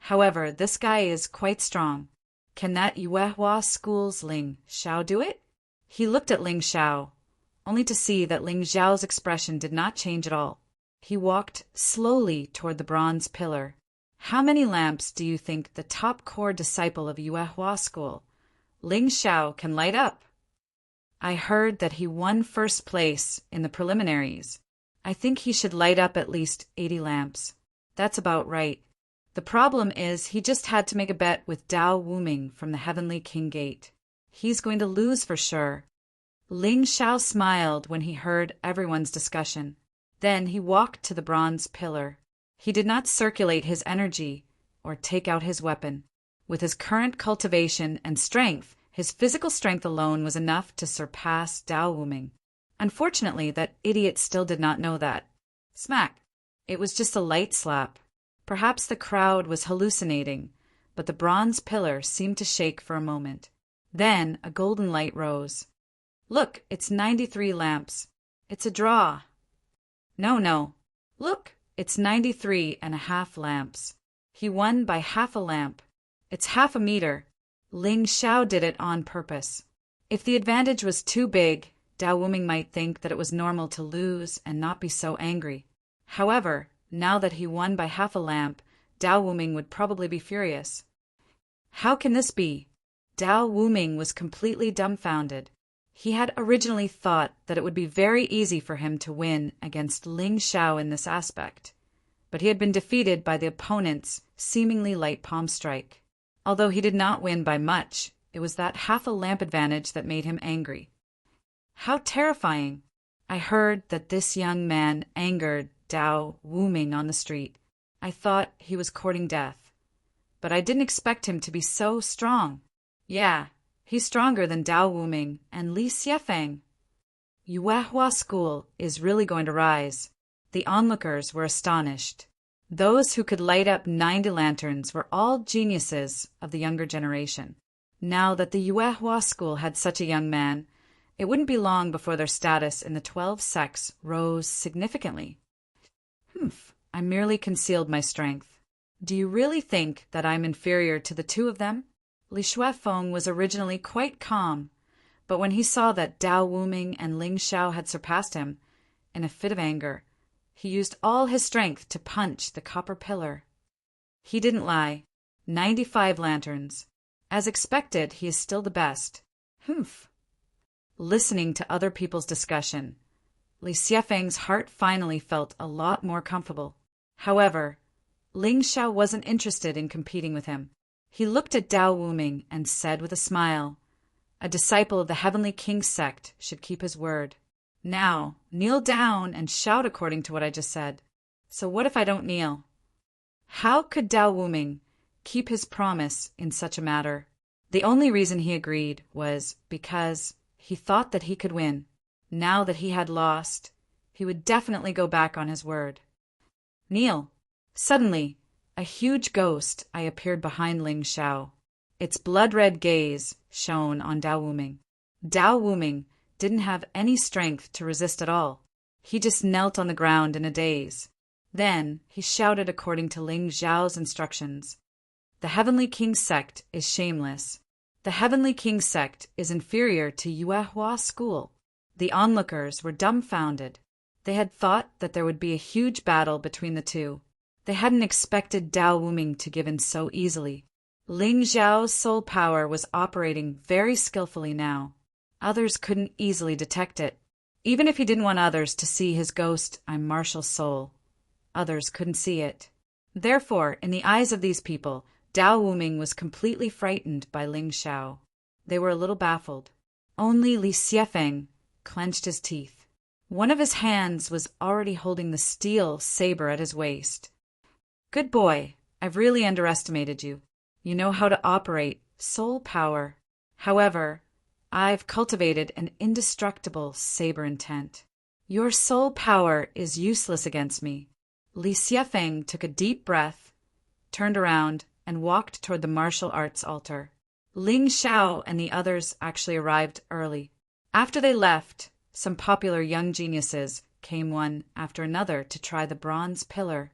However, this guy is quite strong. Can that Yuehua school's Ling Xiao do it? He looked at Ling Xiao, only to see that Ling Xiao's expression did not change at all. He walked slowly toward the bronze pillar. How many lamps do you think the top core disciple of Yuehua school, Ling Xiao, can light up? I heard that he won first place in the preliminaries. I think he should light up at least 80 lamps. That's about right. The problem is he just had to make a bet with Dao Wuming from the Heavenly King Gate. He's going to lose for sure. Ling Xiao smiled when he heard everyone's discussion. Then he walked to the bronze pillar. He did not circulate his energy or take out his weapon. With his current cultivation and strength, his physical strength alone was enough to surpass Dao Wuming. Unfortunately, that idiot still did not know that. Smack! It was just a light slap. Perhaps the crowd was hallucinating, but the bronze pillar seemed to shake for a moment. Then a golden light rose. Look, it's 93 lamps. It's a draw. No. Look, it's 93.5 lamps. He won by half a lamp. It's half a meter. Ling Xiao did it on purpose. If the advantage was too big, Dao Wuming might think that it was normal to lose and not be so angry. However, now that he won by half a lamp, Dao Wuming would probably be furious. How can this be? Dao Wuming was completely dumbfounded. He had originally thought that it would be very easy for him to win against Ling Xiao in this aspect, but he had been defeated by the opponent's seemingly light palm strike. Although he did not win by much, it was that half a lamp advantage that made him angry. How terrifying! I heard that this young man angered Dao Wuming on the street. I thought he was courting death, but I didn't expect him to be so strong. Yeah, he's stronger than Dao Wuming and Li Xiefeng. Yuehua School is really going to rise. The onlookers were astonished. Those who could light up 90 lanterns were all geniuses of the younger generation. Now that the Yuehua School had such a young man, it wouldn't be long before their status in the 12 sects rose significantly. I merely concealed my strength. Do you really think that I'm inferior to the two of them? Li Shuefeng was originally quite calm, but when he saw that Dao Wuming and Ling Xiao had surpassed him, in a fit of anger, he used all his strength to punch the copper pillar. He didn't lie. 95 lanterns. As expected, he is still the best. Listening to other people's discussion, Li Xiefeng's heart finally felt a lot more comfortable. However, Ling Xiao wasn't interested in competing with him. He looked at Dao Wuming and said with a smile, "A disciple of the Heavenly King sect should keep his word. Now, kneel down and shout according to what I just said." So what if I don't kneel? How could Dao Wuming keep his promise in such a matter? The only reason he agreed was because he thought that he could win. Now that he had lost, he would definitely go back on his word. Kneel. Suddenly, a huge ghost eye appeared behind Ling Xiao. Its blood-red gaze shone on Dao Wuming. Dao Wuming didn't have any strength to resist at all. He just knelt on the ground in a daze. Then he shouted according to Ling Xiao's instructions. The Heavenly King sect is shameless. The Heavenly King sect is inferior to Yuehua School. The onlookers were dumbfounded. They had thought that there would be a huge battle between the two. They hadn't expected Dao Wuming to give in so easily. Ling Xiao's soul power was operating very skillfully now. Others couldn't easily detect it. Even if he didn't want others to see his ghost and martial soul, others couldn't see it. Therefore, in the eyes of these people, Dao Wuming was completely frightened by Ling Xiao. They were a little baffled. Only Li Xiefeng clenched his teeth. One of his hands was already holding the steel saber at his waist. "Good boy, I've really underestimated you. You know how to operate soul power. However, I've cultivated an indestructible saber intent. Your soul power is useless against me." Li Xiefeng took a deep breath, turned around, and walked toward the martial arts altar. Ling Xiao and the others actually arrived early. After they left, some popular young geniuses came one after another to try the bronze pillar.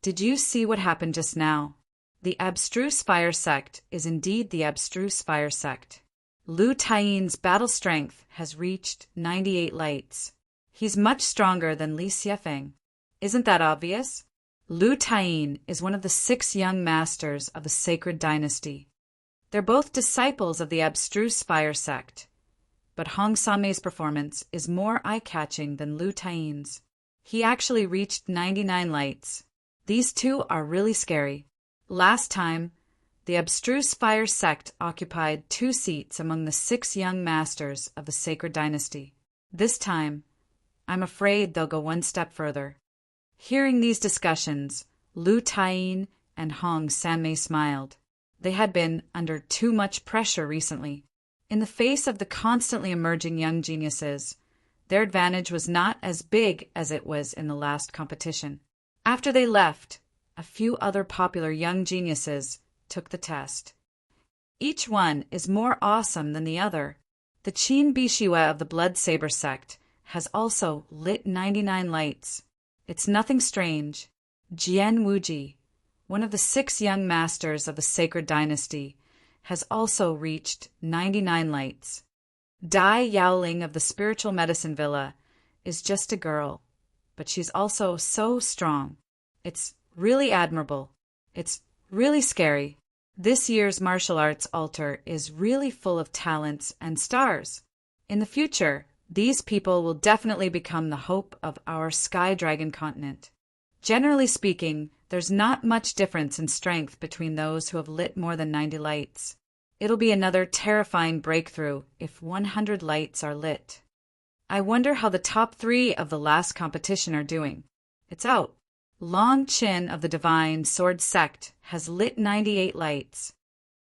Did you see what happened just now? The abstruse fire sect is indeed the abstruse fire sect. Lu Taiyin's battle strength has reached 98 lights. He's much stronger than Li Xiefeng. Isn't that obvious? Lu Taiyin is one of the 6 young masters of the sacred dynasty. They're both disciples of the abstruse fire sect. But Hong Sanmei's performance is more eye-catching than Lu Taiyin's. He actually reached 99 lights. These two are really scary. Last time, the abstruse fire sect occupied 2 seats among the 6 young masters of the sacred dynasty. This time, I'm afraid they'll go one step further. Hearing these discussions, Lu Taiyin and Hong Sanmei smiled. They had been under too much pressure recently. In the face of the constantly emerging young geniuses, their advantage was not as big as it was in the last competition. After they left, a few other popular young geniuses took the test. Each one is more awesome than the other. The Qin Bishue of the Blood Saber sect has also lit 99 lights. It's nothing strange. Jian Wuji, one of the 6 young masters of the sacred dynasty, has also reached 99 lights. Dai Yaoling of the spiritual medicine villa is just a girl, but she's also so strong. It's really admirable. It's really scary. This year's martial arts altar is really full of talents and stars. In the future, these people will definitely become the hope of our Sky Dragon continent. Generally speaking, there's not much difference in strength between those who have lit more than 90 lights. It'll be another terrifying breakthrough if 100 lights are lit. I wonder how the top 3 of the last competition are doing. It's out. Long Qin of the Divine Sword Sect has lit 98 lights.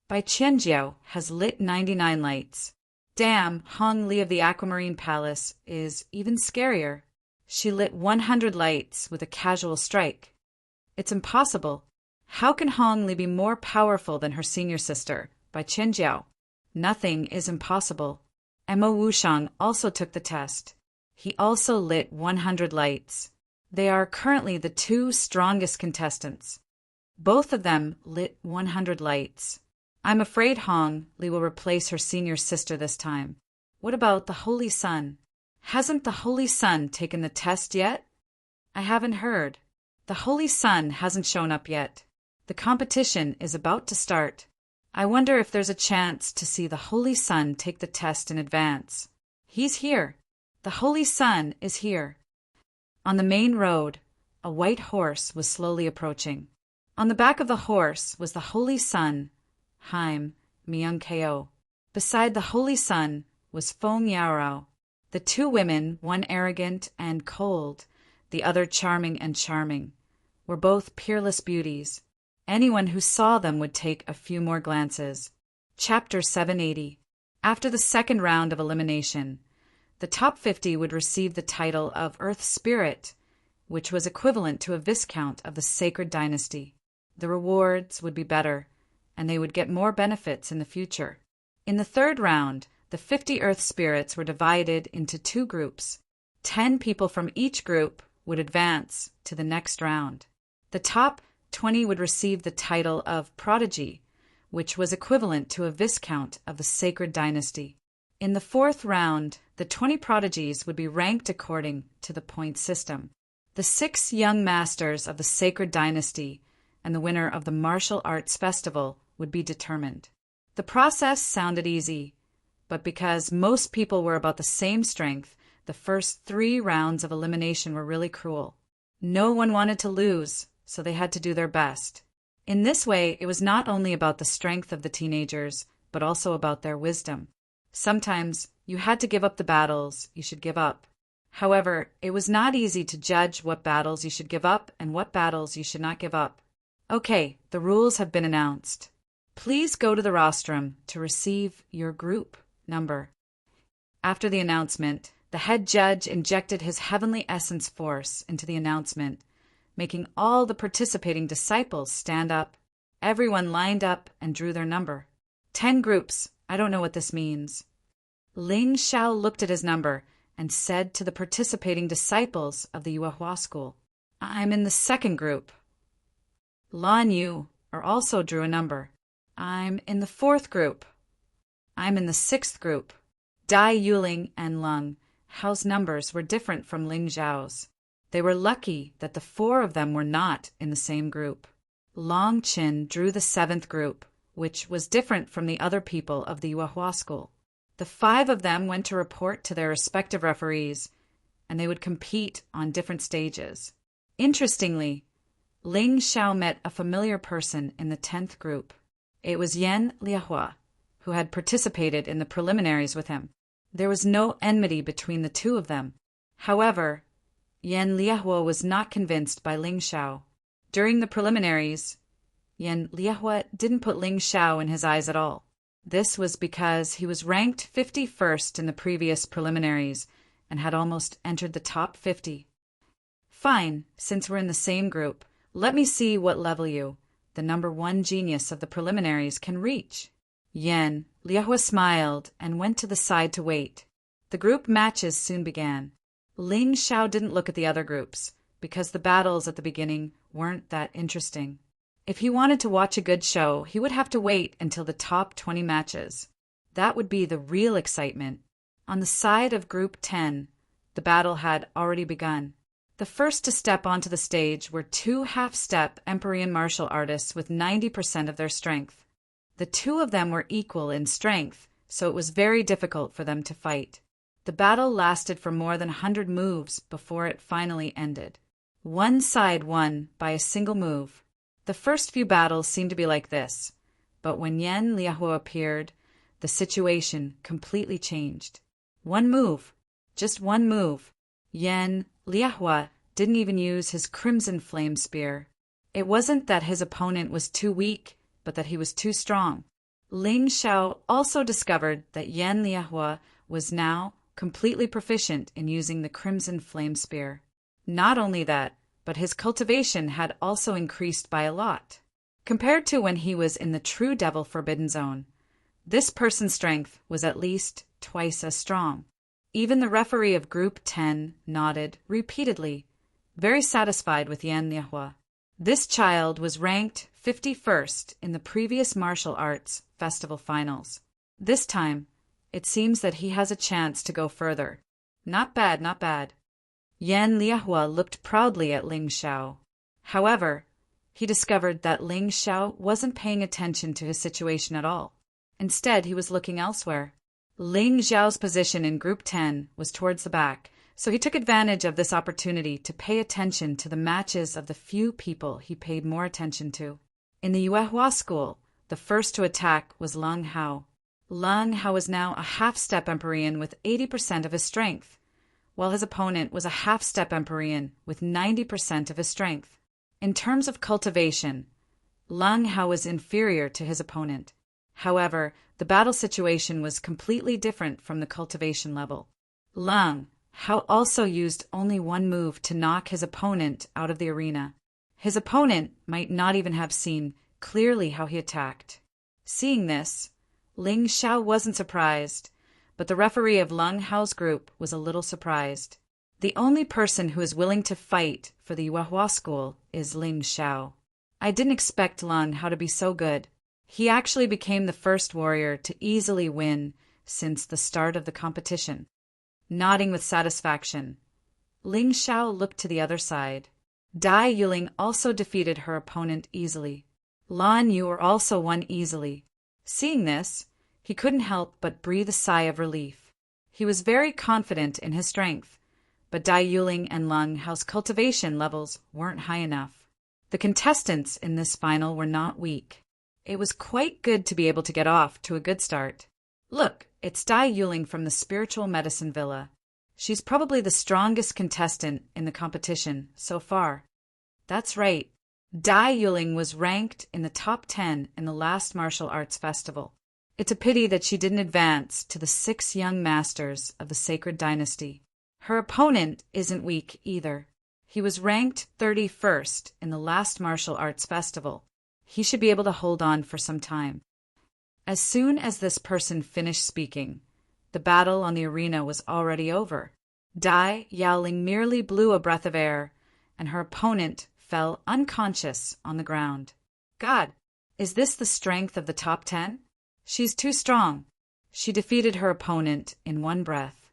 Bai Qianjiao has lit 99 lights. Damn, Hong Li of the Aquamarine Palace is even scarier. She lit 100 lights with a casual strike. It's impossible. How can Hong Li be more powerful than her senior sister, Bai Qianjiao? Nothing is impossible. Mo Wushang also took the test. He also lit 100 lights. They are currently the 2 strongest contestants. Both of them lit 100 lights. I'm afraid Hong Li will replace her senior sister this time. What about the Holy Sun? Hasn't the Holy Sun taken the test yet? I haven't heard. The Holy Sun hasn't shown up yet. The competition is about to start. I wonder if there's a chance to see the Holy Sun take the test in advance. He's here. The Holy Sun is here. On the main road, a white horse was slowly approaching. On the back of the horse was the Holy Sun, Haim Myung-keo. Beside the Holy Sun was Feng Yaorao. The 2 women, one arrogant and cold, the other charming and charming, were both peerless beauties. Anyone who saw them would take a few more glances. Chapter 780. After the second round of elimination, the top 50 would receive the title of Earth Spirit, which was equivalent to a Viscount of the Sacred Dynasty. The rewards would be better, and they would get more benefits in the future. In the third round, the 50 Earth Spirits were divided into 2 groups. 10 people from each group would advance to the next round. The top 20 would receive the title of Prodigy, which was equivalent to a Viscount of the Sacred Dynasty. In the fourth round, the 20 prodigies would be ranked according to the point system. The 6 young masters of the Sacred Dynasty and the winner of the Martial Arts Festival would be determined. The process sounded easy, but because most people were about the same strength, the first 3 rounds of elimination were really cruel. No one wanted to lose, so they had to do their best. In this way, it was not only about the strength of the teenagers, but also about their wisdom. Sometimes you had to give up the battles you should give up. However, it was not easy to judge what battles you should give up and what battles you should not give up. Okay, the rules have been announced. Please go to the rostrum to receive your group number. After the announcement, the head judge injected his heavenly essence force into the announcement, making all the participating disciples stand up. Everyone lined up and drew their number. 10 groups. I don't know what this means. Ling Xiao looked at his number and said to the participating disciples of the Yuehua school, I'm in the second group. Lan Yu also drew a number. I'm in the fourth group. I'm in the sixth group. Dai Yuling and Lung Hao's numbers were different from Ling Xiao's. They were lucky that the 4 of them were not in the same group. Long Qin drew the 7th group, which was different from the other people of the Yuehua school. The 5 of them went to report to their respective referees, and they would compete on different stages. Interestingly, Ling Xiao met a familiar person in the 10th group. It was Yan Liehua, who had participated in the preliminaries with him. There was no enmity between the 2 of them. However, Yan Liehua was not convinced by Ling Xiao. During the preliminaries, Yan Liehua didn't put Ling Xiao in his eyes at all. This was because he was ranked 51st in the previous preliminaries and had almost entered the top 50. Fine, since we're in the same group, let me see what level you, the number 1 genius of the preliminaries, can reach. Yan Liehua smiled and went to the side to wait. The group matches soon began. Ling Xiao didn't look at the other groups, because the battles at the beginning weren't that interesting. If he wanted to watch a good show, he would have to wait until the top 20 matches. That would be the real excitement. On the side of Group 10, the battle had already begun. The first to step onto the stage were 2 half-step Empyrean martial artists with 90% of their strength. The 2 of them were equal in strength, so it was very difficult for them to fight. The battle lasted for more than 100 moves before it finally ended. One side won by a single move. The first few battles seemed to be like this, but when Yan Liahua appeared, the situation completely changed. One move, just one move. Yan Liahua didn't even use his Crimson Flame Spear. It wasn't that his opponent was too weak, but that he was too strong. Ling Xiao also discovered that Yan Liahua was now completely proficient in using the Crimson Flame Spear. Not only that, but his cultivation had also increased by a lot. Compared to when he was in the true Devil Forbidden Zone, this person's strength was at least twice as strong. Even the referee of Group 10 nodded repeatedly, very satisfied with Yan Liahua. This child was ranked 51st in the previous martial arts festival finals. This time, it seems that he has a chance to go further. Not bad, not bad. Yan Liahua looked proudly at Ling Xiao. However, he discovered that Ling Xiao wasn't paying attention to his situation at all. Instead, he was looking elsewhere. Ling Xiao's position in Group 10 was towards the back, so he took advantage of this opportunity to pay attention to the matches of the few people he paid more attention to. In the Yuehua school, the first to attack was Leng Hao. Leng Hao was now a half-step Empyrean with 80% of his strength, while his opponent was a half-step Empyrean with 90% of his strength. In terms of cultivation, Leng Hao was inferior to his opponent. However, the battle situation was completely different from the cultivation level. Leng Hao also used only one move to knock his opponent out of the arena. His opponent might not even have seen clearly how he attacked. Seeing this, Ling Xiao wasn't surprised, but the referee of Leng Hao's group was a little surprised. The only person who is willing to fight for the Yuehua school is Ling Xiao. I didn't expect Leng Hao to be so good. He actually became the first warrior to easily win since the start of the competition. Nodding with satisfaction, Ling Xiao looked to the other side. Dai Yuling also defeated her opponent easily. Lan Yu also won easily. Seeing this, he couldn't help but breathe a sigh of relief. He was very confident in his strength, but Dai Yuling and Leng Hao's cultivation levels weren't high enough. The contestants in this final were not weak. It was quite good to be able to get off to a good start. Look, it's Dai Yuling from the Spiritual Medicine Villa. She's probably the strongest contestant in the competition so far. That's right. Dai Yuling was ranked in the top 10 in the last martial arts festival. It's a pity that she didn't advance to the 6 young masters of the Sacred Dynasty. Her opponent isn't weak either. He was ranked 31st in the last martial arts festival. He should be able to hold on for some time. As soon as this person finished speaking, the battle on the arena was already over. Dai Yaoling merely blew a breath of air, and her opponent fell unconscious on the ground. God, is this the strength of the top 10? She's too strong. She defeated her opponent in one breath.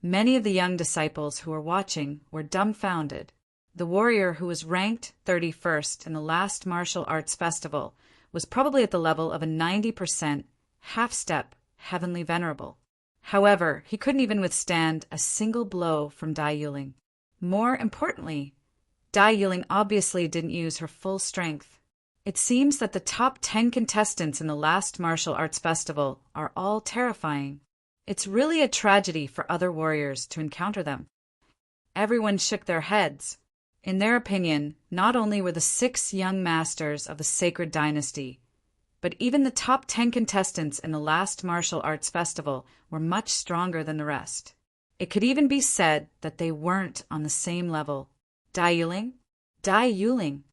Many of the young disciples who were watching were dumbfounded. The warrior who was ranked 31st in the last martial arts festival was probably at the level of a 90% half-step heavenly venerable. However, he couldn't even withstand a single blow from Dai Yuling. More importantly, Dai Yuling obviously didn't use her full strength. It seems that the top 10 contestants in the last martial arts festival are all terrifying. It's really a tragedy for other warriors to encounter them. Everyone shook their heads. In their opinion, not only were the 6 young masters of the Sacred Dynasty, but even the top 10 contestants in the last martial arts festival were much stronger than the rest. It could even be said that they weren't on the same level. Dai Yuling? Dai Yuling.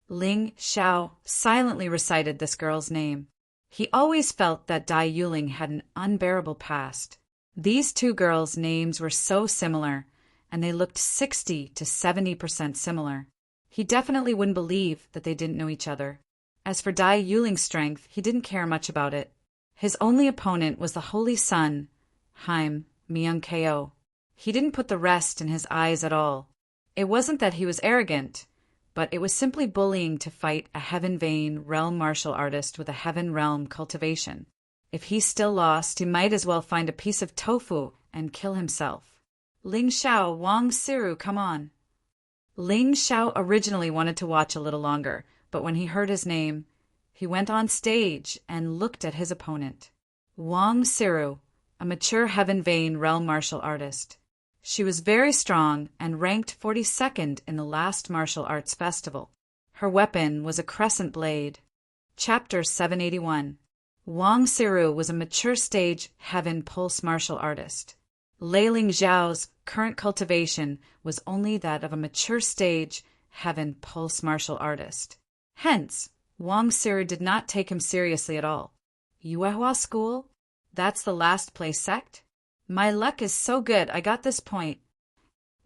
Ling Xiao silently recited this girl's name. He always felt that Dai Yuling had an unbearable past. These 2 girls' names were so similar, and they looked 60 to 70% similar. He definitely wouldn't believe that they didn't know each other. As for Dai Yuling's strength, he didn't care much about it. His only opponent was the Holy Sun, Haim Myung-ko. He didn't put the rest in his eyes at all. It wasn't that he was arrogant, but it was simply bullying to fight a Heaven Vein realm martial artist with a Heaven realm cultivation. If he still lost, he might as well find a piece of tofu and kill himself. Ling Xiao, Wang Siru, come on. Ling Xiao originally wanted to watch a little longer, but when he heard his name, he went on stage and looked at his opponent. Wang Siru, a mature Heaven Vein realm martial artist. She was very strong and ranked 42nd in the last martial arts festival. Her weapon was a crescent blade. Chapter 781. Wang Siru was a mature stage Heaven Pulse martial artist. Ling Xiao's current cultivation was only that of a mature stage Heaven Pulse martial artist. Hence, Wang Siru did not take him seriously at all. Yuehua School? That's the last place sect? My luck is so good I got this point.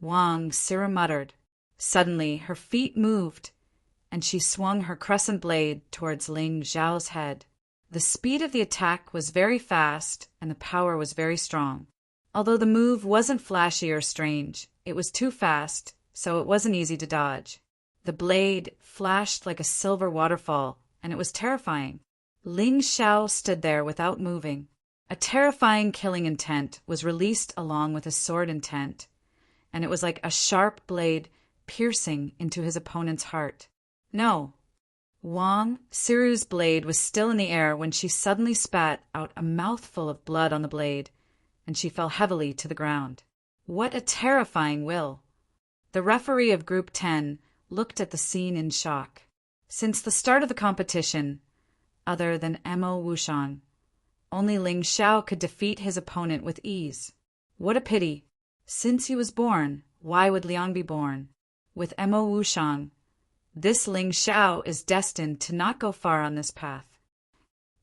Wang Siru muttered. Suddenly her feet moved, and she swung her crescent blade towards Ling Xiao's head. The speed of the attack was very fast, and the power was very strong. Although the move wasn't flashy or strange, it was too fast, so it wasn't easy to dodge. The blade flashed like a silver waterfall, and it was terrifying. Ling Xiao stood there without moving. A terrifying killing intent was released along with a sword intent, and it was like a sharp blade piercing into his opponent's heart. No. Wang Siru's blade was still in the air when she suddenly spat out a mouthful of blood on the blade, and she fell heavily to the ground. What a terrifying will! The referee of Group 10 looked at the scene in shock. Since the start of the competition, other than Mo Wushang, only Ling Xiao could defeat his opponent with ease. What a pity! Since he was born, why would Liang be born? With Mo Wushang, this Ling Xiao is destined to not go far on this path.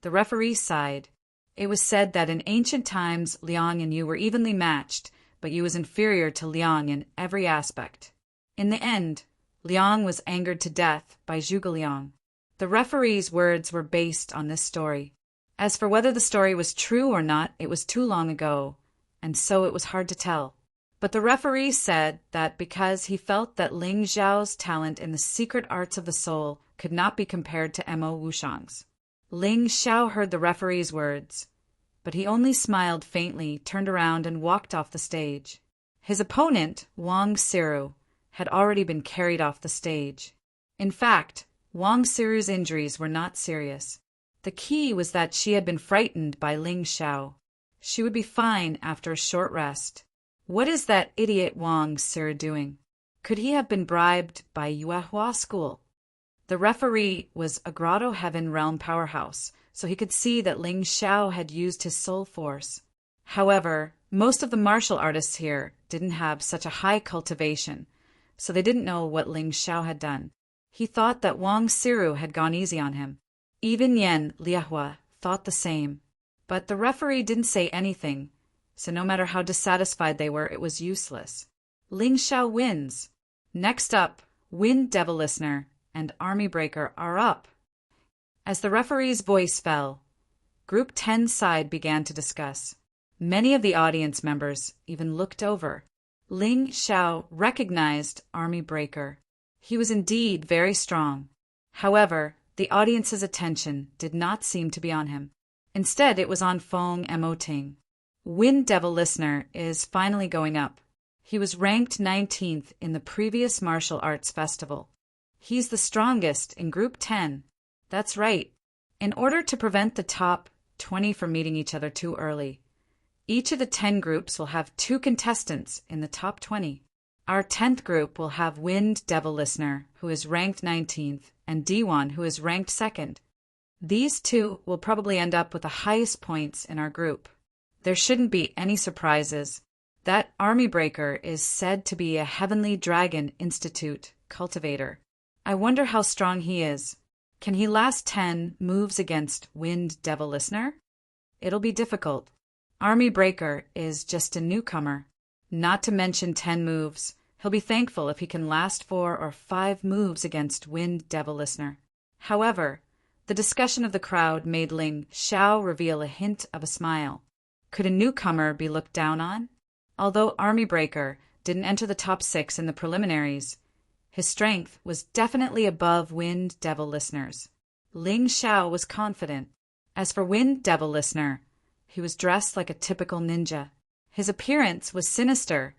The referee sighed. It was said that in ancient times Liang and Yu were evenly matched, but Yu was inferior to Liang in every aspect. In the end, Liang was angered to death by Zhuge Liang. The referee's words were based on this story. As for whether the story was true or not, it was too long ago, and so it was hard to tell. But the referee said that because he felt that Ling Xiao's talent in the secret arts of the soul could not be compared to Mo Wushang's. Ling Xiao heard the referee's words, but he only smiled faintly, turned around, and walked off the stage. His opponent, Wang Siru, had already been carried off the stage. In fact, Wang Siru's injuries were not serious. The key was that she had been frightened by Ling Xiao. She would be fine after a short rest. What is that idiot Wang Siru doing? Could he have been bribed by Yuehua School? The referee was a Grotto Heaven realm powerhouse, so he could see that Ling Xiao had used his soul force. However, most of the martial artists here didn't have such a high cultivation, so they didn't know what Ling Xiao had done. He thought that Wang Siru had gone easy on him. Even Yen Liehua thought the same, but the referee didn't say anything, so no matter how dissatisfied they were, it was useless. Ling Xiao wins. Next up, Wind Devil Listener and Army Breaker are up. As the referee's voice fell, Group 10's side began to discuss. Many of the audience members even looked over. Ling Xiao recognized Army Breaker. He was indeed very strong. However, the audience's attention did not seem to be on him. Instead, it was on Feng Emoting. Wind Devil Listener is finally going up. He was ranked 19th in the previous martial arts festival. He's the strongest in Group 10. That's right. In order to prevent the top 20 from meeting each other too early, each of the 10 groups will have 2 contestants in the top 20. Our 10th group will have Wind Devil Listener, who is ranked 19th, and D1, who is ranked 2nd. These 2 will probably end up with the highest points in our group. There shouldn't be any surprises. That Army Breaker is said to be a Heavenly Dragon Institute cultivator. I wonder how strong he is. Can he last 10 moves against Wind Devil Listener? It'll be difficult. Army Breaker is just a newcomer. Not to mention 10 moves. He'll be thankful if he can last 4 or 5 moves against Wind Devil Listener. However, the discussion of the crowd made Ling Xiao reveal a hint of a smile. Could a newcomer be looked down on? Although Army Breaker didn't enter the top 6 in the preliminaries, his strength was definitely above Wind Devil Listener's. Ling Xiao was confident. As for Wind Devil Listener, he was dressed like a typical ninja. His appearance was sinister,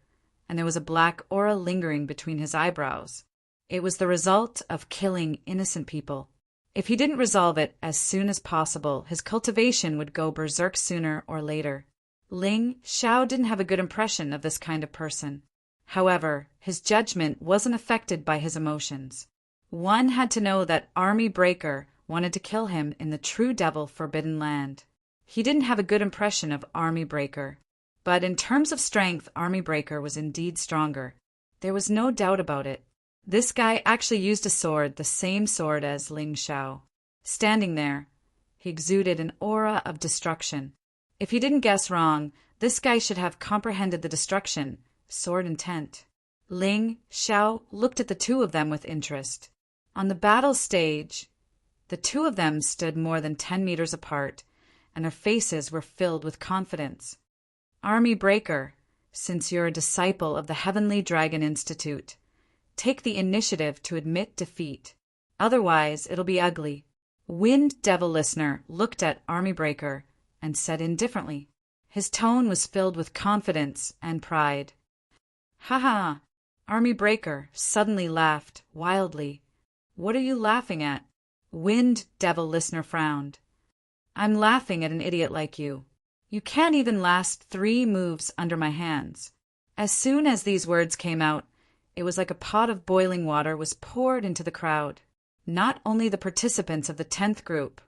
and there was a black aura lingering between his eyebrows. It was the result of killing innocent people. If he didn't resolve it as soon as possible, his cultivation would go berserk sooner or later. Ling Xiao didn't have a good impression of this kind of person. However, his judgment wasn't affected by his emotions. One had to know that Army Breaker wanted to kill him in the true devil forbidden land. He didn't have a good impression of Army Breaker. But in terms of strength, Army Breaker was indeed stronger. There was no doubt about it. This guy actually used a sword, the same sword as Ling Xiao. Standing there, he exuded an aura of destruction. If he didn't guess wrong, this guy should have comprehended the destruction, sword intent. Ling Xiao looked at the two of them with interest. On the battle stage, the two of them stood more than 10 meters apart, and their faces were filled with confidence. Army Breaker, since you're a disciple of the Heavenly Dragon Institute, take the initiative to admit defeat. Otherwise, it'll be ugly. Wind Devil Listener looked at Army Breaker and said indifferently. His tone was filled with confidence and pride. Ha ha! Army Breaker suddenly laughed wildly. What are you laughing at? Wind Devil Listener frowned. I'm laughing at an idiot like you. You can't even last 3 moves under my hands. As soon as these words came out, it was like a pot of boiling water was poured into the crowd. Not only the participants of the 10th group,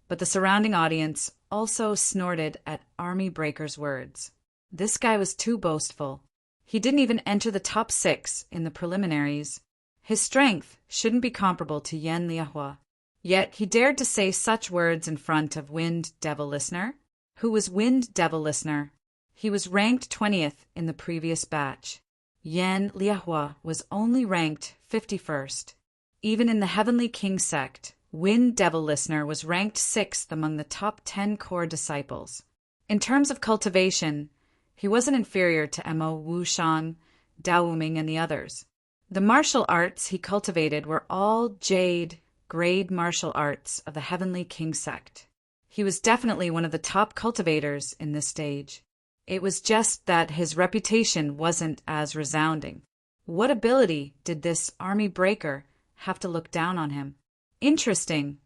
but the surrounding audience also snorted at Army Breaker's words. This guy was too boastful. He didn't even enter the top 6 in the preliminaries. His strength shouldn't be comparable to Yan Liahua. Yet he dared to say such words in front of Wind Devil Listener. Who was Wind Devil Listener? He was ranked 20th in the previous batch. Yan Liahua was only ranked 51st. Even in the Heavenly King sect, Wind Devil Listener was ranked 6th among the top 10 core disciples. In terms of cultivation, he wasn't inferior to Mo Wuxian, Dao Wuming, and the others. The martial arts he cultivated were all Jade grade martial arts of the Heavenly King sect. He was definitely one of the top cultivators in this stage. It was just that his reputation wasn't as resounding. What ability did this Army Breaker have to look down on him? Interesting.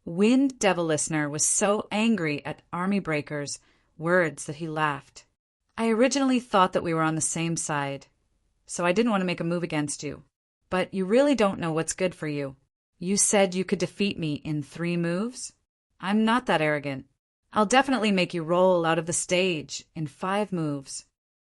Wind Devil Listener was so angry at Army Breaker's words that he laughed. I originally thought that we were on the same side, so I didn't want to make a move against you. But you really don't know what's good for you. You said you could defeat me in 3 moves? I'm not that arrogant. I'll definitely make you roll out of the stage in 5 moves.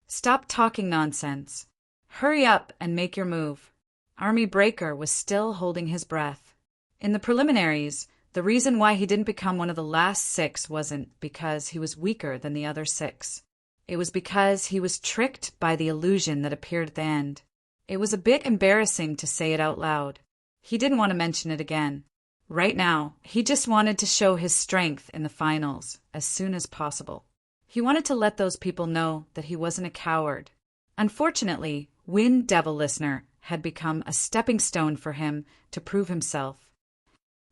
Stop talking nonsense. Hurry up and make your move. Army Breaker was still holding his breath. In the preliminaries, the reason why he didn't become one of the last 6 wasn't because he was weaker than the other 6. It was because he was tricked by the illusion that appeared at the end. It was a bit embarrassing to say it out loud. He didn't want to mention it again. Right now, he just wanted to show his strength in the finals as soon as possible. He wanted to let those people know that he wasn't a coward. Unfortunately, Wind Devil Listener had become a stepping stone for him to prove himself.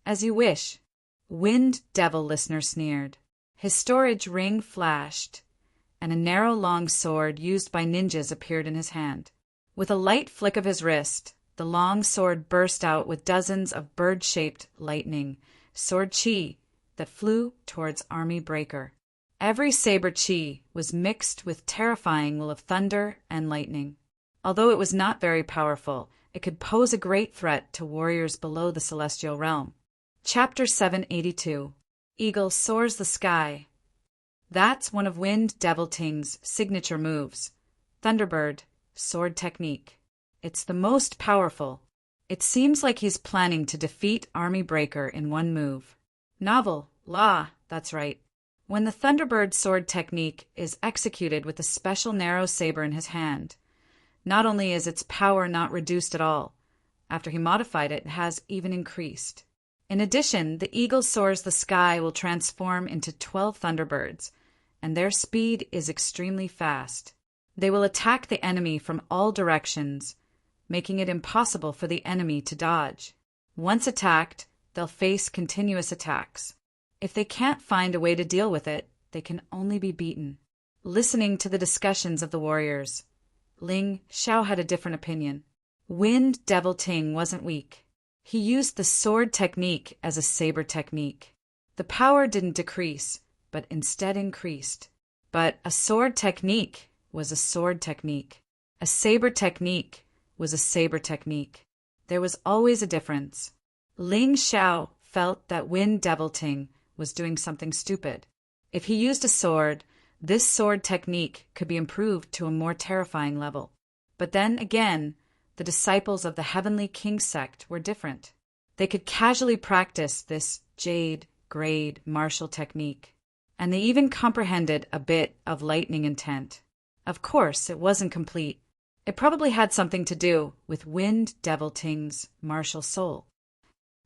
As you wish, Wind Devil Listener sneered. His storage ring flashed, and a narrow long sword used by ninjas appeared in his hand. With a light flick of his wrist, the long sword burst out with dozens of bird-shaped lightning, sword chi, that flew towards Army Breaker. Every saber chi was mixed with terrifying will of thunder and lightning. Although it was not very powerful, it could pose a great threat to warriors below the celestial realm. Chapter 782. Eagle Soars the Sky. That's one of Wind Devil Ting's signature moves. Thunderbird, sword technique. It's the most powerful. It seems like he's planning to defeat Army Breaker in 1 move. Novel, that's right. When the Thunderbird sword technique is executed with a special narrow saber in his hand, not only is its power not reduced at all, after he modified it, it has even increased. In addition, the Eagle Soars the Sky will transform into 12 Thunderbirds, and their speed is extremely fast. They will attack the enemy from all directions, making it impossible for the enemy to dodge. Once attacked, they'll face continuous attacks. If they can't find a way to deal with it, they can only be beaten. listening to the discussions of the warriors. Ling Xiao had a different opinion. Wind Devil Ting wasn't weak. He used the sword technique as a saber technique. The power didn't decrease, but instead increased. But a sword technique was a sword technique. A saber technique was a saber technique. There was always a difference. Ling Xiao felt that Wind Devil Ting was doing something stupid. If he used a sword, this sword technique could be improved to a more terrifying level. But then again, the disciples of the Heavenly King sect were different. They could casually practice this jade grade martial technique, and they even comprehended a bit of lightning intent. Of course, it wasn't complete. It probably had something to do with Wind Devil Ting's martial soul.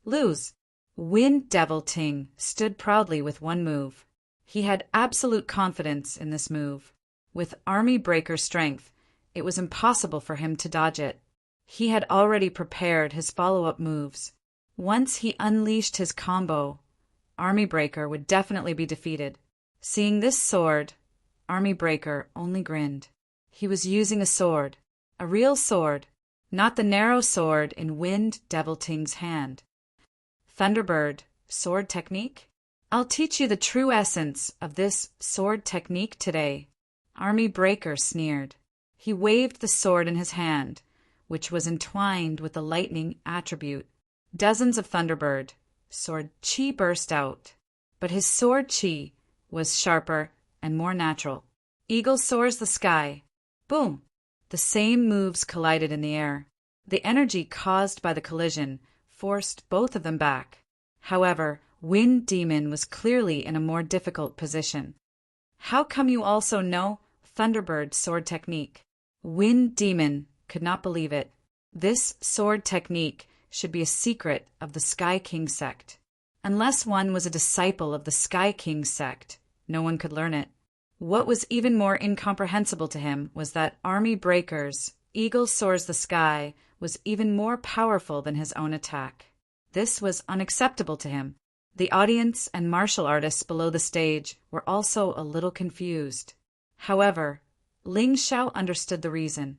Lose. Wind Devil Ting stood proudly with one move. He had absolute confidence in this move. With Army Breaker strength, it was impossible for him to dodge it. He had already prepared his follow-up moves. Once he unleashed his combo, Army Breaker would definitely be defeated. Seeing this sword, Army Breaker only grinned. He was using a sword, a real sword, not the narrow sword in Wind Devil Ting's hand. Thunderbird, sword technique? I'll teach you the true essence of this sword technique today. Army Breaker sneered. He waved the sword in his hand, which was entwined with the lightning attribute. Dozens of Thunderbird sword chi burst out, but his sword chi was sharper and more natural. Eagle soars the sky. Boom! The same moves collided in the air. The energy caused by the collision forced both of them back. However, Wind Demon was clearly in a more difficult position. How come you also know Thunderbird sword technique? Wind Demon could not believe it. This sword technique should be a secret of the Sky King sect. Unless one was a disciple of the Sky King sect, no one could learn it. What was even more incomprehensible to him was that Army Breaker's Eagle Soars the Sky was even more powerful than his own attack. This was unacceptable to him. The audience and martial artists below the stage were also a little confused. However, Ling Xiao understood the reason.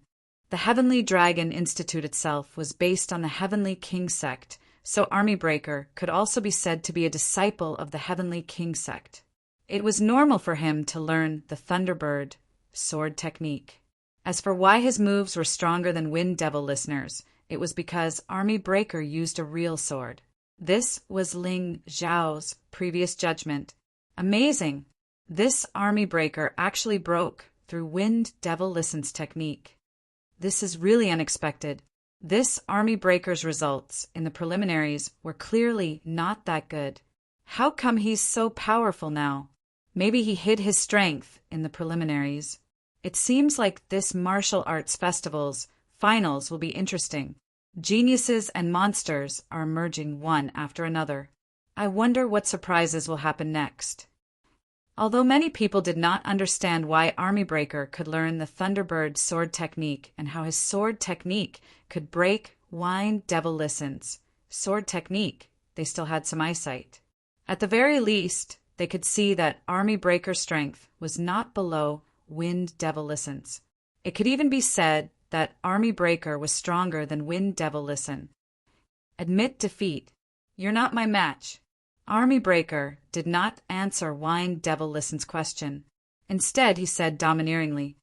The Heavenly Dragon Institute itself was based on the Heavenly King sect, so Army Breaker could also be said to be a disciple of the Heavenly King sect. It was normal for him to learn the Thunderbird sword technique. As for why his moves were stronger than Wind Devil listeners, it was because Army Breaker used a real sword. This was Ling Xiao's previous judgment. Amazing! This Army Breaker actually broke through Wind Devil Listen's technique. This is really unexpected. This Army Breaker's results in the preliminaries were clearly not that good. How come he's so powerful now? Maybe he hid his strength in the preliminaries. It seems like this martial arts festival's finals will be interesting. Geniuses and monsters are emerging one after another. I wonder what surprises will happen next. Although many people did not understand why Army Breaker could learn the Thunderbird sword technique and how his sword technique could break Wind Devil Listen's sword technique, they still had some eyesight. At the very least, they could see that Army Breaker's strength was not below Wind Devil Listen's. It could even be said that Army Breaker was stronger than Wind Devil Listen. Admit defeat. You're not my match. Army Breaker did not answer Wind Devil Listen's question. Instead, he said domineeringly,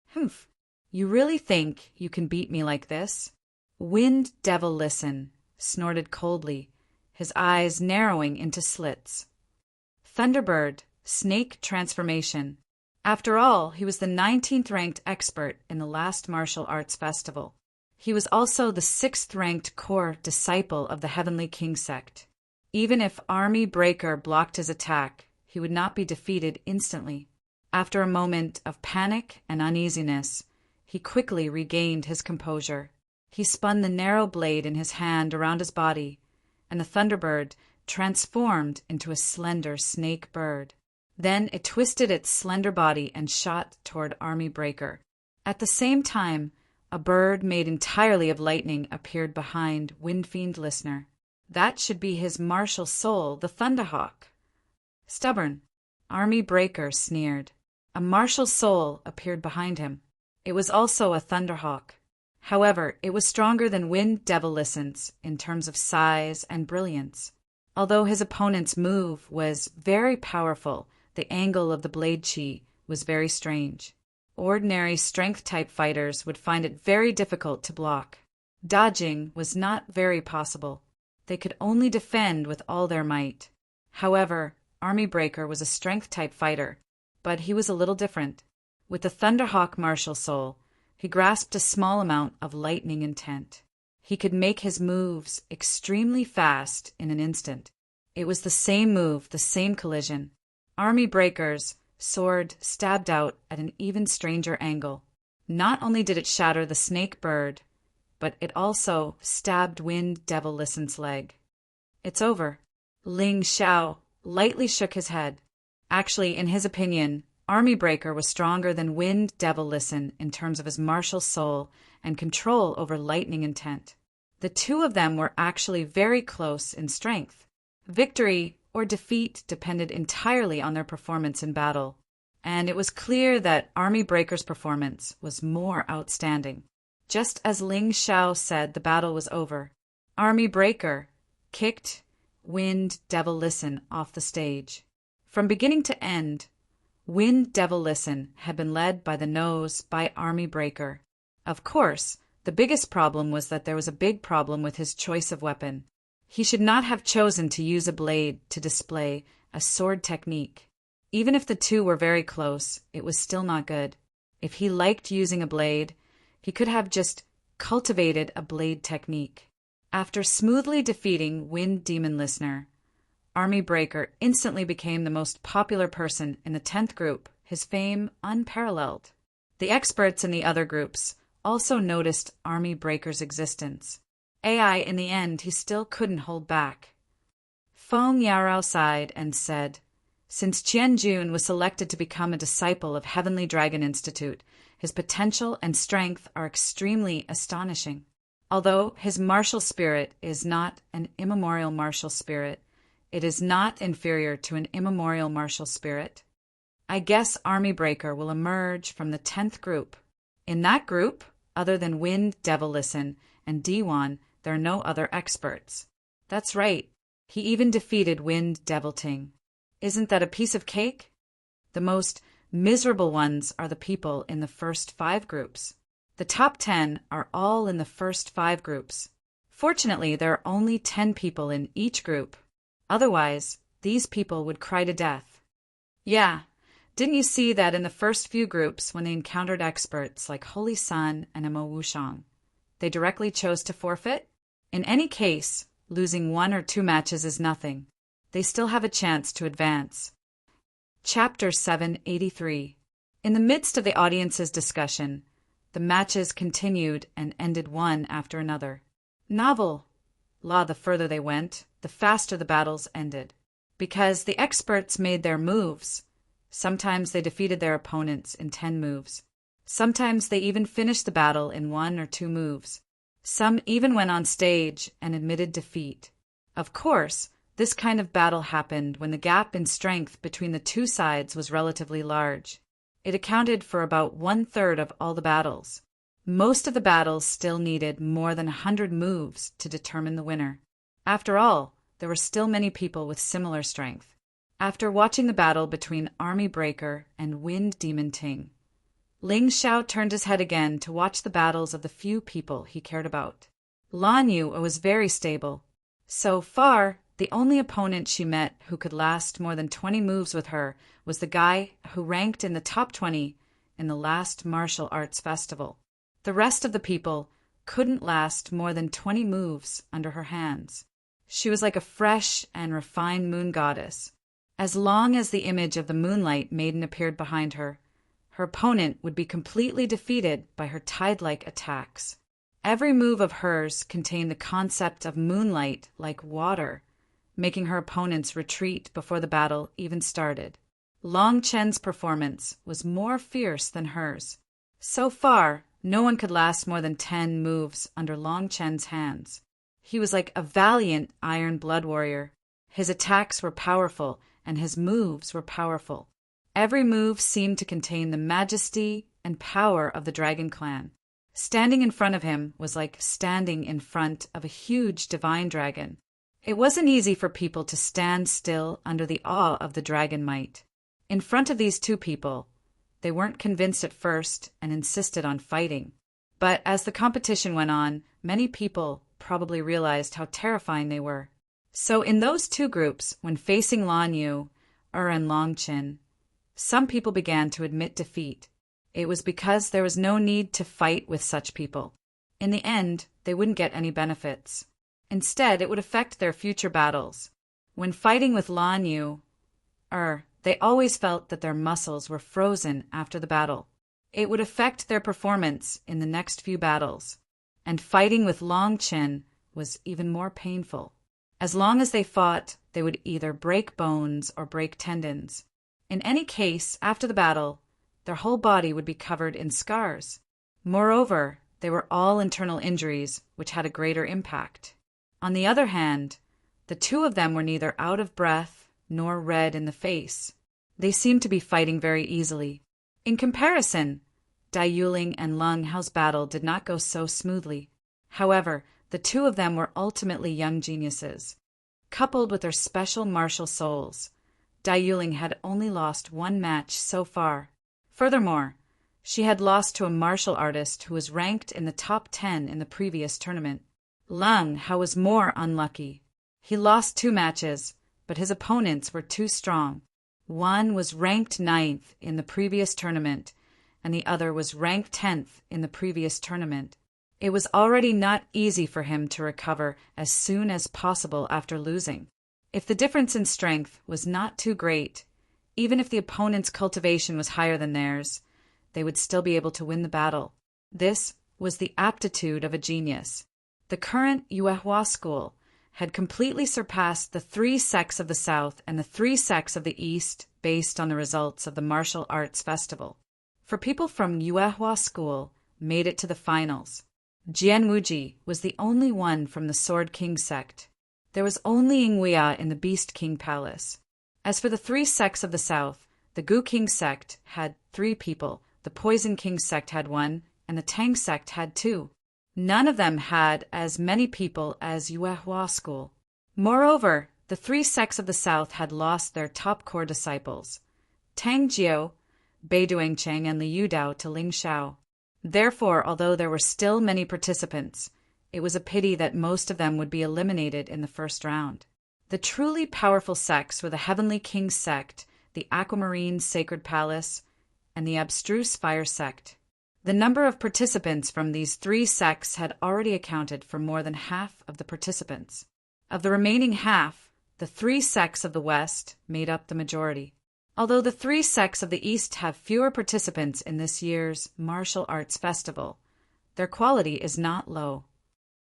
"Humph, you really think you can beat me like this?" Wind Devil Listen snorted coldly, his eyes narrowing into slits. Thunderbird, snake transformation. After all, he was the 19th ranked expert in the last martial arts festival. He was also the 6th ranked core disciple of the Heavenly King sect. Even if Army Breaker blocked his attack, he would not be defeated instantly. After a moment of panic and uneasiness, he quickly regained his composure. He spun the narrow blade in his hand around his body, and the Thunderbird transformed into a slender snake bird. Then it twisted its slender body and shot toward Army Breaker. At the same time, a bird made entirely of lightning appeared behind Windfiend Listener. That should be his martial soul, the Thunderhawk. Stubborn. Army Breaker sneered. A martial soul appeared behind him. It was also a thunderhawk. However, it was stronger than Wind Devil Listens in terms of size and brilliance. Although his opponent's move was very powerful, the angle of the blade chi was very strange. Ordinary strength-type fighters would find it very difficult to block. Dodging was not very possible. They could only defend with all their might. However, Army Breaker was a strength-type fighter, but he was a little different. With the Thunderhawk martial soul, he grasped a small amount of lightning intent. He could make his moves extremely fast in an instant. It was the same move, the same collision. Army Breaker's sword stabbed out at an even stranger angle. Not only did it shatter the snake bird, but it also stabbed Wind Devil Listen's leg. It's over. Ling Xiao lightly shook his head. Actually, in his opinion, Army Breaker was stronger than Wind Devil Listen in terms of his martial soul and control over lightning intent. The two of them were actually very close in strength. Victory or defeat depended entirely on their performance in battle, and it was clear that Army Breaker's performance was more outstanding. Just as Ling Xiao said the battle was over, Army Breaker kicked Wind Devil Listen off the stage. From beginning to end, Wind Devil Listen had been led by the nose by Army Breaker. Of course, the biggest problem was that there was a big problem with his choice of weapon. He should not have chosen to use a blade to display a sword technique. Even if the two were very close, it was still not good. If he liked using a blade, he could have just cultivated a blade technique. After smoothly defeating Wind Demon Listener, Army Breaker instantly became the most popular person in the 10th group, his fame unparalleled. The experts in the other groups also noticed Army Breaker's existence. In the end, he still couldn't hold back. Feng Yarao sighed and said, "Since Qian Jun was selected to become a disciple of Heavenly Dragon Institute, his potential and strength are extremely astonishing. Although his martial spirit is not an immemorial martial spirit, it is not inferior to an immemorial martial spirit. I guess Army Breaker will emerge from the 10th group. In that group, other than Wind Devil Listen and Diwan, there are no other experts." That's right. He even defeated Wind Devil Ting. Isn't that a piece of cake? The most miserable ones are the people in the first 5 groups. The top 10 are all in the first 5 groups. Fortunately, there are only 10 people in each group. Otherwise, these people would cry to death. Yeah, didn't you see that in the first few groups when they encountered experts like Holy Sun and Emo Wushang, they directly chose to forfeit? In any case, losing 1 or 2 matches is nothing. They still have a chance to advance. Chapter 783. In the midst of the audience's discussion, the matches continued and ended one after another. Novel. The further they went, the faster the battles ended. Because the experts made their moves. Sometimes they defeated their opponents in 10 moves. Sometimes they even finished the battle in 1 or 2 moves. Some even went on stage and admitted defeat. Of course, this kind of battle happened when the gap in strength between the two sides was relatively large. It accounted for about 1/3 of all the battles. Most of the battles still needed more than 100 moves to determine the winner. After all, there were still many people with similar strength. After watching the battle between Army Breaker and Wind Demon Ting, Ling Xiao turned his head again to watch the battles of the few people he cared about. Lan Yu was very stable. So far, the only opponent she met who could last more than 20 moves with her was the guy who ranked in the top 20 in the last martial arts festival. The rest of the people couldn't last more than 20 moves under her hands. She was like a fresh and refined moon goddess. As long as the image of the Moonlight Maiden appeared behind her, her opponent would be completely defeated by her tide-like attacks. Every move of hers contained the concept of moonlight like water, making her opponents retreat before the battle even started. Long Chen's performance was more fierce than hers. So far, no one could last more than 10 moves under Long Chen's hands. He was like a valiant iron blood warrior. His attacks were powerful, and his moves were powerful. Every move seemed to contain the majesty and power of the Dragon Clan. Standing in front of him was like standing in front of a huge divine dragon. It wasn't easy for people to stand still under the awe of the dragon might. In front of these two people, they weren't convinced at first and insisted on fighting. But as the competition went on, many people probably realized how terrifying they were. So in those two groups, when facing Lan Yu, and Long Qin, some people began to admit defeat. It was because there was no need to fight with such people. In the end, they wouldn't get any benefits. Instead, it would affect their future battles. When fighting with Lan Yu, they always felt that their muscles were frozen after the battle. It would affect their performance in the next few battles. And fighting with Long Qin was even more painful. As long as they fought, they would either break bones or break tendons. In any case, after the battle, their whole body would be covered in scars. Moreover, they were all internal injuries, which had a greater impact. On the other hand, the two of them were neither out of breath nor red in the face. They seemed to be fighting very easily. In comparison, Dai Yuling and Leng Hao's battle did not go so smoothly. However, the two of them were ultimately young geniuses. Coupled with their special martial souls, Dai Yuling had only lost one match so far. Furthermore, she had lost to a martial artist who was ranked in the top 10 in the previous tournament. Leng Hao was more unlucky. He lost 2 matches, but his opponents were too strong. One was ranked 9th in the previous tournament, and the other was ranked 10th in the previous tournament. It was already not easy for him to recover as soon as possible after losing. If the difference in strength was not too great, even if the opponent's cultivation was higher than theirs, they would still be able to win the battle. This was the aptitude of a genius. The current Yuehua school had completely surpassed the 3 sects of the South and the 3 sects of the East based on the results of the martial arts festival. For people from Yuehua school made it to the finals. Jian Wuji was the only one from the Sword King sect. There was only Ingwea in the Beast King Palace. As for the 3 sects of the South, the Gu King sect had 3 people, the Poison King sect had 1, and the Tang sect had 2. None of them had as many people as Yuehua school. Moreover, the 3 sects of the South had lost their top core disciples, Tang Jiao, Bai Duangcheng, and Liu Dao to Ling Shao. Therefore, although there were still many participants, it was a pity that most of them would be eliminated in the first round. The truly powerful sects were the Heavenly King sect, the Aquamarine Sacred Palace, and the Abstruse Fire sect. The number of participants from these 3 sects had already accounted for more than half of the participants. Of the remaining half, the 3 sects of the West made up the majority. Although the 3 sects of the East have fewer participants in this year's martial arts festival, their quality is not low.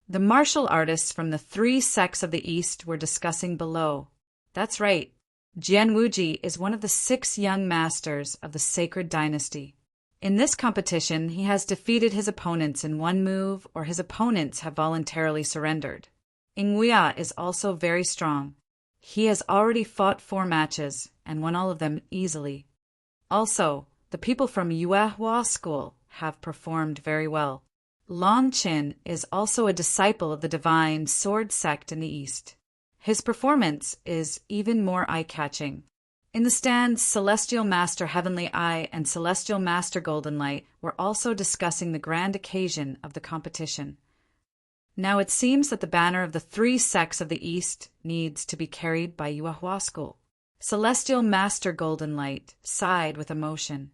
The martial artists from the 3 sects of the East were discussing below. That's right, Jian Wuji is one of the 6 young masters of the Sacred Dynasty. In this competition, he has defeated his opponents in 1 move, or his opponents have voluntarily surrendered. Ingwea is also very strong. He has already fought 4 matches and won all of them easily. Also, the people from Yuehua school have performed very well. Long Qin is also a disciple of the divine sword sect in the East. His performance is even more eye-catching. In the stands, Celestial Master Heavenly Eye and Celestial Master Golden Light were also discussing the grand occasion of the competition. Now it seems that the banner of the 3 sects of the East needs to be carried by Yuehua school. Celestial Master Golden Light sighed with emotion.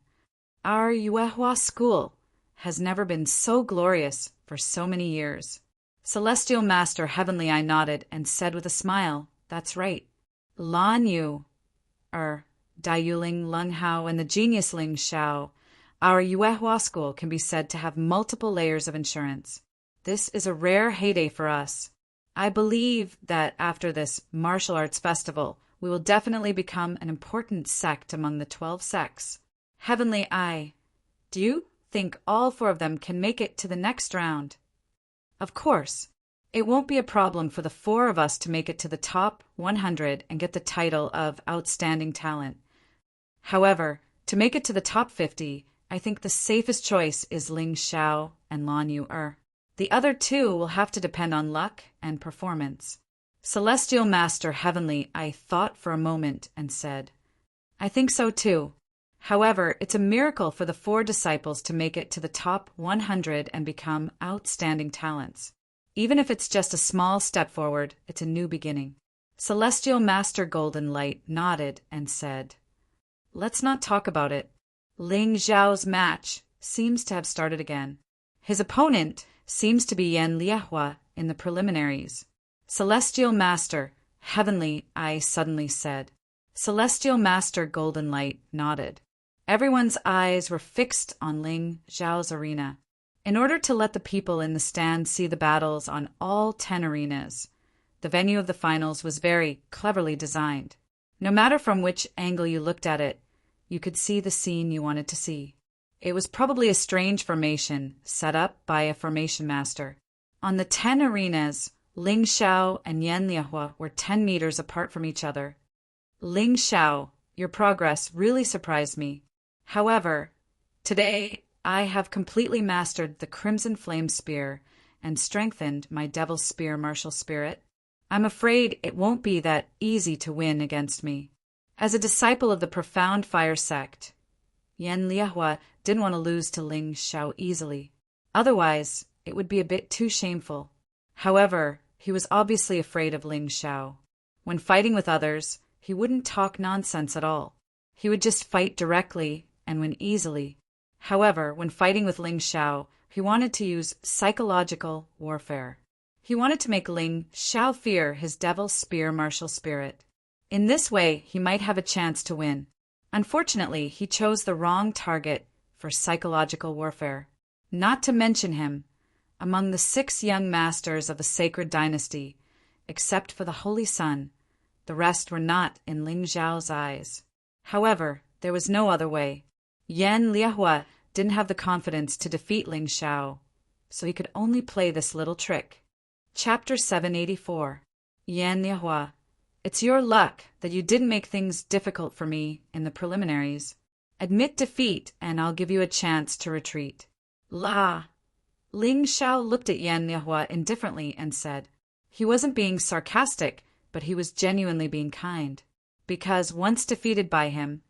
Our Yuehua school has never been so glorious for so many years. Celestial Master Heavenly Eye nodded and said with a smile, "That's right. Lan Yu, Dai Yuling, Leng Hao, and the genius Ling Shao, our Yuehua school can be said to have multiple layers of insurance. This is a rare heyday for us. I believe that after this martial arts festival, we will definitely become an important sect among the 12 sects. Heavenly Eye, do you think all 4 of them can make it to the next round?" "Of course. It won't be a problem for the 4 of us to make it to the top 100 and get the title of Outstanding Talent. However, To make it to the top 50, I think the safest choice is Ling Xiao and Lan Yu. The other two will have to depend on luck and performance. Celestial Master Heavenly, I thought for a moment and said, I think so too. However, it's a miracle for the 4 disciples to make it to the top 100 and become outstanding talents. Even if it's just a small step forward, it's a new beginning. Celestial Master Golden Light nodded and said, Let's not talk about it. Ling Xiao's match seems to have started again. His opponent seems to be Yan Liehua in the preliminaries. Celestial Master, Heavenly, I suddenly said. Celestial Master Golden Light nodded. Everyone's eyes were fixed on Ling Xiao's arena. In order to let the people in the stand see the battles on all 10 arenas, the venue of the finals was very cleverly designed. No matter from which angle you looked at it, you could see the scene you wanted to see. It was probably a strange formation set up by a formation master. On the 10 arenas, Ling Xiao and Yan Liehua were 10 meters apart from each other. Ling Xiao, your progress really surprised me. However, today I have completely mastered the Crimson Flame Spear and strengthened my Devil's Spear martial spirit. I'm afraid it won't be that easy to win against me. As a disciple of the Profound Fire Sect, Yan Liehua didn't want to lose to Ling Xiao easily. Otherwise, it would be a bit too shameful. However, he was obviously afraid of Ling Xiao. When fighting with others, he wouldn't talk nonsense at all. He would just fight directly and win easily. However, when fighting with Ling Xiao, he wanted to use psychological warfare. He wanted to make Ling Xiao fear his Devil's Spear martial spirit. In this way, he might have a chance to win. Unfortunately, he chose the wrong target for psychological warfare. Not to mention him, among the 6 young masters of the sacred dynasty, except for the Holy Sun, the rest were not in Ling Xiao's eyes. However, there was no other way. Yan Liehua didn't have the confidence to defeat Ling Xiao, so he could only play this little trick. Chapter 784. Yan Liehua, it's your luck that you didn't make things difficult for me in the preliminaries. Admit defeat, and I'll give you a chance to retreat. La! Ling Xiao looked at Yan Liehua indifferently and said, he wasn't being sarcastic, but he was genuinely being kind. Because once defeated by him,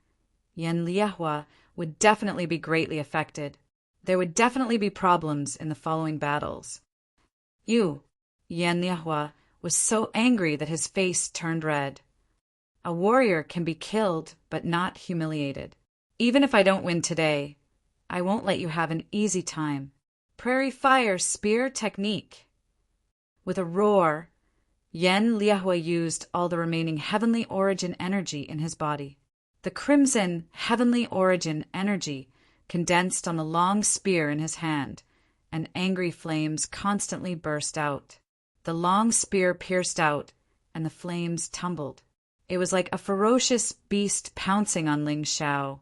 Yan Liehua would definitely be greatly affected. There would definitely be problems in the following battles. Yan Liehua was so angry that his face turned red. A warrior can be killed, but not humiliated. Even if I don't win today, I won't let you have an easy time. Prairie Fire Spear Technique. With a roar, Yan Liehua used all the remaining heavenly origin energy in his body. The crimson heavenly origin energy condensed on the long spear in his hand, and angry flames constantly burst out. The long spear pierced out, and the flames tumbled. It was like a ferocious beast pouncing on Ling Xiao,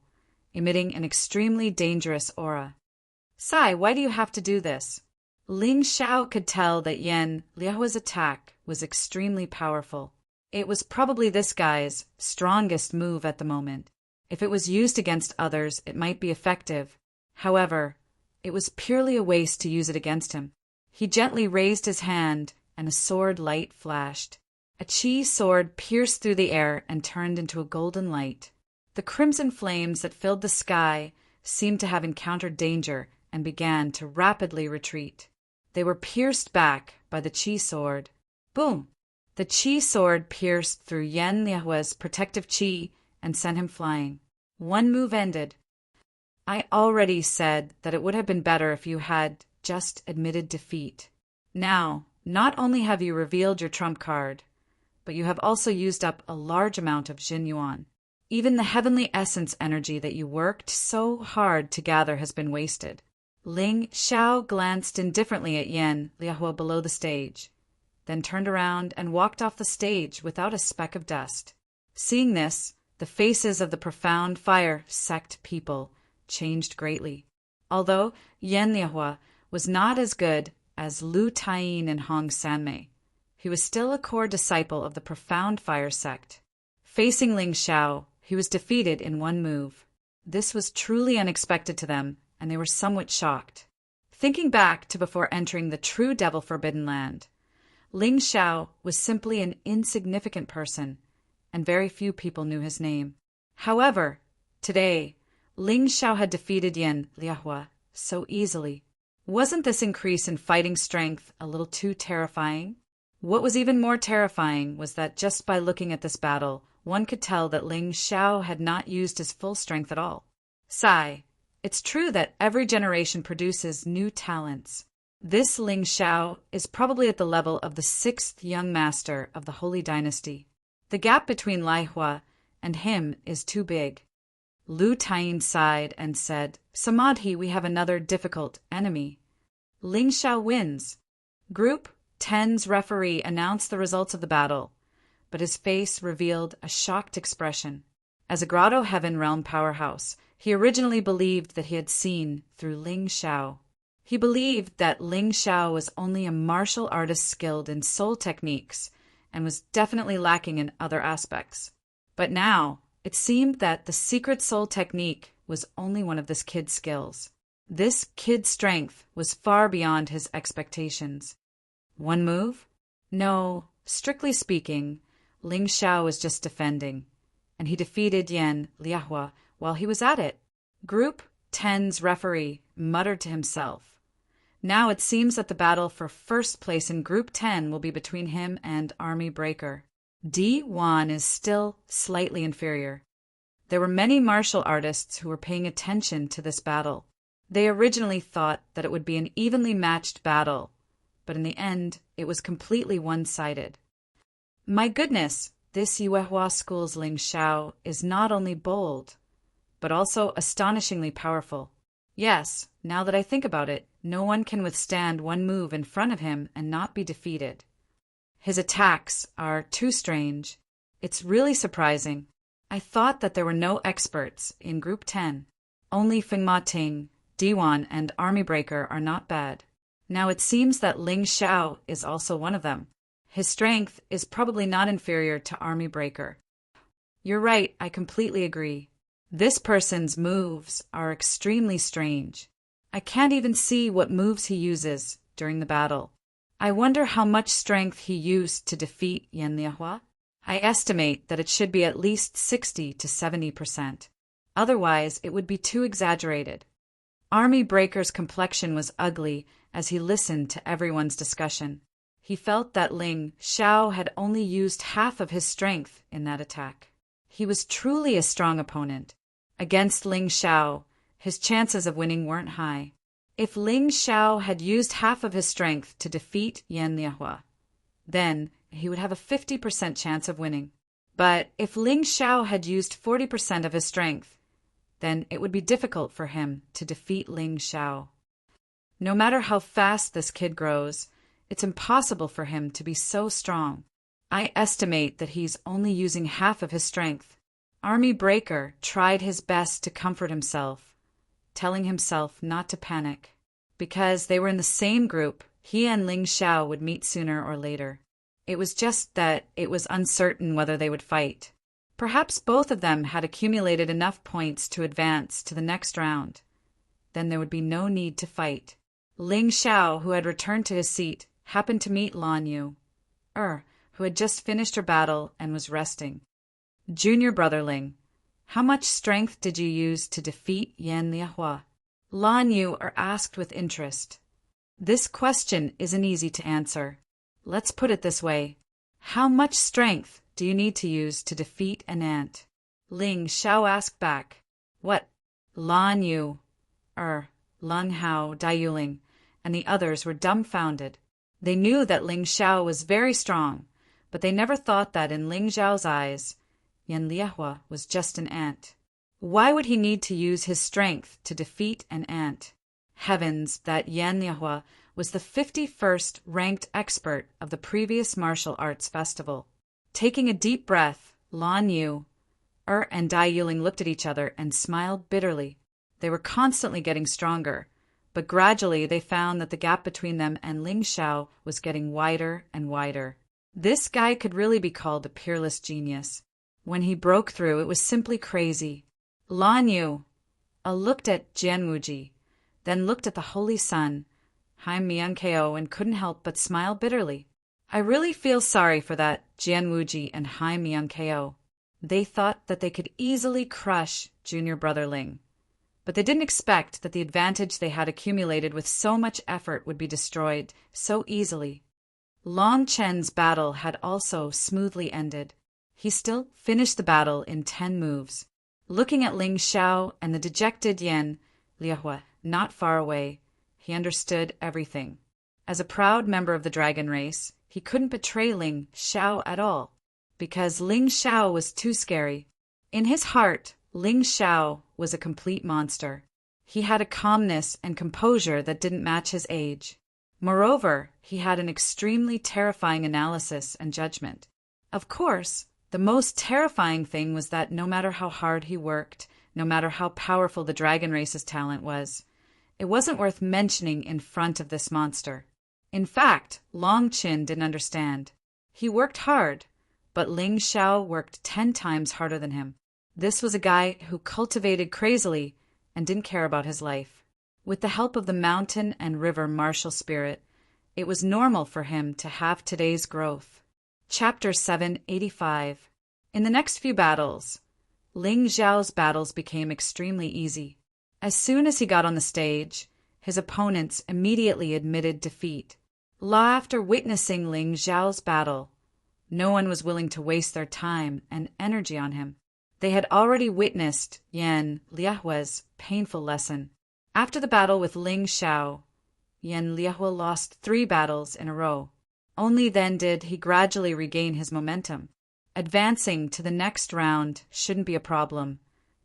emitting an extremely dangerous aura. Sai, why do you have to do this? Ling Xiao could tell that Yan Liehua's attack was extremely powerful. It was probably this guy's strongest move at the moment. If it was used against others, it might be effective. However, it was purely a waste to use it against him. He gently raised his hand, and a sword light flashed. A chi sword pierced through the air and turned into a golden light. The crimson flames that filled the sky seemed to have encountered danger and began to rapidly retreat. They were pierced back by the chi sword. Boom! The chi sword pierced through Yan Liehua's protective chi and sent him flying. One move ended. I already said that it would have been better if you had just admitted defeat. Now, not only have you revealed your trump card, but you have also used up a large amount of Jin Yuan. Even the heavenly essence energy that you worked so hard to gather has been wasted. Ling Xiao glanced indifferently at Yan Liehua below the stage, then turned around and walked off the stage without a speck of dust. Seeing this, the faces of the Profound Fire Sect people changed greatly. Although Yan Liehua was not as good as Lu Taiyin and Hong Sanmei, he was still a core disciple of the Profound Fire Sect. Facing Ling Xiao, he was defeated in one move. This was truly unexpected to them, and they were somewhat shocked. Thinking back to before entering the true devil-forbidden land, Ling Xiao was simply an insignificant person, and very few people knew his name. However, today, Ling Xiao had defeated Yan Liehua so easily. Wasn't this increase in fighting strength a little too terrifying? What was even more terrifying was that just by looking at this battle, one could tell that Ling Xiao had not used his full strength at all. Sigh. It's true that every generation produces new talents. This Ling Xiao is probably at the level of the 6th young master of the Holy Dynasty. The gap between Liehua and him is too big. Lu Taiyin sighed and said, Samadhi, we have another difficult enemy. Ling Xiao wins. Group 10's referee announced the results of the battle, but his face revealed a shocked expression. As a Grotto Heaven Realm powerhouse, he originally believed that he had seen through Ling Xiao. He believed that Ling Xiao was only a martial artist skilled in soul techniques and was definitely lacking in other aspects. But now, it seemed that the secret soul technique was only one of this kid's skills. This kid's strength was far beyond his expectations. One move? No, strictly speaking, Ling Xiao was just defending, and he defeated Yan Liehua while he was at it. Group 10's referee muttered to himself. Now it seems that the battle for first place in Group 10 will be between him and Army Breaker. Di Wan is still slightly inferior. There were many martial artists who were paying attention to this battle. They originally thought that it would be an evenly matched battle, but in the end, it was completely one-sided. My goodness, this Yuehua School's Ling Xiao is not only bold, but also astonishingly powerful. Yes, now that I think about it, no one can withstand one move in front of him and not be defeated. His attacks are too strange. It's really surprising. I thought that there were no experts in Group 10. Only Feng Ma Ting, Diwan, and Army Breaker are not bad. Now it seems that Ling Xiao is also one of them. His strength is probably not inferior to Army Breaker. You're right, I completely agree. This person's moves are extremely strange. I can't even see what moves he uses during the battle. I wonder how much strength he used to defeat Yan Liehua. I estimate that it should be at least 60 to 70%. Otherwise, it would be too exaggerated. Army Breaker's complexion was ugly as he listened to everyone's discussion. He felt that Ling Xiao had only used half of his strength in that attack. He was truly a strong opponent. Against Ling Xiao, his chances of winning weren't high. If Ling Xiao had used half of his strength to defeat Yan Liehua, then he would have a 50% chance of winning. But if Ling Xiao had used 40% of his strength, then it would be difficult for him to defeat Ling Xiao. No matter how fast this kid grows, it's impossible for him to be so strong. I estimate that he's only using half of his strength. Army Breaker tried his best to comfort himself, telling himself not to panic. Because they were in the same group, he and Ling Xiao would meet sooner or later. It was just that it was uncertain whether they would fight. Perhaps both of them had accumulated enough points to advance to the next round. Then there would be no need to fight. Ling Xiao, who had returned to his seat, happened to meet Lan Yu, who had just finished her battle and was resting. Junior brother Ling, how much strength did you use to defeat Yan Liehua? Lan Yu asked with interest. This question isn't easy to answer. Let's put it this way. How much strength do you need to use to defeat an ant? Ling Xiao asked back. What? Lan Yu, Lung Hao, Dai Yuling, and the others were dumbfounded. They knew that Ling Xiao was very strong, but they never thought that in Ling Xiao's eyes, Yan Liehua was just an ant. Why would he need to use his strength to defeat an ant? Heavens, that Yan Liehua was the 51st ranked expert of the previous martial arts festival. Taking a deep breath, Lan Yu, and Dai Yuling looked at each other and smiled bitterly. They were constantly getting stronger, but gradually they found that the gap between them and Ling Xiao was getting wider and wider. This guy could really be called a peerless genius. When he broke through, it was simply crazy. Lan Yu, looked at Jianwuji, then looked at the Holy Sun, Haim Myung-keo, and couldn't help but smile bitterly. I really feel sorry for that Jianwuji and Haim Myung-keo. They thought that they could easily crush junior brother Ling, but they didn't expect that the advantage they had accumulated with so much effort would be destroyed so easily. Long Chen's battle had also smoothly ended. He still finished the battle in 10 moves. Looking at Ling Xiao and the dejected Yan Liahua not far away, he understood everything. As a proud member of the dragon race, he couldn't betray Ling Xiao at all, because Ling Xiao was too scary. In his heart, Ling Xiao was a complete monster. He had a calmness and composure that didn't match his age. Moreover, he had an extremely terrifying analysis and judgment. Of course, the most terrifying thing was that no matter how hard he worked, no matter how powerful the dragon race's talent was, it wasn't worth mentioning in front of this monster. In fact, Long Qin didn't understand. He worked hard, but Ling Xiao worked 10 times harder than him. This was a guy who cultivated crazily and didn't care about his life. With the help of the mountain and river martial spirit, it was normal for him to have today's growth. Chapter 785. In the next few battles, Ling Xiao's battles became extremely easy. As soon as he got on the stage, his opponents immediately admitted defeat. After witnessing Ling Xiao's battle, no one was willing to waste their time and energy on him. They had already witnessed Yan Liahua's painful lesson. After the battle with Ling Xiao, Yan Liahua lost 3 battles in a row. Only then did he gradually regain his momentum. Advancing to the next round shouldn't be a problem,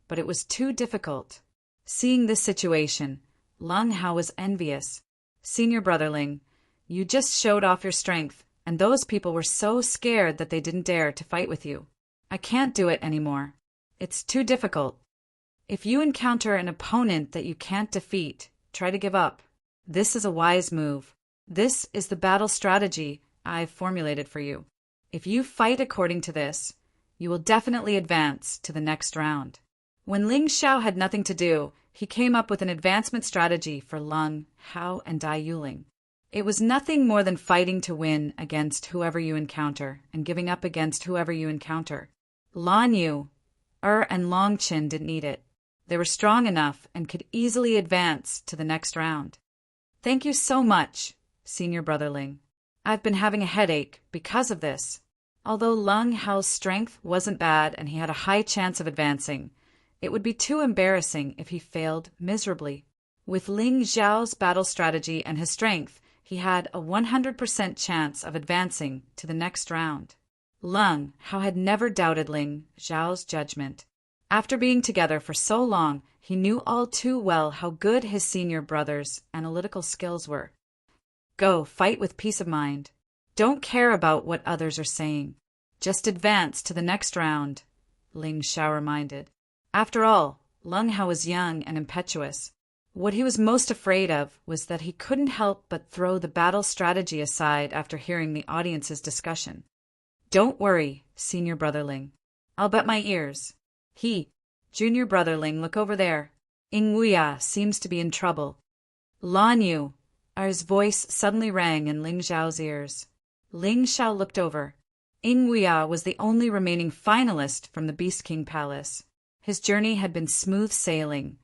but it was too difficult. Seeing this situation, Lung Hao was envious. Senior brother Ling, you just showed off your strength, and those people were so scared that they didn't dare to fight with you. I can't do it anymore. It's too difficult. If you encounter an opponent that you can't defeat, try to give up. This is a wise move. This is the battle strategy I've formulated for you. If you fight according to this, you will definitely advance to the next round. When Ling Xiao had nothing to do, he came up with an advancement strategy for Lung Hao and Dai Yuling. It was nothing more than fighting to win against whoever you encounter and giving up against whoever you encounter. Lan Yu, and Long Qin didn't need it. They were strong enough and could easily advance to the next round. Thank you so much, Senior Brother Ling. I've been having a headache because of this. Although Lung Hao's strength wasn't bad and he had a high chance of advancing, it would be too embarrassing if he failed miserably. With Ling Xiao's battle strategy and his strength, he had a 100% chance of advancing to the next round. Lung Hao had never doubted Ling Xiao's judgment. After being together for so long, he knew all too well how good his senior brother's analytical skills were. Go, fight with peace of mind. Don't care about what others are saying. Just advance to the next round, Ling Xiao reminded. After all, Lung Hao was young and impetuous. What he was most afraid of was that he couldn't help but throw the battle strategy aside after hearing the audience's discussion. Don't worry, Senior Brother Ling. I'll bet my ears. Junior Brother Ling, look over there. Ing Wuya seems to be in trouble. Lan Yu, his voice suddenly rang in Ling Xiao's ears. Ling Xiao looked over. Ing Wuya was the only remaining finalist from the Beast King Palace. His journey had been smooth sailing,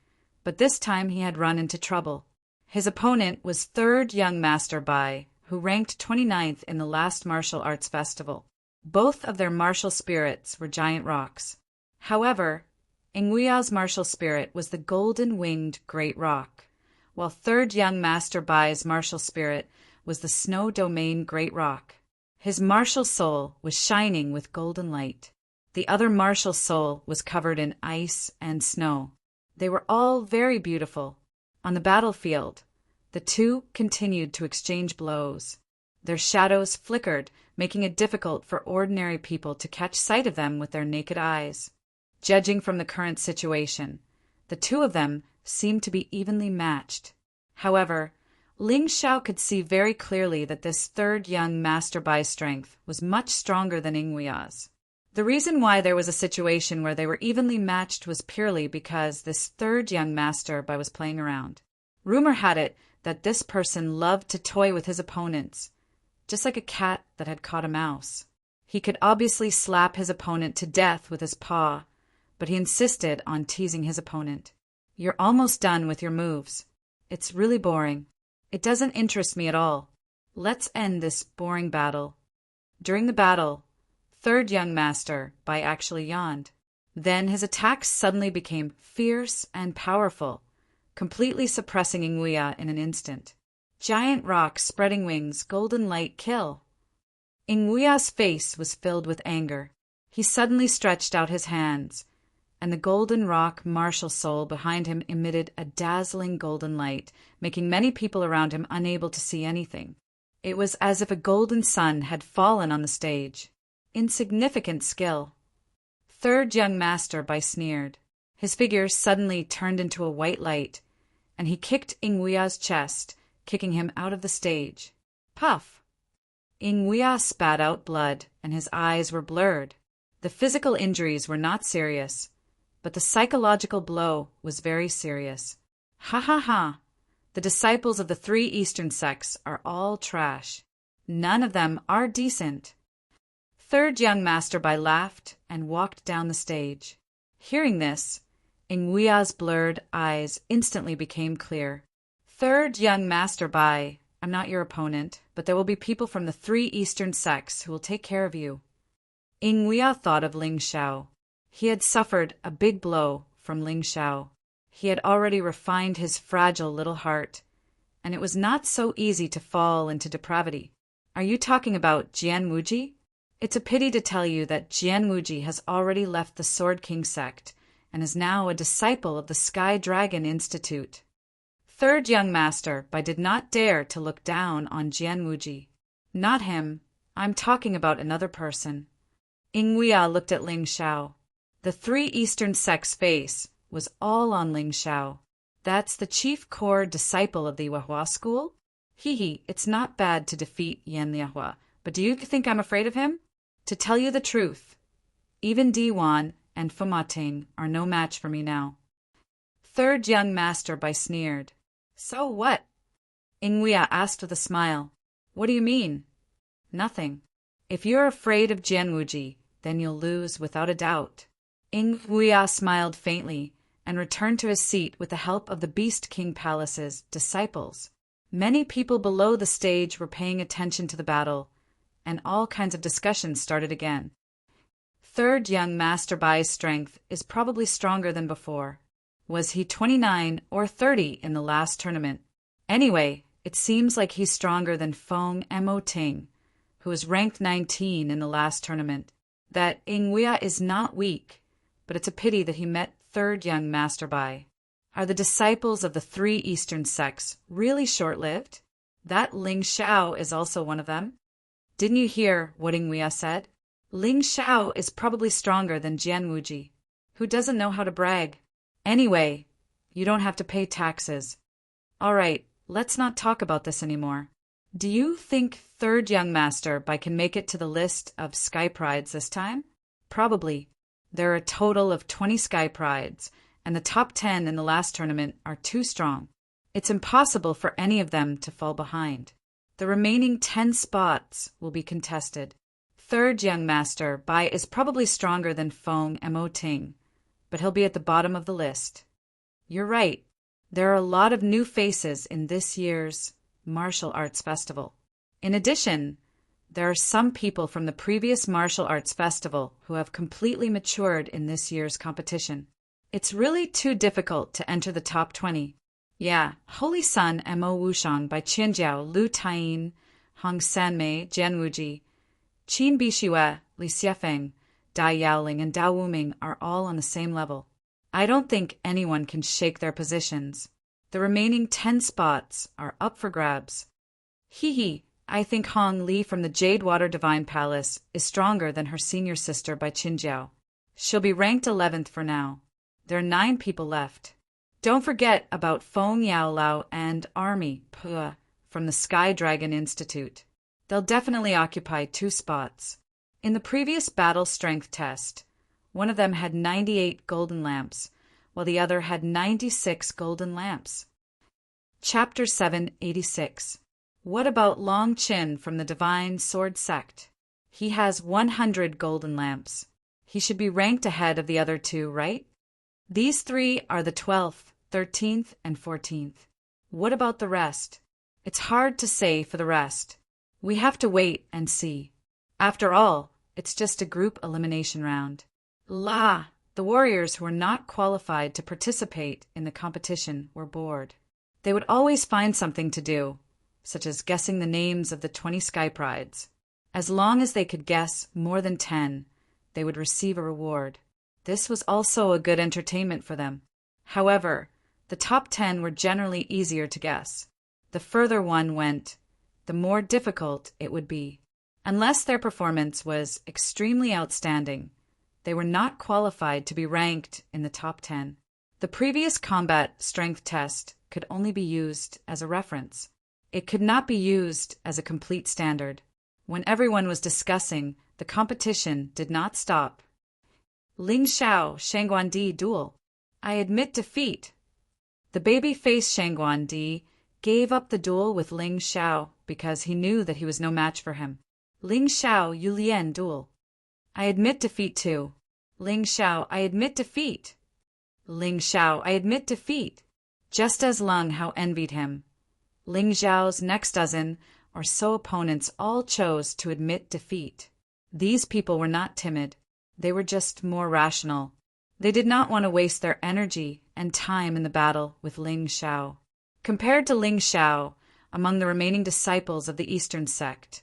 but this time he had run into trouble. His opponent was 3rd young Master Bai, who ranked 29th in the last martial arts festival. Both of their martial spirits were giant rocks. However, Ingwea's martial spirit was the golden-winged great rock, while 3rd young Master Bai's martial spirit was the snow domain great rock. His martial soul was shining with golden light. The other martial soul was covered in ice and snow. They were all very beautiful. On the battlefield, the two continued to exchange blows. Their shadows flickered, making it difficult for ordinary people to catch sight of them with their naked eyes. Judging from the current situation, the two of them seemed to be evenly matched. However, Ling Xiao could see very clearly that this 3rd young Master Bai's strength was much stronger than Ingwea's. The reason why there was a situation where they were evenly matched was purely because this third young master was playing around. Rumor had it that this person loved to toy with his opponents, just like a cat that had caught a mouse. He could obviously slap his opponent to death with his paw, but he insisted on teasing his opponent. You're almost done with your moves. It's really boring. It doesn't interest me at all. Let's end this boring battle. During the battle, third young master actually yawned. Then his attacks suddenly became fierce and powerful, completely suppressing Nguya in an instant. Giant rocks, spreading wings, golden light, kill. Nguya's face was filled with anger. He suddenly stretched out his hands, and the golden rock martial soul behind him emitted a dazzling golden light, making many people around him unable to see anything. It was as if a golden sun had fallen on the stage. Insignificant skill. Third young master sneered. His figure suddenly turned into a white light, and he kicked Nguya's chest, kicking him out of the stage. Puff! Nguya spat out blood, and his eyes were blurred. The physical injuries were not serious, but the psychological blow was very serious. Ha ha ha! The disciples of the three Eastern sects are all trash. None of them are decent. Third young master laughed and walked down the stage. Hearing this, Nguya's blurred eyes instantly became clear. Third young master I'm not your opponent, but there will be people from the three Eastern sects who will take care of you. Nguya thought of Ling Xiao. He had suffered a big blow from Ling Xiao. He had already refined his fragile little heart, and it was not so easy to fall into depravity. Are you talking about Jian Wuji? It's a pity to tell you that Jian Wuji has already left the Sword King sect and is now a disciple of the Sky Dragon Institute. Third young master did not dare to look down on Jian Wuji. Not him. I'm talking about another person. Nguya looked at Ling Xiao. The three Eastern sects' face was all on Ling Xiao. That's the chief core disciple of the Wahua school? Hee, it's not bad to defeat Yan Liahua, but do you think I'm afraid of him? To tell you the truth, even Diwan and Fumating are no match for me now. Third young master sneered. So what? Nguya asked with a smile. What do you mean? Nothing. If you're afraid of Jian Wuji, then you'll lose without a doubt. Nguya smiled faintly and returned to his seat with the help of the Beast King Palace's disciples. Many people below the stage were paying attention to the battle, and all kinds of discussions started again. Third young master Bai's strength is probably stronger than before. Was he 29 or 30 in the last tournament? Anyway, it seems like he's stronger than Feng Mo Ting, who was ranked 19 in the last tournament. That Nguya is not weak, but it's a pity that he met third young master Bai. Are the disciples of the three Eastern sects really short-lived? That Ling Xiao is also one of them. Didn't you hear what Nguya said? Ling Xiao is probably stronger than Jian Wuji, who doesn't know how to brag. Anyway, you don't have to pay taxes. All right, let's not talk about this anymore. Do you think third young master can make it to the list of Sky Prides this time? Probably. There are a total of 20 Sky Prides, and the top 10 in the last tournament are too strong. It's impossible for any of them to fall behind. The remaining 10 spots will be contested. Third young master is probably stronger than Feng Mo Ting, but he'll be at the bottom of the list. You're right. There are a lot of new faces in this year's martial arts festival. In addition, there are some people from the previous martial arts festival who have completely matured in this year's competition. It's really too difficult to enter the top 20. Yeah, Holy Sun Mo Wushang by Qianjiao, Lu Taiyin, Hong Sanmei, Jian Wuji, Qin Bishue, Li Xiefeng, Dai Yaoling, and Dao Wuming are all on the same level. I don't think anyone can shake their positions. The remaining 10 spots are up for grabs. I think Hong Li from the Jadewater Divine Palace is stronger than her senior sister by Qinjiao. She'll be ranked 11th for now. There are 9 people left. Don't forget about Feng Yaolao and Army Pua from the Sky Dragon Institute. They'll definitely occupy 2 spots. In the previous battle strength test, one of them had 98 golden lamps, while the other had 96 golden lamps. Chapter 786. What about Long Chin from the Divine Sword Sect? He has 100 golden lamps. He should be ranked ahead of the other two, right? These three are the 12th, 13th, and 14th. What about the rest? It's hard to say for the rest. We have to wait and see. After all, it's just a group elimination round. The warriors who were not qualified to participate in the competition were bored. They would always find something to do, such as guessing the names of the 20 sky prides. As long as they could guess more than 10, they would receive a reward. This was also a good entertainment for them. However, the top 10 were generally easier to guess. The further one went, the more difficult it would be. Unless their performance was extremely outstanding, they were not qualified to be ranked in the top 10. The previous combat strength test could only be used as a reference. It could not be used as a complete standard. When everyone was discussing, the competition did not stop. Ling Xiao Shangguan Di duel. I admit defeat. The baby-faced Shangguan Di gave up the duel with Ling Xiao because he knew that he was no match for him. Ling Xiao Yulian duel. I admit defeat too. Ling Xiao, I admit defeat. Ling Xiao, I admit defeat. Just as Leng Hao envied him. Ling Xiao's next dozen or so opponents all chose to admit defeat. These people were not timid. They were just more rational. They did not want to waste their energy and time in the battle with Ling Xiao. Compared to Ling Xiao, among the remaining disciples of the Eastern sect,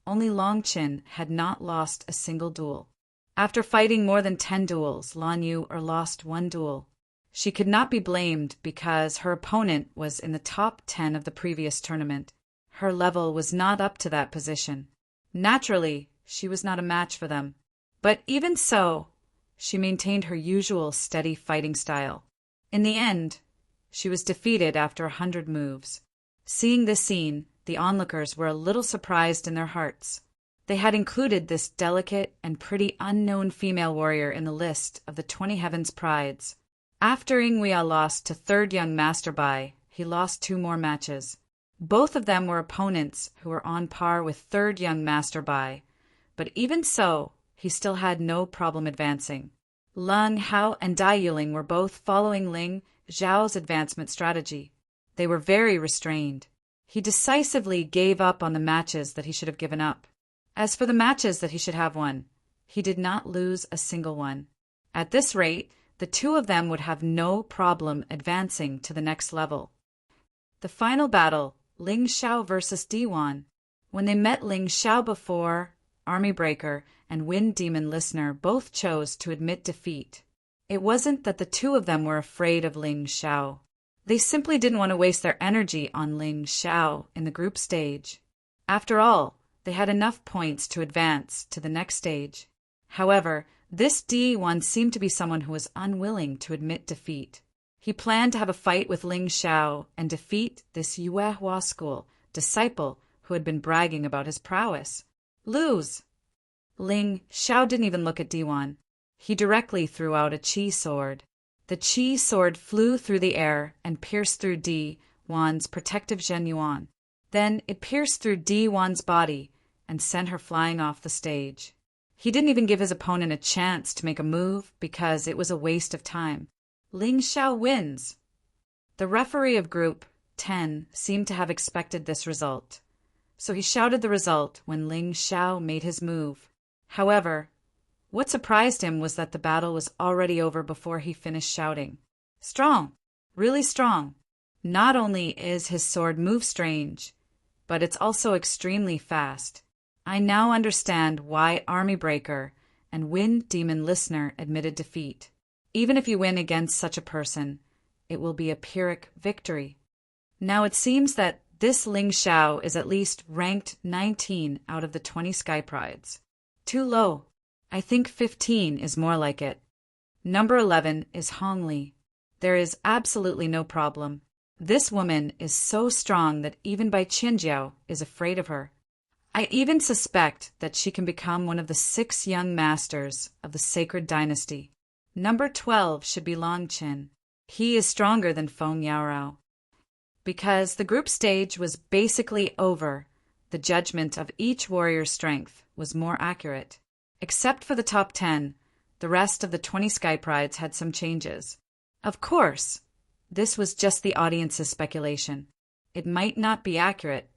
only Long Qin had not lost a single duel. After fighting more than 10 duels, Lan Yu lost 1 duel. She could not be blamed because her opponent was in the top 10 of the previous tournament. Her level was not up to that position. Naturally, she was not a match for them. But even so, she maintained her usual steady fighting style. In the end, she was defeated after 100 moves. Seeing this scene, the onlookers were a little surprised in their hearts. They had included this delicate and pretty unknown female warrior in the list of the 20 Heavens Prides. After Ingwea lost to third young Master Bai, he lost 2 more matches. Both of them were opponents who were on par with third young Master Bai, but even so, he still had no problem advancing. Leng Hao and Dai Yuling were both following Ling Zhao's advancement strategy. They were very restrained. He decisively gave up on the matches that he should have given up. As for the matches that he should have won, he did not lose a single one. At this rate, the 2 of them would have no problem advancing to the next level. The final battle, Ling Xiao versus Diwan. When they met Ling Xiao before, Army Breaker and Wind Demon Listener both chose to admit defeat. It wasn't that the 2 of them were afraid of Ling Xiao. They simply didn't want to waste their energy on Ling Xiao in the group stage. After all, they had enough points to advance to the next stage. However, this D1 seemed to be someone who was unwilling to admit defeat. He planned to have a fight with Ling Xiao and defeat this Yuehua school disciple who had been bragging about his prowess. Lose! Ling Xiao didn't even look at D1. He directly threw out a Qi sword. The Qi sword flew through the air and pierced through D1's protective Zhen Yuan. Then it pierced through D1's body and sent her flying off the stage. He didn't even give his opponent a chance to make a move because it was a waste of time. Ling Xiao wins. The referee of Group 10 seemed to have expected this result, so he shouted the result when Ling Xiao made his move. However, what surprised him was that the battle was already over before he finished shouting. Strong, really strong. Not only is his sword move strange, but it's also extremely fast. I now understand why Army Breaker and Wind Demon Listener admitted defeat. Even if you win against such a person, it will be a Pyrrhic victory. Now it seems that this Ling Xiao is at least ranked 19 out of the 20 Sky Prides. Too low. I think 15 is more like it. Number 11 is Hong Li. There is absolutely no problem. This woman is so strong that even Bai Qinjiao is afraid of her. I even suspect that she can become one of the 6 young masters of the sacred dynasty. Number 12 should be Long Qin. He is stronger than Feng Yaorao. Because the group stage was basically over, the judgment of each warrior's strength was more accurate. Except for the top 10, the rest of the 20 Sky Prides had some changes. Of course, this was just the audience's speculation. It might not be accurate.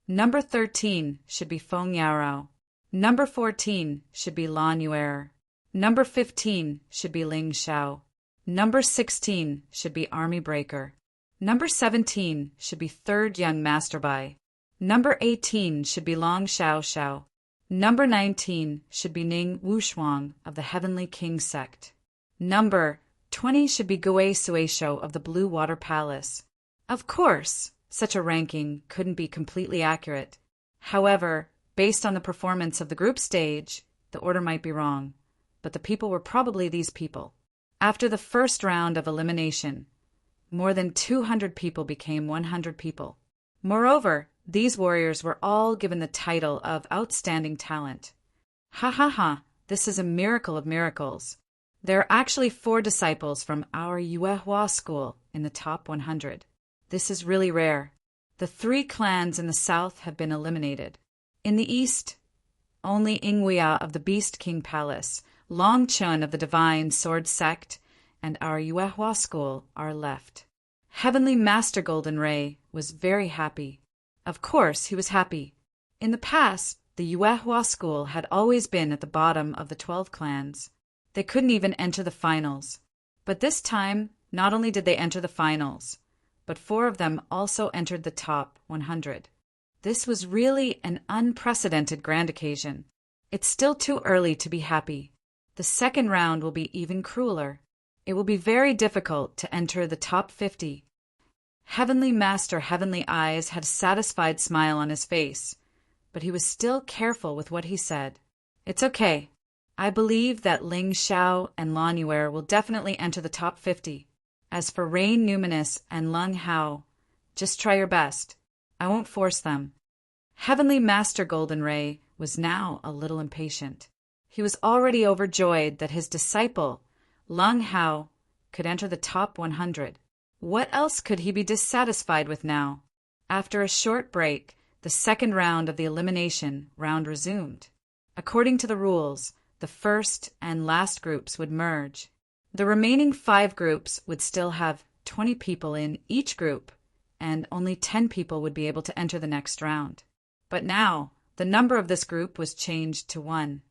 Number 13 should be Feng Yaorao. Number 14 should be Lan Yuer. Number 15 should be Ling Xiao. Number 16 should be Army Breaker. Number 17 should be Third Young Master Bai. Number 18 should be Long Xiao Xiao. Number 19 should be Ning Wushuang of the Heavenly King sect. Number 20 should be Gui Suisho of the Blue Water Palace. Of course, such a ranking couldn't be completely accurate. However, based on the performance of the group stage, the order might be wrong, but the people were probably these people. After the first round of elimination, more than 200 people became 100 people. Moreover, these warriors were all given the title of Outstanding Talent. Ha ha ha, this is a miracle of miracles. There are actually 4 disciples from our Yuehua school in the top 100. This is really rare. The 3 clans in the south have been eliminated. In the east, only Ingwea of the Beast King Palace, Long Chun of the Divine Sword Sect, and our Yuehua school are left. Heavenly Master Golden Ray was very happy. Of course, he was happy. In the past, the Yuehua school had always been at the bottom of the 12 clans. They couldn't even enter the finals. But this time, not only did they enter the finals, but 4 of them also entered the top 100. This was really an unprecedented grand occasion. It's still too early to be happy. The second round will be even crueler. It will be very difficult to enter the top 50. Heavenly Master Heavenly Eyes had a satisfied smile on his face, but he was still careful with what he said. It's okay. I believe that Ling Xiao and Lan Yuer will definitely enter the top 50. As for Rain Numinous and Lung Hao, just try your best. I won't force them. Heavenly Master Golden Ray was now a little impatient. He was already overjoyed that his disciple, Lung Hao, could enter the top 100. What else could he be dissatisfied with now? After a short break, the second round of the elimination round resumed. According to the rules, the first and last groups would merge. The remaining 5 groups would still have 20 people in each group, and only 10 people would be able to enter the next round. But now, the number of this group was changed to 1.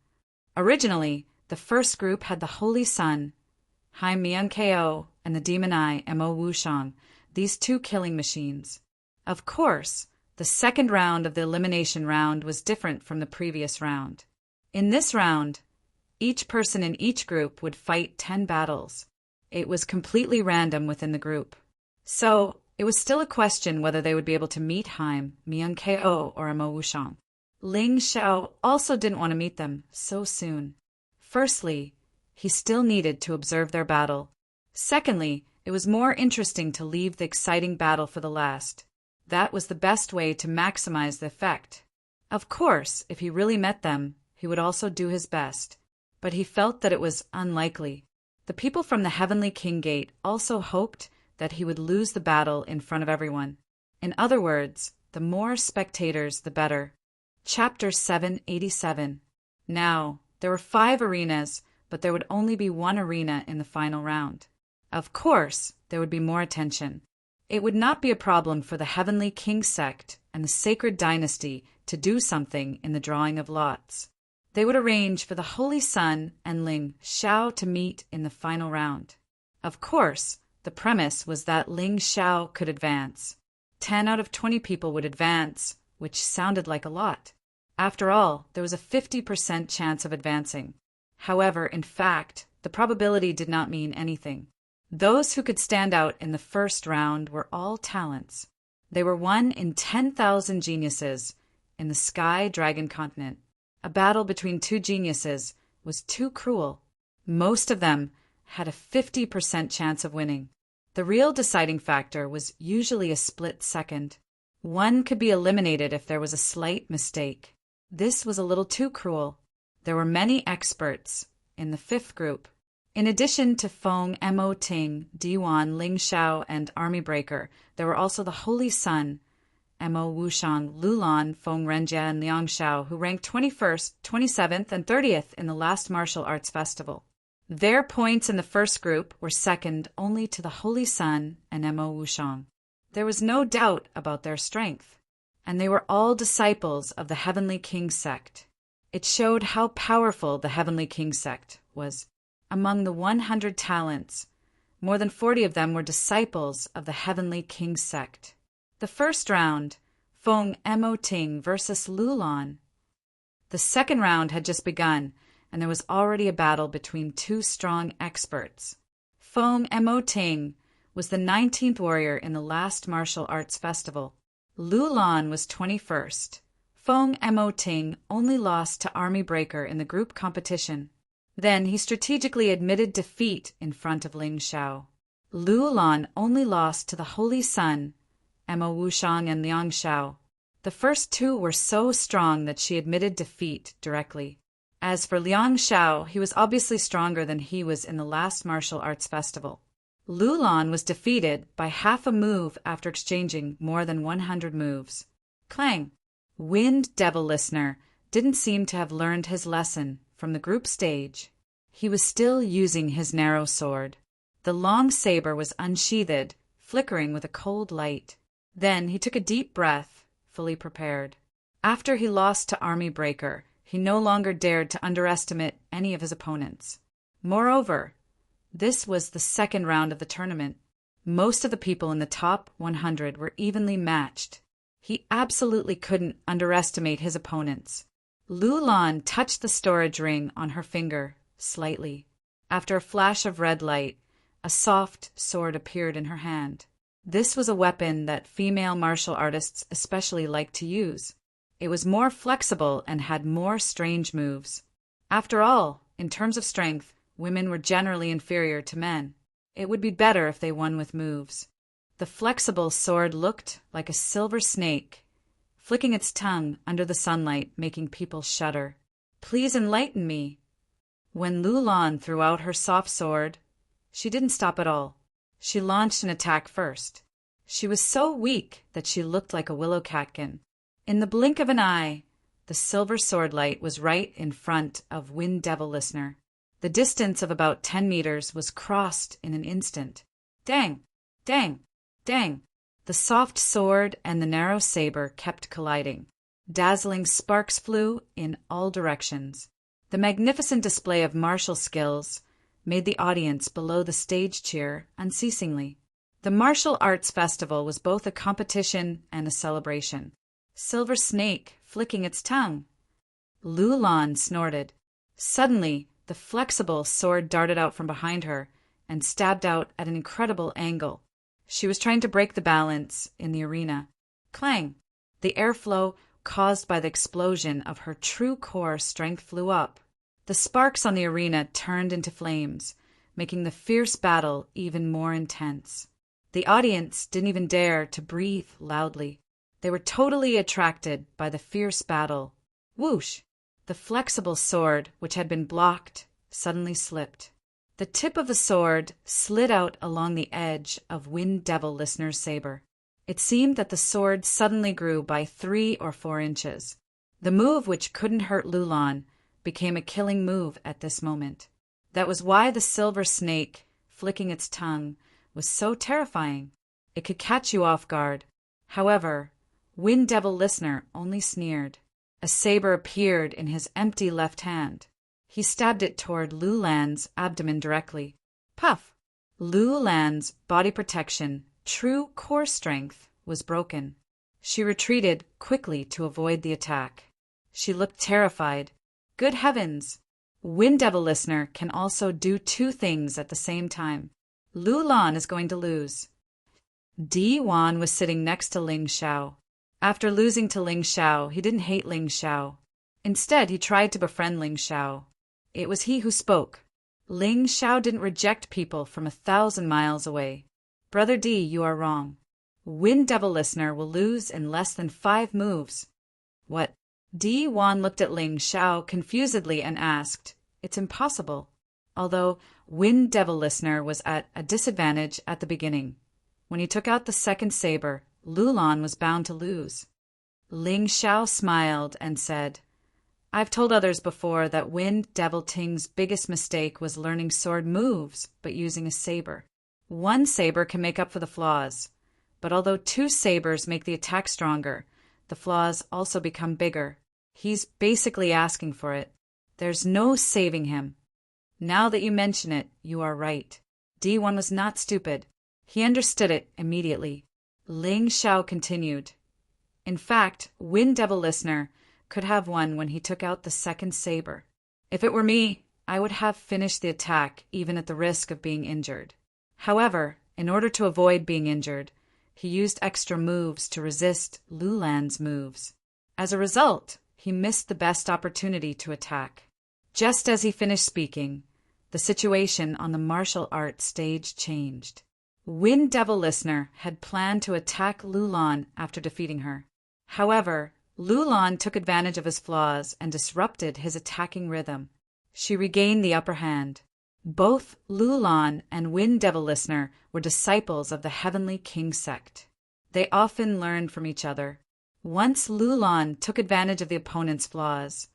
Originally, the first group had the Holy Sun, Hai Mian Ko, and the Demon Eye, Mo Wushang, these 2 killing machines. Of course, the second round of the elimination round was different from the previous round. In this round, each person in each group would fight 10 battles. It was completely random within the group. So, it was still a question whether they would be able to meet Haim, Mian Ko, or Mo Wushang. Ling Xiao also didn't want to meet them so soon. Firstly, he still needed to observe their battle. Secondly, it was more interesting to leave the exciting battle for the last. That was the best way to maximize the effect. Of course, if he really met them, he would also do his best. But he felt that it was unlikely. The people from the Heavenly King Gate also hoped that he would lose the battle in front of everyone. In other words, the more spectators, the better. Chapter 787. Now, there were 5 arenas, but there would only be 1 arena in the final round. Of course, there would be more attention. It would not be a problem for the Heavenly King sect and the Sacred Dynasty to do something in the drawing of lots. They would arrange for the Holy Sun and Ling Xiao to meet in the final round. Of course, the premise was that Ling Xiao could advance. 10 out of 20 people would advance, which sounded like a lot. After all, there was a 50% chance of advancing. However, in fact, the probability did not mean anything. Those who could stand out in the first round were all talents. They were 1 in 10,000 geniuses in the Sky Dragon continent. A battle between 2 geniuses was too cruel. Most of them had a 50% chance of winning. The real deciding factor was usually a split second. One could be eliminated if there was a slight mistake. This was a little too cruel. There were many experts in the fifth group. In addition to Feng, Mo Ting, Diwan, Ling Xiao, and Army Breaker, there were also the Holy Sun, Mo Wushang, Lulan, Feng Renjia, and Liang Xiao, who ranked 21st, 27th, and 30th in the last martial arts festival. Their points in the first group were second only to the Holy Sun and Mo Wushang. There was no doubt about their strength, and they were all disciples of the Heavenly King sect. It showed how powerful the Heavenly King sect was. Among the 100 talents, more than 40 of them were disciples of the Heavenly King sect. The first round, Feng Mo Ting versus Lulan. The second round had just begun, and there was already a battle between two strong experts. Feng Mo Ting was the 19th warrior in the last martial arts festival. Lulan was 21st. Feng Mo Ting only lost to Army Breaker in the group competition. Then he strategically admitted defeat in front of Ling Xiao. Lulan only lost to the Holy Sun, Mo Wushang, and Liang Xiao. The first two were so strong that she admitted defeat directly. As for Liang Xiao, he was obviously stronger than he was in the last martial arts festival. Lulan was defeated by half a move after exchanging more than 100 moves. Clang! Wind Devil Listener didn't seem to have learned his lesson from the group stage. He was still using his narrow sword. The long saber was unsheathed, flickering with a cold light. Then he took a deep breath, fully prepared. After he lost to Army Breaker, he no longer dared to underestimate any of his opponents. Moreover, this was the second round of the tournament. Most of the people in the top 100 were evenly matched. He absolutely couldn't underestimate his opponents. Lulan touched the storage ring on her finger, slightly. After a flash of red light, a soft sword appeared in her hand. This was a weapon that female martial artists especially liked to use. It was more flexible and had more strange moves. After all, in terms of strength, women were generally inferior to men. It would be better if they won with moves. The flexible sword looked like a silver snake, flicking its tongue under the sunlight, making people shudder. Please enlighten me. When Lulan threw out her soft sword, she didn't stop at all. She launched an attack first. She was so weak that she looked like a willow catkin. In the blink of an eye, the silver sword light was right in front of Wind Devil Listener. The distance of about 10 meters was crossed in an instant. Dang! Dang! Dang! The soft sword and the narrow saber kept colliding. Dazzling sparks flew in all directions. The magnificent display of martial skills made the audience below the stage cheer unceasingly. The martial arts festival was both a competition and a celebration. Silver snake flicking its tongue. Lulan snorted. Suddenly, the flexible sword darted out from behind her and stabbed out at an incredible angle. She was trying to break the balance in the arena. Clang! The airflow caused by the explosion of her true core strength flew up. The sparks on the arena turned into flames, making the fierce battle even more intense. The audience didn't even dare to breathe loudly. They were totally attracted by the fierce battle. Whoosh! The flexible sword, which had been blocked, suddenly slipped. The tip of the sword slid out along the edge of Wind Devil Listener's saber. It seemed that the sword suddenly grew by 3 or 4 inches. The move which couldn't hurt Lulan became a killing move at this moment. That was why the silver snake, flicking its tongue, was so terrifying. It could catch you off guard. However, Wind Devil Listener only sneered. A saber appeared in his empty left hand. He stabbed it toward Lulan's abdomen directly. Puff! Lulan's body protection, true core strength, was broken. She retreated quickly to avoid the attack. She looked terrified. Good heavens! Wind Devil Listener can also do 2 things at the same time. Lulan is going to lose. Diwan was sitting next to Ling Xiao. After losing to Ling Xiao, he didn't hate Ling Xiao. Instead, he tried to befriend Ling Xiao. It was he who spoke. Ling Xiao didn't reject people from 1,000 miles away. Brother D, you are wrong. Wind Devil Listener will lose in less than 5 moves. What? Di Wan looked at Ling Xiao confusedly and asked, It's impossible. Although Wind Devil Listener was at a disadvantage at the beginning. When he took out the second saber, Lulan was bound to lose. Ling Xiao smiled and said, I've told others before that Wind Devil Ting's biggest mistake was learning sword moves, but using a saber. One saber can make up for the flaws, but although 2 sabers make the attack stronger, the flaws also become bigger. He's basically asking for it. There's no saving him. Now that you mention it, you are right. D1 was not stupid. He understood it immediately. Ling Xiao continued. In fact, Wind Devil Listener could have won when he took out the second saber. If it were me, I would have finished the attack even at the risk of being injured. However, in order to avoid being injured, he used extra moves to resist Lulan's moves. As a result, he missed the best opportunity to attack. Just as he finished speaking, the situation on the martial arts stage changed. Wind Devil Listener had planned to attack Lulan after defeating her. However, Lulan took advantage of his flaws and disrupted his attacking rhythm. She regained the upper hand. Both Lulan and Wind Devil Listener were disciples of the Heavenly King sect. They often learned from each other. Once Lulan took advantage of the opponent's flaws,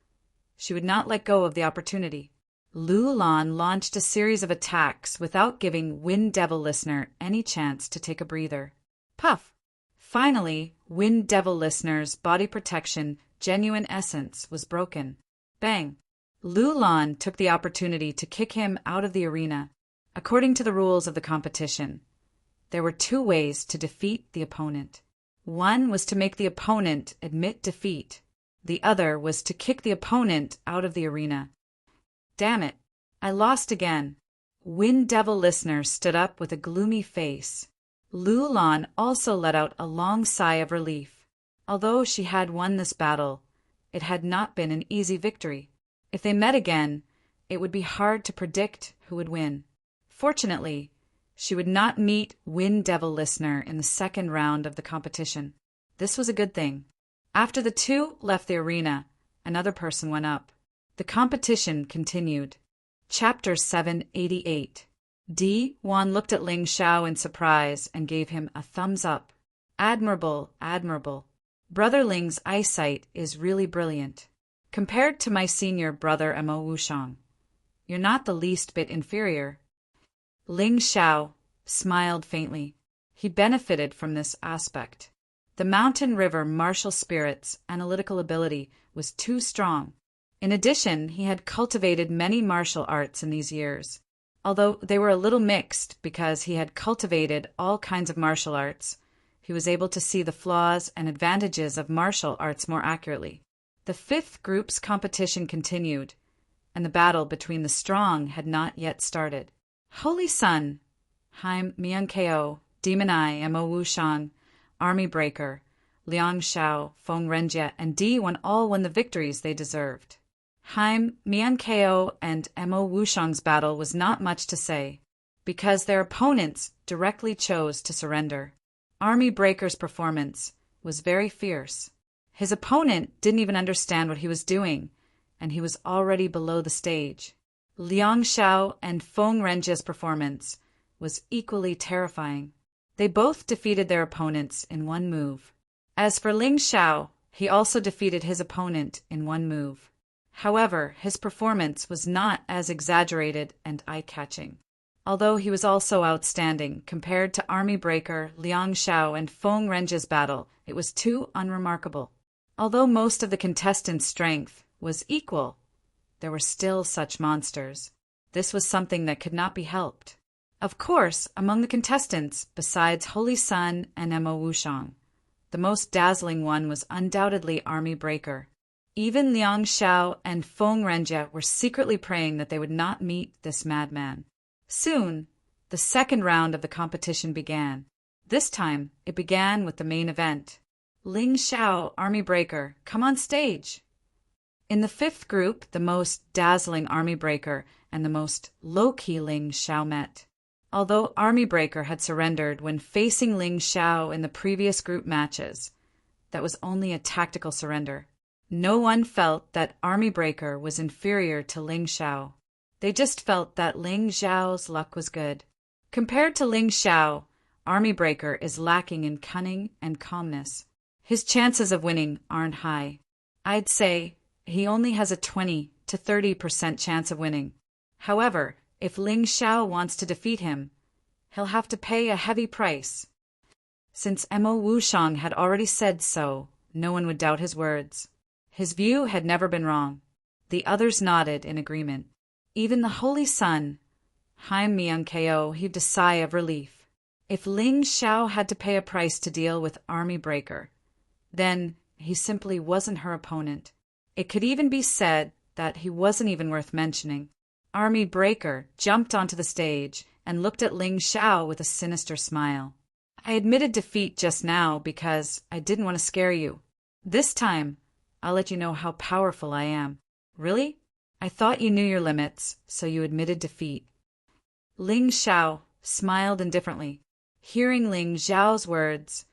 she would not let go of the opportunity. Lulan launched a series of attacks without giving Wind Devil Listener any chance to take a breather. Puff! Finally, Wind Devil Listener's body protection genuine essence was broken. Bang! Lulan took the opportunity to kick him out of the arena. According to the rules of the competition, there were 2 ways to defeat the opponent. One was to make the opponent admit defeat. The other was to kick the opponent out of the arena. Damn it, I lost again. Wind Devil Listener stood up with a gloomy face. Lulan also let out a long sigh of relief. Although she had won this battle, it had not been an easy victory. If they met again, it would be hard to predict who would win. Fortunately, she would not meet Wind Devil Listener in the second round of the competition. This was a good thing. After the 2 left the arena, another person went up. The competition continued. Chapter 788. Di Wan looked at Ling Xiao in surprise and gave him a thumbs up. Admirable, admirable. Brother Ling's eyesight is really brilliant. Compared to my senior brother Mo Wushang, you're not the least bit inferior. Ling Xiao smiled faintly. He benefited from this aspect. The Mountain River martial spirit's analytical ability was too strong. In addition, he had cultivated many martial arts in these years. Although they were a little mixed because he had cultivated all kinds of martial arts, he was able to see the flaws and advantages of martial arts more accurately. The 5th group's competition continued, and the battle between the strong had not yet started. Holy Sun, Haim Miankeo, Demon Eye, Mo Wushang, Army Breaker, Liang Xiao, Feng Renjie, and D1 all won the victories they deserved. Haim Miankeo and Mo Wushang's battle was not much to say, because their opponents directly chose to surrender. Army Breaker's performance was very fierce. His opponent didn't even understand what he was doing, and he was already below the stage. Liang Xiao and Feng Renjie's performance was equally terrifying. They both defeated their opponents in 1 move. As for Ling Xiao, he also defeated his opponent in 1 move. However, his performance was not as exaggerated and eye-catching. Although he was also outstanding compared to Army Breaker, Liang Xiao, and Feng Renjie's battle, it was too unremarkable. Although most of the contestants' strength was equal, there were still such monsters. This was something that could not be helped. Of course, among the contestants, besides Holy Sun and Mo Wushang, the most dazzling one was undoubtedly Army Breaker. Even Liang Xiao and Feng Renjie were secretly praying that they would not meet this madman. Soon, the second round of the competition began. This time, it began with the main event. Ling Xiao, Army Breaker, come on stage. In the 5th group, the most dazzling Army Breaker and the most low-key Ling Xiao met. Although Army Breaker had surrendered when facing Ling Xiao in the previous group matches, that was only a tactical surrender. No one felt that Army Breaker was inferior to Ling Xiao. They just felt that Ling Xiao's luck was good. Compared to Ling Xiao, Army Breaker is lacking in cunning and calmness. His chances of winning aren't high. I'd say he only has a 20 to 30% chance of winning. However, if Ling Xiao wants to defeat him, he'll have to pay a heavy price. Since Mo Wushang had already said so, no one would doubt his words. His view had never been wrong. The others nodded in agreement. Even the Holy Son, Haim Myung-ko, heaved a sigh of relief. If Ling Xiao had to pay a price to deal with Army Breaker, then he simply wasn't her opponent. It could even be said that he wasn't even worth mentioning. Army Breaker jumped onto the stage and looked at Ling Xiao with a sinister smile. I admitted defeat just now because I didn't want to scare you. This time, I'll let you know how powerful I am. Really? I thought you knew your limits, so you admitted defeat. Ling Xiao smiled indifferently. Hearing Ling Xiao's words,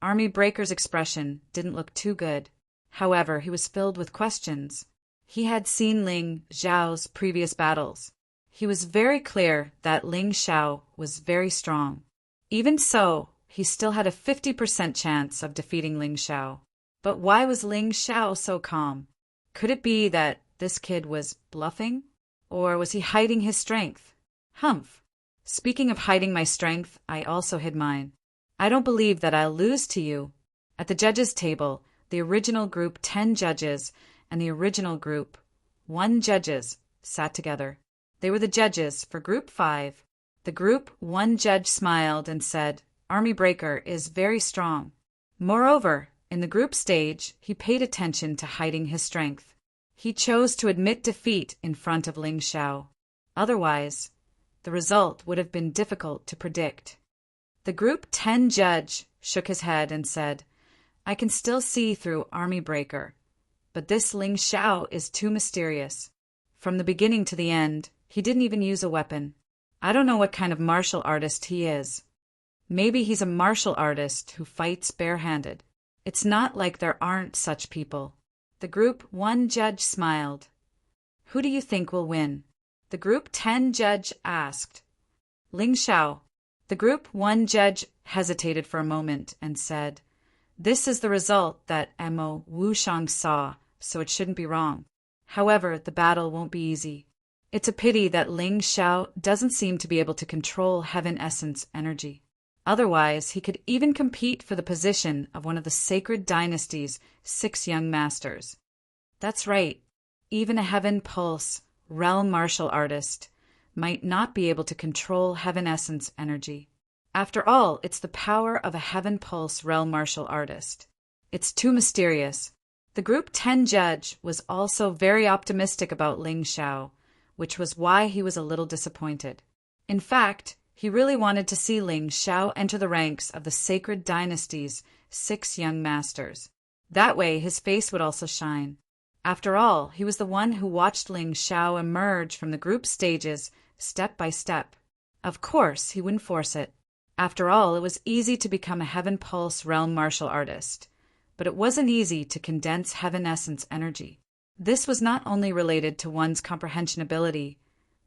Army Breaker's expression didn't look too good. However, he was filled with questions. He had seen Ling Xiao's previous battles. He was very clear that Ling Xiao was very strong. Even so, he still had a 50% chance of defeating Ling Xiao. But why was Ling Xiao so calm? Could it be that this kid was bluffing? Or was he hiding his strength? Humph. Speaking of hiding my strength, I also hid mine. I don't believe that I'll lose to you. At the judges' table, the original group 10 judges and the original group 1 judges sat together. They were the judges for group 5. The group 1 judge smiled and said, Army Breaker is very strong. Moreover, in the group stage, he paid attention to hiding his strength. He chose to admit defeat in front of Ling Xiao. Otherwise, the result would have been difficult to predict. The group 10 judge shook his head and said, I can still see through Army Breaker, but this Ling Xiao is too mysterious. From the beginning to the end, he didn't even use a weapon. I don't know what kind of martial artist he is. Maybe he's a martial artist who fights barehanded. It's not like there aren't such people. The group 1 judge smiled. Who do you think will win? The group 10 judge asked. Ling Xiao. The group 1 judge hesitated for a moment and said, This is the result that Mo Wushang saw, so it shouldn't be wrong. However, the battle won't be easy. It's a pity that Ling Xiao doesn't seem to be able to control Heaven Essence energy. Otherwise, he could even compete for the position of one of the Sacred Dynasty's 6 young masters. That's right. Even a Heaven Pulse, realm martial artist, might not be able to control Heaven Essence energy. After all, it's the power of a Heaven Pulse realm martial artist. It's too mysterious. The group 10 judge was also very optimistic about Ling Xiao, which was why he was a little disappointed. In fact, he really wanted to see Ling Xiao enter the ranks of the Sacred Dynasty's 6 young masters. That way, his face would also shine. After all, he was the one who watched Ling Xiao emerge from the group stages step by step. Of course, he wouldn't force it. After all, it was easy to become a Heaven Pulse realm martial artist, but it wasn't easy to condense Heaven Essence energy. This was not only related to one's comprehension ability,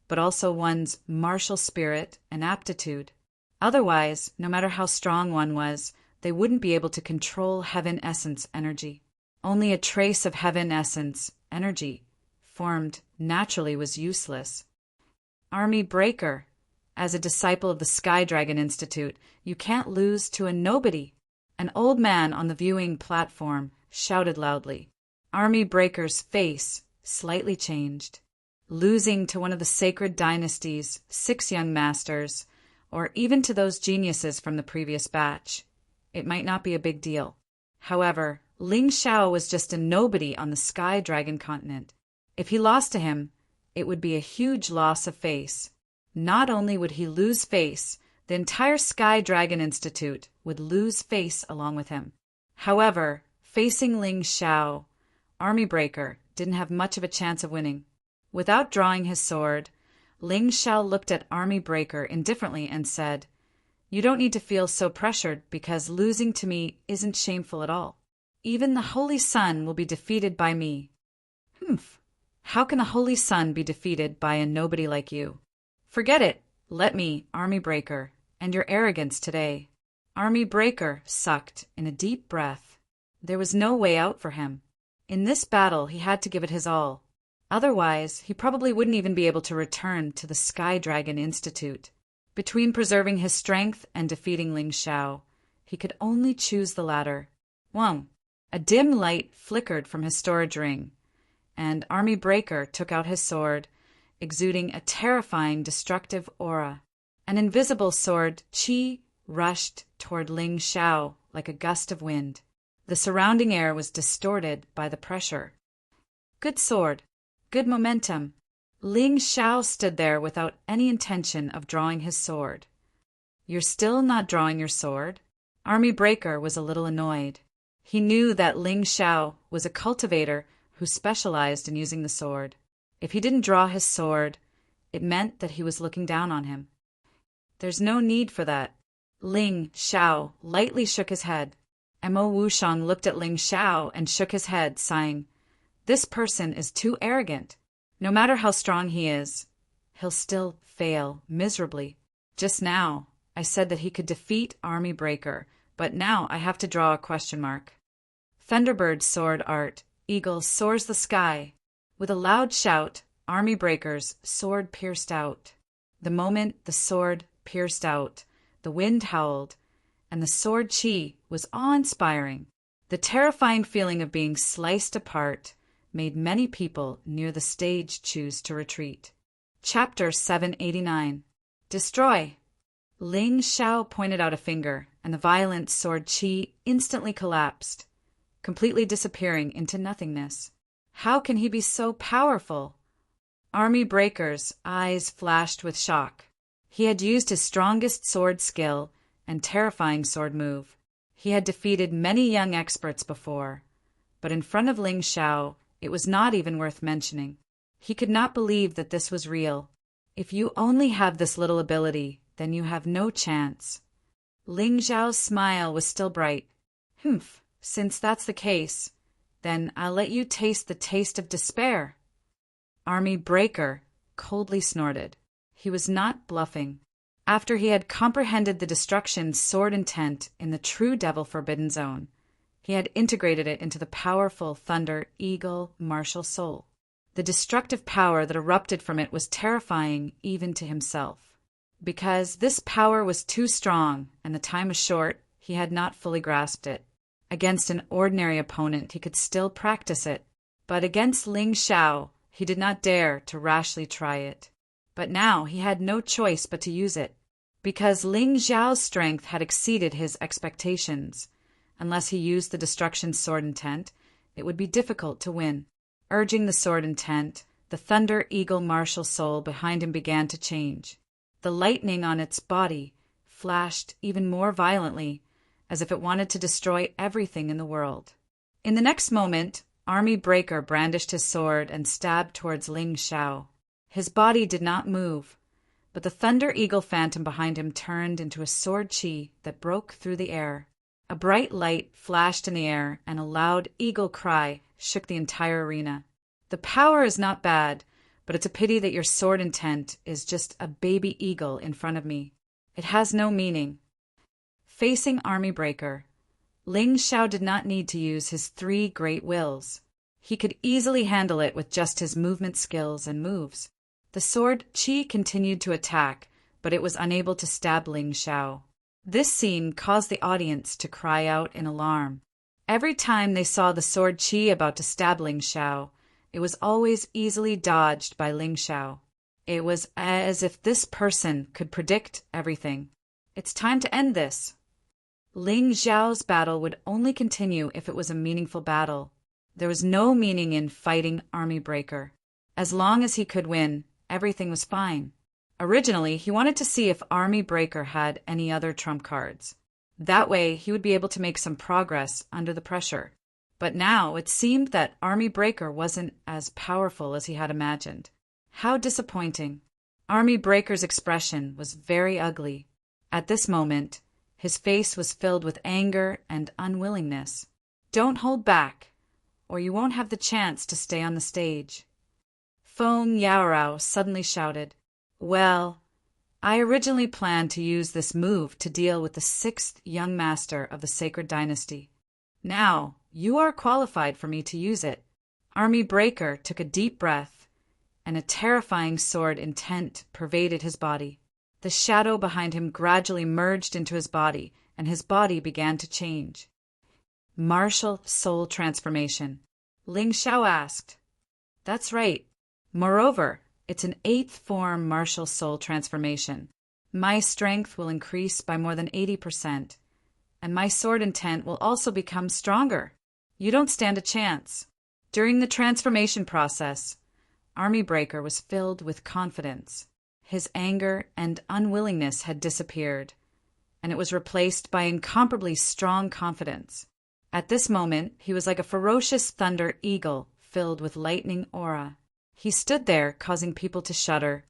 but also one's martial spirit and aptitude. Otherwise, no matter how strong one was, they wouldn't be able to control Heaven Essence energy. Only a trace of Heaven Essence energy formed naturally was useless. Army Breaker. As a disciple of the Sky Dragon Institute, you can't lose to a nobody. An old man on the viewing platform shouted loudly. Army Breaker's face slightly changed. Losing to one of the Sacred Dynasty's 6 young masters, or even to those geniuses from the previous batch, it might not be a big deal. However, Ling Xiao was just a nobody on the Sky Dragon continent. If he lost to him, it would be a huge loss of face. Not only would he lose face, the entire Sky Dragon Institute would lose face along with him. However, facing Ling Xiao, Army Breaker didn't have much of a chance of winning. Without drawing his sword, Ling Xiao looked at Army Breaker indifferently and said, "You don't need to feel so pressured because losing to me isn't shameful at all. Even the Holy Sun will be defeated by me." "Humph! How can the Holy Sun be defeated by a nobody like you?" "Forget it. Let me, Army Breaker, and your arrogance today." Army Breaker sucked in a deep breath. There was no way out for him. In this battle he had to give it his all. Otherwise, he probably wouldn't even be able to return to the Sky Dragon Institute. Between preserving his strength and defeating Ling Xiao, he could only choose the latter. Wang! A dim light flickered from his storage ring, and Army Breaker took out his sword, exuding a terrifying, destructive aura. An invisible sword, Qi, rushed toward Ling Xiao like a gust of wind. The surrounding air was distorted by the pressure. Good sword. Good momentum. Ling Xiao stood there without any intention of drawing his sword. "You're still not drawing your sword?" Army Breaker was a little annoyed. He knew that Ling Xiao was a cultivator who specialized in using the sword. If he didn't draw his sword, it meant that he was looking down on him. "There's no need for that." Ling Xiao lightly shook his head. Mo Wushang looked at Ling Xiao and shook his head, sighing, "This person is too arrogant. No matter how strong he is, he'll still fail miserably. Just now, I said that he could defeat Army Breaker, but now I have to draw a question mark." Thunderbird's sword art, eagle soars the sky. With a loud shout, Army Breaker's sword pierced out. The moment the sword pierced out, the wind howled, and the sword Qi was awe-inspiring. The terrifying feeling of being sliced apart made many people near the stage choose to retreat. Chapter 789. Destroy! Ling Xiao pointed out a finger, and the violent sword Qi instantly collapsed, completely disappearing into nothingness. How can he be so powerful? Army Breaker's eyes flashed with shock. He had used his strongest sword skill and terrifying sword move. He had defeated many young experts before, but in front of Ling Xiao, it was not even worth mentioning. He could not believe that this was real. If you only have this little ability, then you have no chance. Ling Xiao's smile was still bright. "Humph, since that's the case, then I'll let you taste the taste of despair." Army Breaker coldly snorted. He was not bluffing. After he had comprehended the destruction sword intent in the true Devil Forbidden Zone, he had integrated it into the powerful Thunder Eagle martial soul. The destructive power that erupted from it was terrifying even to himself. Because this power was too strong and the time was short, he had not fully grasped it. Against an ordinary opponent, he could still practice it, but against Ling Xiao, he did not dare to rashly try it. But now he had no choice but to use it. Because Ling Xiao's strength had exceeded his expectations. Unless he used the destruction sword intent, it would be difficult to win. Urging the sword intent, the Thunder Eagle martial soul behind him began to change. The lightning on its body flashed even more violently, as if it wanted to destroy everything in the world. In the next moment, Army Breaker brandished his sword and stabbed towards Ling Xiao. His body did not move, but the Thunder Eagle phantom behind him turned into a sword Qi that broke through the air. A bright light flashed in the air, and a loud eagle cry shook the entire arena. "The power is not bad, but it's a pity that your sword intent is just a baby eagle in front of me. It has no meaning." Facing Army Breaker, Ling Xiao did not need to use his 3 great wills. He could easily handle it with just his movement skills and moves. The sword Qi continued to attack, but it was unable to stab Ling Xiao. This scene caused the audience to cry out in alarm. Every time they saw the sword Qi about to stab Ling Xiao, it was always easily dodged by Ling Xiao. It was as if this person could predict everything. It's time to end this. Ling Xiao's battle would only continue if it was a meaningful battle. There was no meaning in fighting Army Breaker. As long as he could win, everything was fine. Originally, he wanted to see if Army Breaker had any other trump cards. That way, he would be able to make some progress under the pressure. But now, it seemed that Army Breaker wasn't as powerful as he had imagined. How disappointing. Army Breaker's expression was very ugly. At this moment, his face was filled with anger and unwillingness. "Don't hold back, or you won't have the chance to stay on the stage." Feng Yaorao suddenly shouted, "Well, I originally planned to use this move to deal with the sixth young master of the sacred dynasty. Now, you are qualified for me to use it." Army Breaker took a deep breath, and a terrifying sword intent pervaded his body. The shadow behind him gradually merged into his body, and his body began to change. Martial soul transformation. Ling Xiao asked. "That's right. Moreover, it's an 8th form martial soul transformation. My strength will increase by more than 80%, and my sword intent will also become stronger. You don't stand a chance." During the transformation process, Army Breaker was filled with confidence. His anger and unwillingness had disappeared, and it was replaced by incomparably strong confidence. At this moment, he was like a ferocious thunder eagle filled with lightning aura. He stood there, causing people to shudder.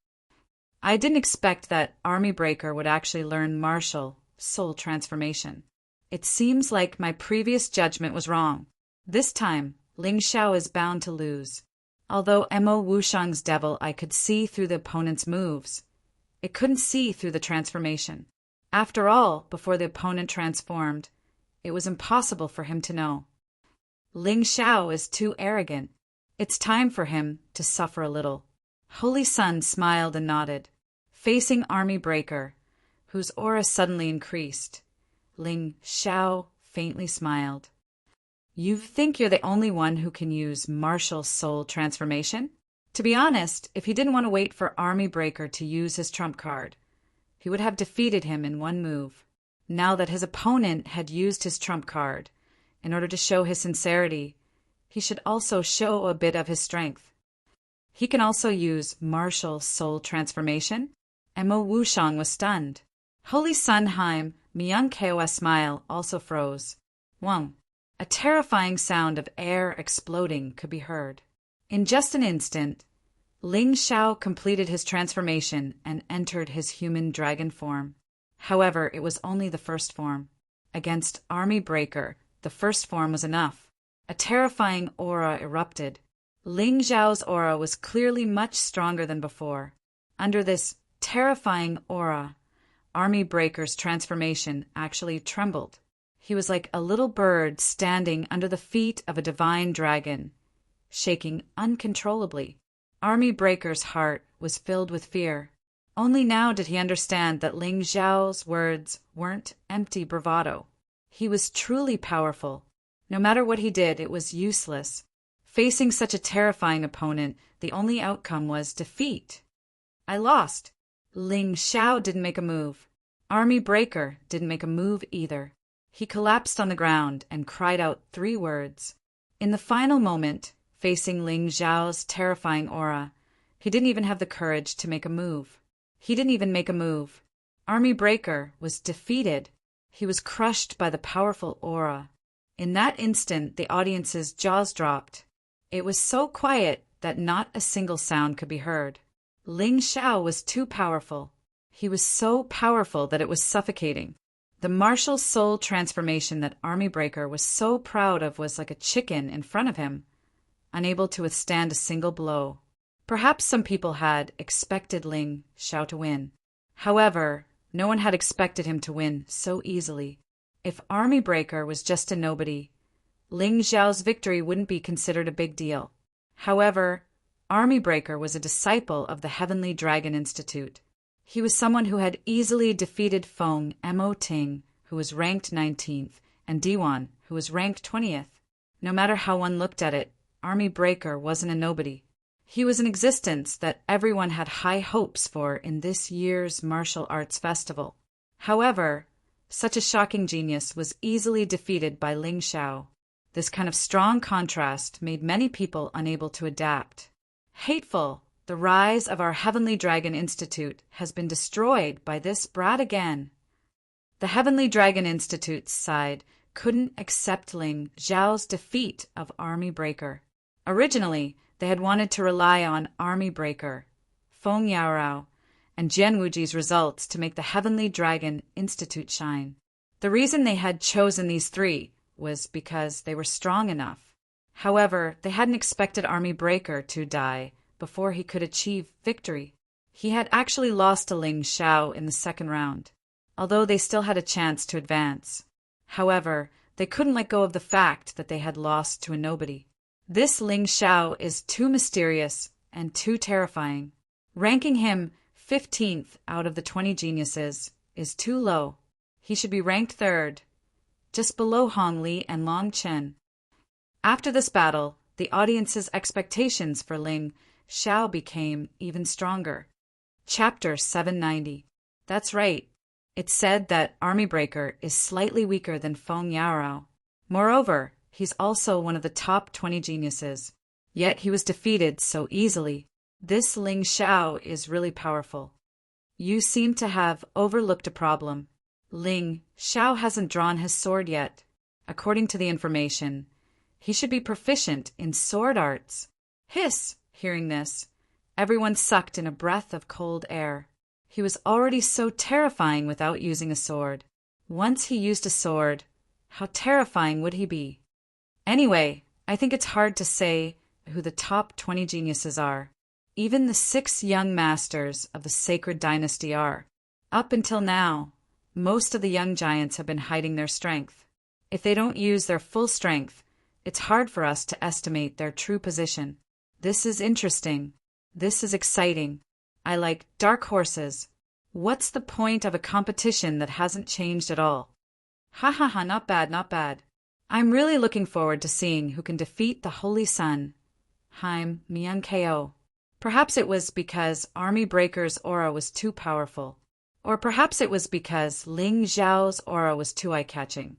I didn't expect that Army Breaker would actually learn martial soul transformation. It seems like my previous judgment was wrong. This time, Ling Xiao is bound to lose. Although Mo Wushang's devil eye could see through the opponent's moves, it couldn't see through the transformation. After all, before the opponent transformed, it was impossible for him to know. Ling Xiao is too arrogant. It's time for him to suffer a little. Holy Sun smiled and nodded. Facing Army Breaker, whose aura suddenly increased, Ling Xiao faintly smiled. "You think you're the only one who can use martial soul transformation?" To be honest, if he didn't want to wait for Army Breaker to use his trump card, he would have defeated him in one move. Now that his opponent had used his trump card, in order to show his sincerity, he should also show a bit of his strength. He can also use martial soul transformation? Mo Wushang was stunned. Holy Sun Heim, Myung Koa's smile also froze. Wang. A terrifying sound of air exploding could be heard. In just an instant, Ling Xiao completed his transformation and entered his human dragon form. However, it was only the first form. Against Army Breaker, the first form was enough. A terrifying aura erupted. Ling Xiao's aura was clearly much stronger than before. Under this terrifying aura, Army Breaker's transformation actually trembled. He was like a little bird standing under the feet of a divine dragon, shaking uncontrollably. Army Breaker's heart was filled with fear. Only now did he understand that Ling Xiao's words weren't empty bravado. He was truly powerful. No matter what he did, it was useless. Facing such a terrifying opponent, the only outcome was defeat. I lost. Ling Xiao didn't make a move. Army Breaker didn't make a move either. He collapsed on the ground and cried out 3 words. In the final moment, facing Ling Xiao's terrifying aura, he didn't even have the courage to make a move. He didn't even make a move. Army Breaker was defeated. He was crushed by the powerful aura. In that instant, the audience's jaws dropped. It was so quiet that not a single sound could be heard. Ling Xiao was too powerful. He was so powerful that it was suffocating. The martial soul transformation that Army Breaker was so proud of was like a chicken in front of him, unable to withstand a single blow. Perhaps some people had expected Ling Xiao to win. However, no one had expected him to win so easily. If Army Breaker was just a nobody, Ling Xiao's victory wouldn't be considered a big deal. However, Army Breaker was a disciple of the Heavenly Dragon Institute. He was someone who had easily defeated Feng Mo Ting, who was ranked 19th, and Diwan, who was ranked 20th. No matter how one looked at it, Army Breaker wasn't a nobody. He was an existence that everyone had high hopes for in this year's martial arts festival. However, such a shocking genius was easily defeated by Ling Xiao. This kind of strong contrast made many people unable to adapt. Hateful! The rise of our Heavenly Dragon Institute has been destroyed by this brat again. The Heavenly Dragon Institute's side couldn't accept Ling Xiao's defeat of Army Breaker. Originally, they had wanted to rely on Army Breaker, Feng Yaorao, and Jian Wuji's results to make the Heavenly Dragon Institute shine. The reason they had chosen these three was because they were strong enough. However, they hadn't expected Army Breaker to die before he could achieve victory. He had actually lost to Ling Xiao in the second round, although they still had a chance to advance. However, they couldn't let go of the fact that they had lost to a nobody. This Ling Xiao is too mysterious and too terrifying. Ranking him 15th out of the 20 geniuses is too low. He should be ranked 3rd, just below Hong Li and Long Chen. After this battle, the audience's expectations for Ling Xiao became even stronger. Chapter 790. That's right. It's said that Army Breaker is slightly weaker than Feng Yarao. Moreover, he's also one of the top 20 geniuses. Yet he was defeated so easily. This Ling Xiao is really powerful. You seem to have overlooked a problem. Ling Xiao hasn't drawn his sword yet. According to the information, he should be proficient in sword arts. Hiss! Hearing this, everyone sucked in a breath of cold air. He was already so terrifying without using a sword. Once he used a sword, how terrifying would he be? Anyway, I think it's hard to say who the top 20 geniuses are. Even the 6 young masters of the sacred dynasty are. Up until now, most of the young giants have been hiding their strength. If they don't use their full strength, it's hard for us to estimate their true position. This is interesting. This is exciting. I like dark horses. What's the point of a competition that hasn't changed at all? Ha ha ha, not bad, not bad. I'm really looking forward to seeing who can defeat the Holy Sun. Haim Myung Ko. Perhaps it was because Army Breaker's aura was too powerful. Or perhaps it was because Ling Xiao's aura was too eye-catching.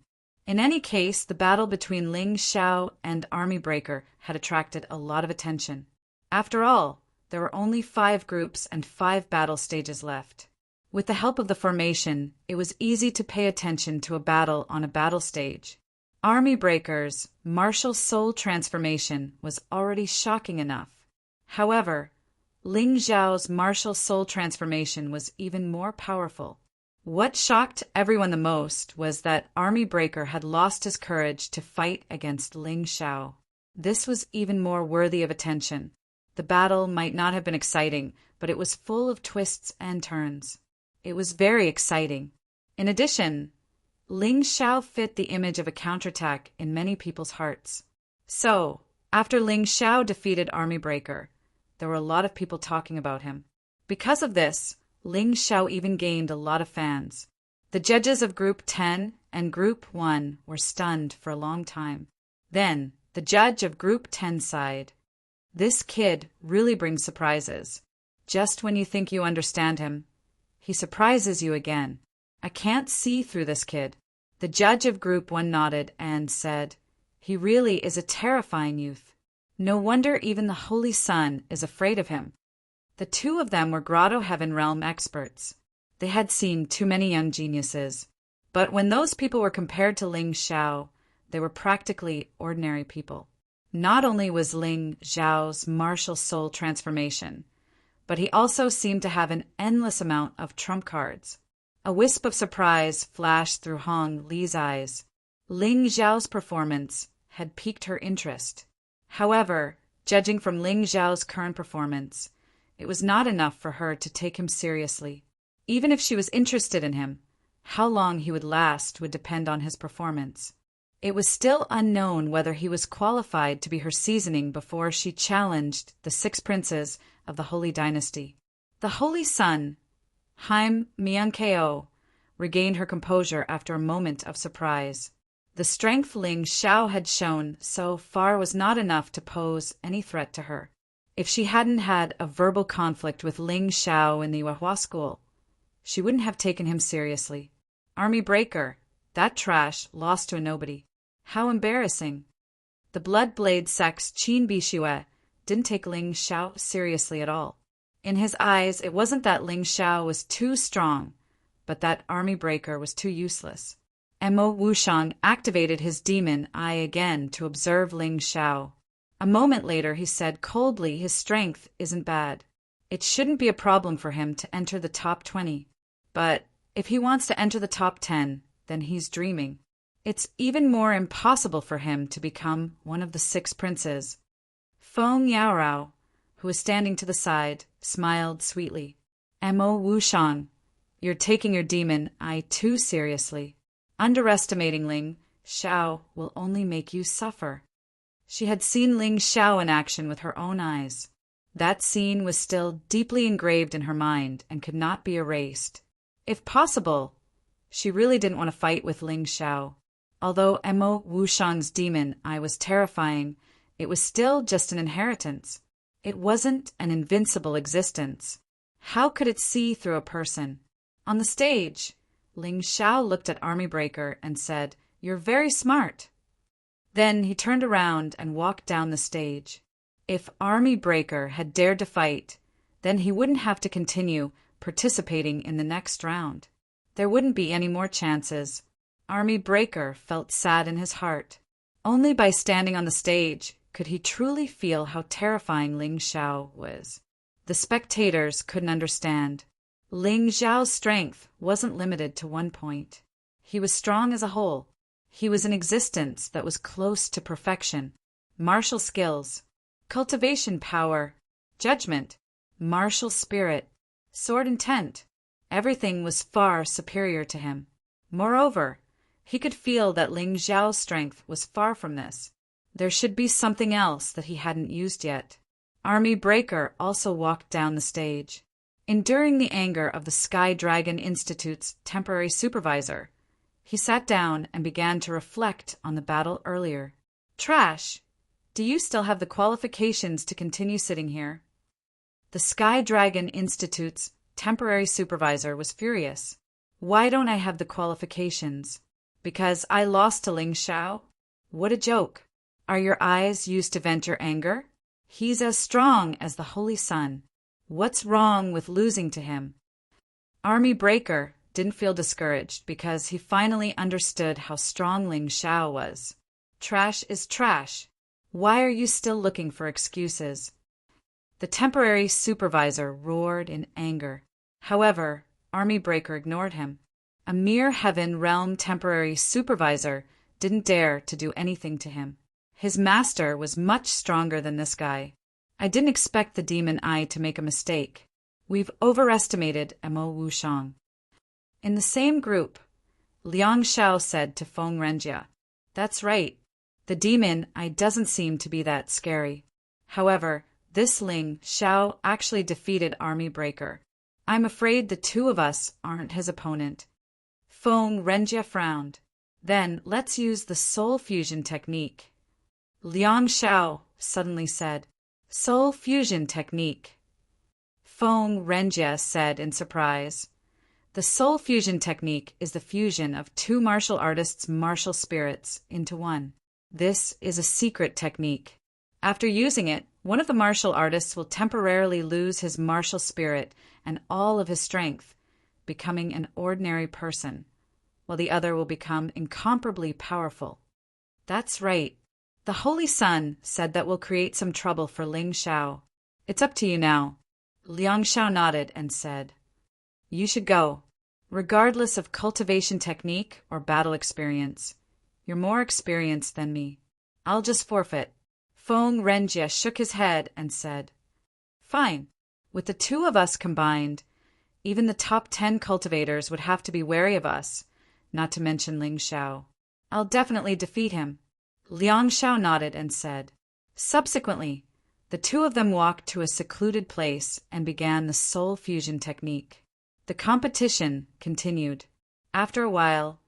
In any case, the battle between Ling Xiao and Army Breaker had attracted a lot of attention. After all, there were only 5 groups and 5 battle stages left. With the help of the formation, it was easy to pay attention to a battle on a battle stage. Army Breaker's martial soul transformation was already shocking enough. However, Ling Xiao's martial soul transformation was even more powerful. What shocked everyone the most was that Army Breaker had lost his courage to fight against Ling Xiao. This was even more worthy of attention. The battle might not have been exciting, but it was full of twists and turns. It was very exciting. In addition, Ling Xiao fit the image of a counterattack in many people's hearts. So, after Ling Xiao defeated Army Breaker, there were a lot of people talking about him. Because of this, Ling Xiao even gained a lot of fans. The judges of Group 10 and Group 1 were stunned for a long time. Then, the judge of Group 10 sighed. This kid really brings surprises. Just when you think you understand him, he surprises you again. I can't see through this kid. The judge of Group 1 nodded and said, he really is a terrifying youth. No wonder even the Holy Sun is afraid of him. The 2 of them were Grotto Heaven Realm experts. They had seen too many young geniuses. But when those people were compared to Ling Xiao, they were practically ordinary people. Not only was Ling Xiao's martial soul transformation, but he also seemed to have an endless amount of trump cards. A wisp of surprise flashed through Hong Li's eyes. Ling Xiao's performance had piqued her interest. However, judging from Ling Xiao's current performance, it was not enough for her to take him seriously. Even if she was interested in him, how long he would last would depend on his performance. It was still unknown whether he was qualified to be her seasoning before she challenged the 6 princes of the Holy Dynasty. The Holy Sun, Haim Myung Ko, regained her composure after a moment of surprise. The strength Ling Xiao had shown so far was not enough to pose any threat to her. If she hadn't had a verbal conflict with Ling Xiao in the Yuehua school, she wouldn't have taken him seriously. Army Breaker, that trash, lost to a nobody. How embarrassing. The Blood Blade sect's Qin Bishue didn't take Ling Xiao seriously at all. In his eyes, it wasn't that Ling Xiao was too strong, but that Army Breaker was too useless. Mo Wushang activated his demon eye again to observe Ling Xiao. A moment later, he said coldly his strength isn't bad. It shouldn't be a problem for him to enter the top 20. But if he wants to enter the top 10, then he's dreaming. It's even more impossible for him to become one of the 6 princes. Feng Yaorao, who was standing to the side, smiled sweetly. Mo Wushang, you're taking your demon eye too seriously. Underestimating Ling Xiao will only make you suffer. She had seen Ling Xiao in action with her own eyes. That scene was still deeply engraved in her mind and could not be erased. If possible, she really didn't want to fight with Ling Xiao. Although Mo Wushang's demon eye was terrifying, it was still just an inheritance. It wasn't an invincible existence. How could it see through a person? On the stage, Ling Xiao looked at Army Breaker and said, "You're very smart." Then he turned around and walked down the stage. If Army Breaker had dared to fight, then he wouldn't have to continue participating in the next round. There wouldn't be any more chances. Army Breaker felt sad in his heart. Only by standing on the stage could he truly feel how terrifying Ling Xiao was. The spectators couldn't understand. Ling Xiao's strength wasn't limited to one point. He was strong as a whole. He was an existence that was close to perfection. Martial skills, cultivation power, judgment, martial spirit, sword intent. Everything was far superior to him. Moreover, he could feel that Ling Xiao's strength was far from this. There should be something else that he hadn't used yet. Army Breaker also walked down the stage. Enduring the anger of the Sky Dragon Institute's temporary supervisor, he sat down and began to reflect on the battle earlier. "Trash, do you still have the qualifications to continue sitting here?" The Sky Dragon Institute's temporary supervisor was furious. "Why don't I have the qualifications? Because I lost to Ling Xiao? What a joke. Are your eyes used to vent your anger? He's as strong as the Holy Sun. What's wrong with losing to him?" Army Breaker didn't feel discouraged because he finally understood how strong Ling Xiao was. Trash is trash. Why are you still looking for excuses? The temporary supervisor roared in anger. However, Army Breaker ignored him. A mere Heaven Realm temporary supervisor didn't dare to do anything to him. His master was much stronger than this guy. I didn't expect the demon eye to make a mistake. We've overestimated Mo Wushang. In the same group, Liang Xiao said to Feng Renjia, "That's right. The demon eye doesn't seem to be that scary. However, this Ling Xiao actually defeated Army Breaker. I'm afraid the 2 of us aren't his opponent." Feng Renjia frowned. "Then let's use the soul fusion technique." Liang Xiao suddenly said, "Soul fusion technique." Feng Renjia said in surprise, "The soul fusion technique is the fusion of 2 martial artists' martial spirits into one. This is a secret technique. After using it, one of the martial artists will temporarily lose his martial spirit and all of his strength, becoming an ordinary person, while the other will become incomparably powerful." "That's right. The Holy Sun said that will create some trouble for Ling Xiao. It's up to you now." Liang Xiao nodded and said, "You should go, regardless of cultivation technique or battle experience. You're more experienced than me. I'll just forfeit." Feng Renjia shook his head and said, "Fine. With the 2 of us combined, even the top 10 cultivators would have to be wary of us, not to mention Ling Xiao. I'll definitely defeat him." Liang Xiao nodded and said. Subsequently, the 2 of them walked to a secluded place and began the soul fusion technique. The competition continued. After a while,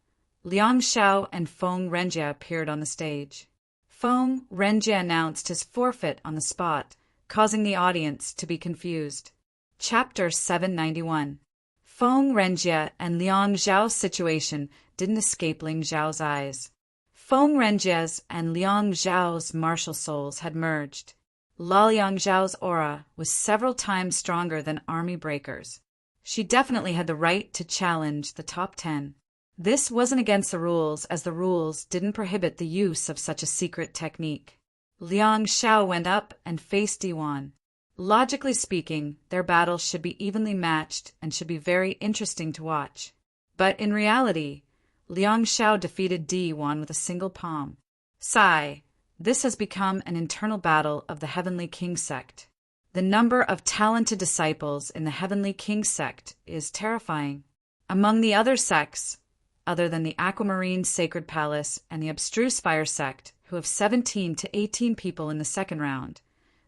Liang Xiao and Feng Renjia appeared on the stage. Feng Renjia announced his forfeit on the spot, causing the audience to be confused. Chapter 791. Feng Renjia and Liang Xiao's situation didn't escape Ling Xiao's eyes. Feng Renjia's and Liang Xiao's martial souls had merged. Liang Xiao's aura was several times stronger than Army Breaker's. She definitely had the right to challenge the top 10. This wasn't against the rules, as the rules didn't prohibit the use of such a secret technique. Liang Xiao went up and faced Diwan. Logically speaking, their battles should be evenly matched and should be very interesting to watch. But in reality, Liang Xiao defeated Di Wan with a single palm. Sigh, this has become an internal battle of the Heavenly King sect. The number of talented disciples in the Heavenly King sect is terrifying. Among the other sects, other than the Aquamarine Sacred Palace and the Abstruse Fire sect, who have 17 to 18 people in the second round,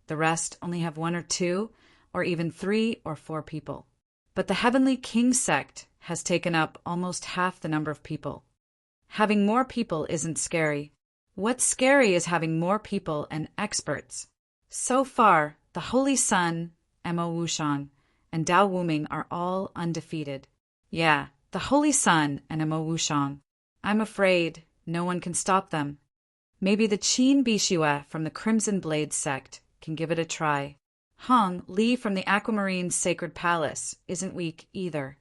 the rest only have 1 or 2, or even 3 or 4 people. But the Heavenly King sect has taken up almost half the number of people. Having more people isn't scary. What's scary is having more people and experts. So far, the Holy Sun, Mo Wushang, and Dao Wuming are all undefeated. Yeah, the Holy Sun and Mo Wushang. I'm afraid no one can stop them. Maybe the Qin Bishue from the Crimson Blade sect can give it a try. Hong Li from the Aquamarine Sacred Palace isn't weak either.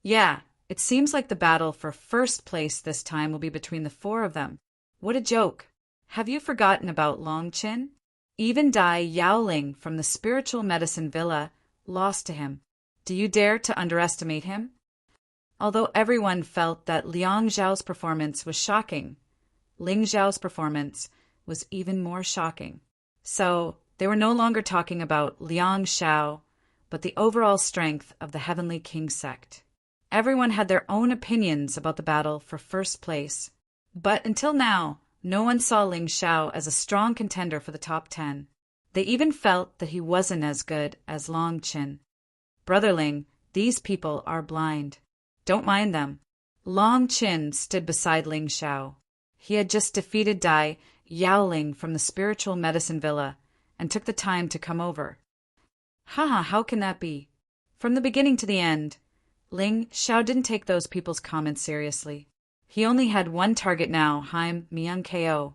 Yeah, it seems like the battle for first place this time will be between the 4 of them. What a joke. Have you forgotten about Long Qin? Even Dai Yaoling from the Spiritual Medicine Villa lost to him. Do you dare to underestimate him? Although everyone felt that Liang Zhao's performance was shocking, Ling Zhao's performance was even more shocking. So they were no longer talking about Liang Xiao, but the overall strength of the Heavenly King sect. Everyone had their own opinions about the battle for first place. But until now, no one saw Ling Xiao as a strong contender for the top 10. They even felt that he wasn't as good as Long Qin. Brother Ling, these people are blind. Don't mind them. Long Qin stood beside Ling Xiao. He had just defeated Dai Yaoling from the Spiritual Medicine Villa and took the time to come over. Haha, how can that be? From the beginning to the end, Ling Xiao didn't take those people's comments seriously. He only had one target now, Haim Miang Ko.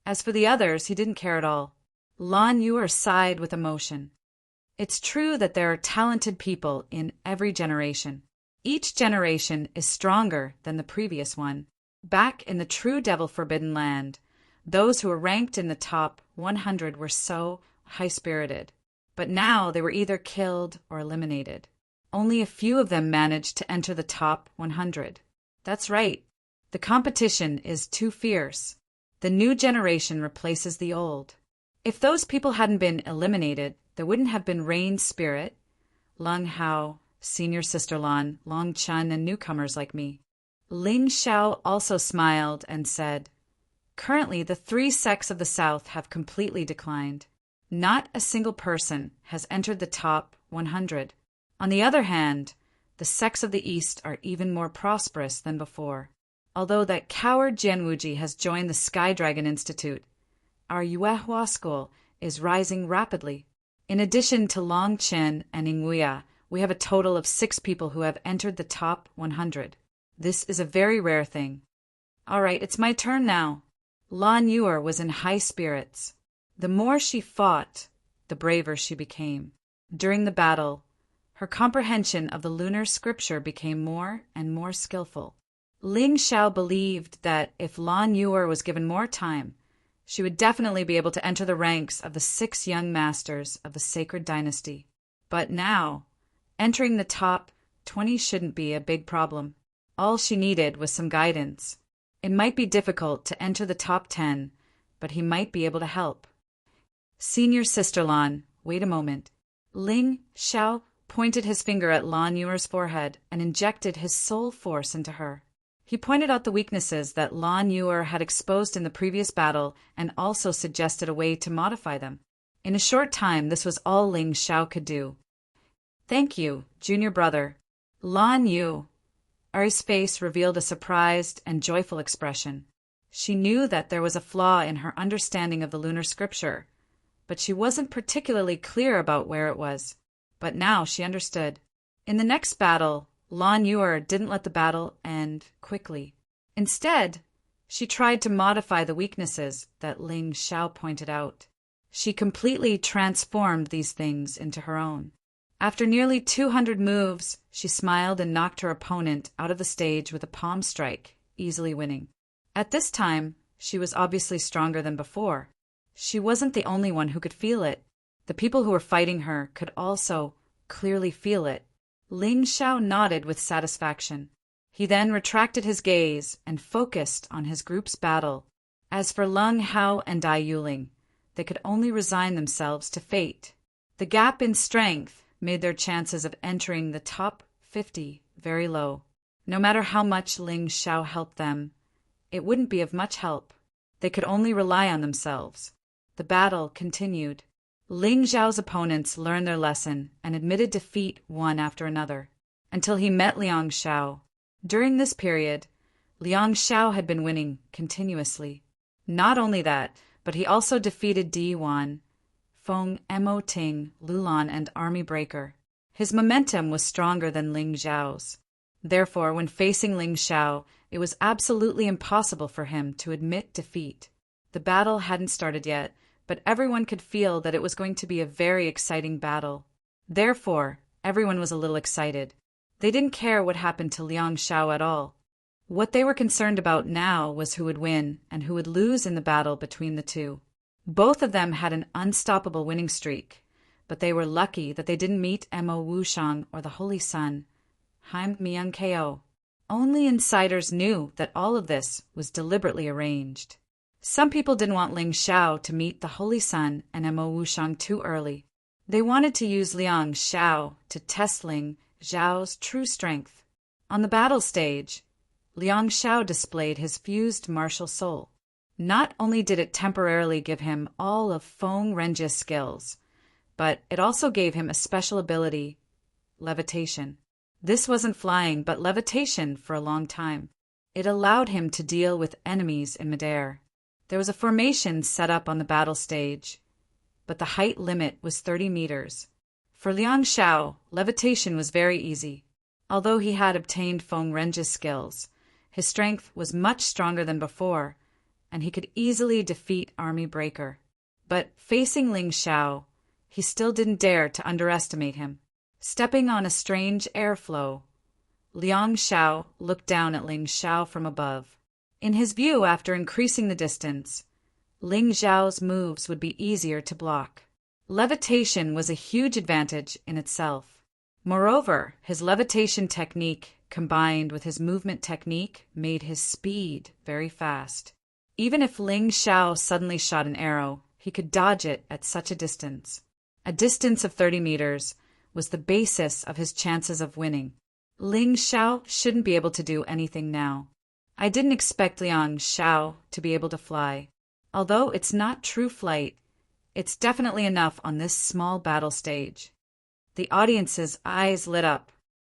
As for the others, he didn't care at all. Lan Yuer sighed with emotion. It's true that there are talented people in every generation. Each generation is stronger than the previous one. Back in the true Devil Forbidden Land, those who were ranked in the top 100 were so high-spirited. But now they were either killed or eliminated. Only a few of them managed to enter the top 100. That's right. The competition is too fierce. The new generation replaces the old. If those people hadn't been eliminated, there wouldn't have been Rain Spirit, Lung Hao, Senior Sister Lan, Long Chun, and newcomers like me. Ling Xiao also smiled and said, currently, the 3 sects of the South have completely declined. Not a single person has entered the top 100. On the other hand, the sects of the East are even more prosperous than before. Although that coward Jianwuji has joined the Sky Dragon Institute, our Yuehua school is rising rapidly. In addition to Long Qin and Ingwuya, we have a total of 6 people who have entered the top 100. This is a very rare thing. All right, it's my turn now. Lan Yuer was in high spirits. The more she fought, the braver she became. During the battle, her comprehension of the lunar scripture became more and more skillful. Ling Xiao believed that if Lan Yuer was given more time, she would definitely be able to enter the ranks of the 6 young masters of the sacred dynasty. But now, entering the top 20 shouldn't be a big problem. All she needed was some guidance. It might be difficult to enter the top 10, but he might be able to help. Senior Sister Lan, wait a moment. Ling Xiao pointed his finger at Lan Yuer's forehead and injected his soul force into her. He pointed out the weaknesses that Lan Yuer had exposed in the previous battle and also suggested a way to modify them. In a short time, this was all Ling Xiao could do. Thank you, junior brother. Lan Yu. Ari's face revealed a surprised and joyful expression. She knew that there was a flaw in her understanding of the lunar scripture, but she wasn't particularly clear about where it was. But now she understood. In the next battle, Lan Yuer didn't let the battle end quickly. Instead, she tried to modify the weaknesses that Ling Xiao pointed out. She completely transformed these things into her own. After nearly 200 moves, she smiled and knocked her opponent out of the stage with a palm strike, easily winning. At this time, she was obviously stronger than before. She wasn't the only one who could feel it. The people who were fighting her could also clearly feel it. Ling Xiao nodded with satisfaction. He then retracted his gaze and focused on his group's battle. As for Leng Hao and Dai Yuling, they could only resign themselves to fate. The gap in strength made their chances of entering the top 50 very low. No matter how much Ling Xiao helped them, it wouldn't be of much help. They could only rely on themselves. The battle continued. Ling Xiao's opponents learned their lesson and admitted defeat one after another, until he met Liang Xiao. During this period, Liang Xiao had been winning continuously. Not only that, but he also defeated Di Yuan, Feng Mo Ting, Lulan, and Army Breaker. His momentum was stronger than Ling Xiao's. Therefore, when facing Ling Xiao, it was absolutely impossible for him to admit defeat. The battle hadn't started yet, but everyone could feel that it was going to be a very exciting battle. Therefore, everyone was a little excited. They didn't care what happened to Liang Xiao at all. What they were concerned about now was who would win and who would lose in the battle between the two. Both of them had an unstoppable winning streak, but they were lucky that they didn't meet Mo Wushang or the Holy Sun, Haim Miang Ko. Only insiders knew that all of this was deliberately arranged. Some people didn't want Ling Xiao to meet the Holy Sun and Mo Wushang too early. They wanted to use Liang Xiao to test Ling Xiao's true strength. On the battle stage, Liang Xiao displayed his fused martial soul. Not only did it temporarily give him all of Feng Renji's skills, but it also gave him a special ability, levitation. This wasn't flying, but levitation for a long time. It allowed him to deal with enemies in midair. There was a formation set up on the battle stage, but the height limit was 30 meters. For Liang Xiao, levitation was very easy. Although he had obtained Feng Renji's skills, his strength was much stronger than before, and he could easily defeat Army Breaker. But facing Ling Xiao, he still didn't dare to underestimate him. Stepping on a strange airflow, Liang Xiao looked down at Ling Xiao from above. In his view, after increasing the distance, Ling Xiao's moves would be easier to block. Levitation was a huge advantage in itself. Moreover, his levitation technique combined with his movement technique made his speed very fast. Even if Ling Xiao suddenly shot an arrow, he could dodge it at such a distance. A distance of 30 meters was the basis of his chances of winning. Ling Xiao shouldn't be able to do anything now. I didn't expect Liang Xiao to be able to fly. Although it's not true flight, it's definitely enough on this small battle stage. The audience's eyes lit up.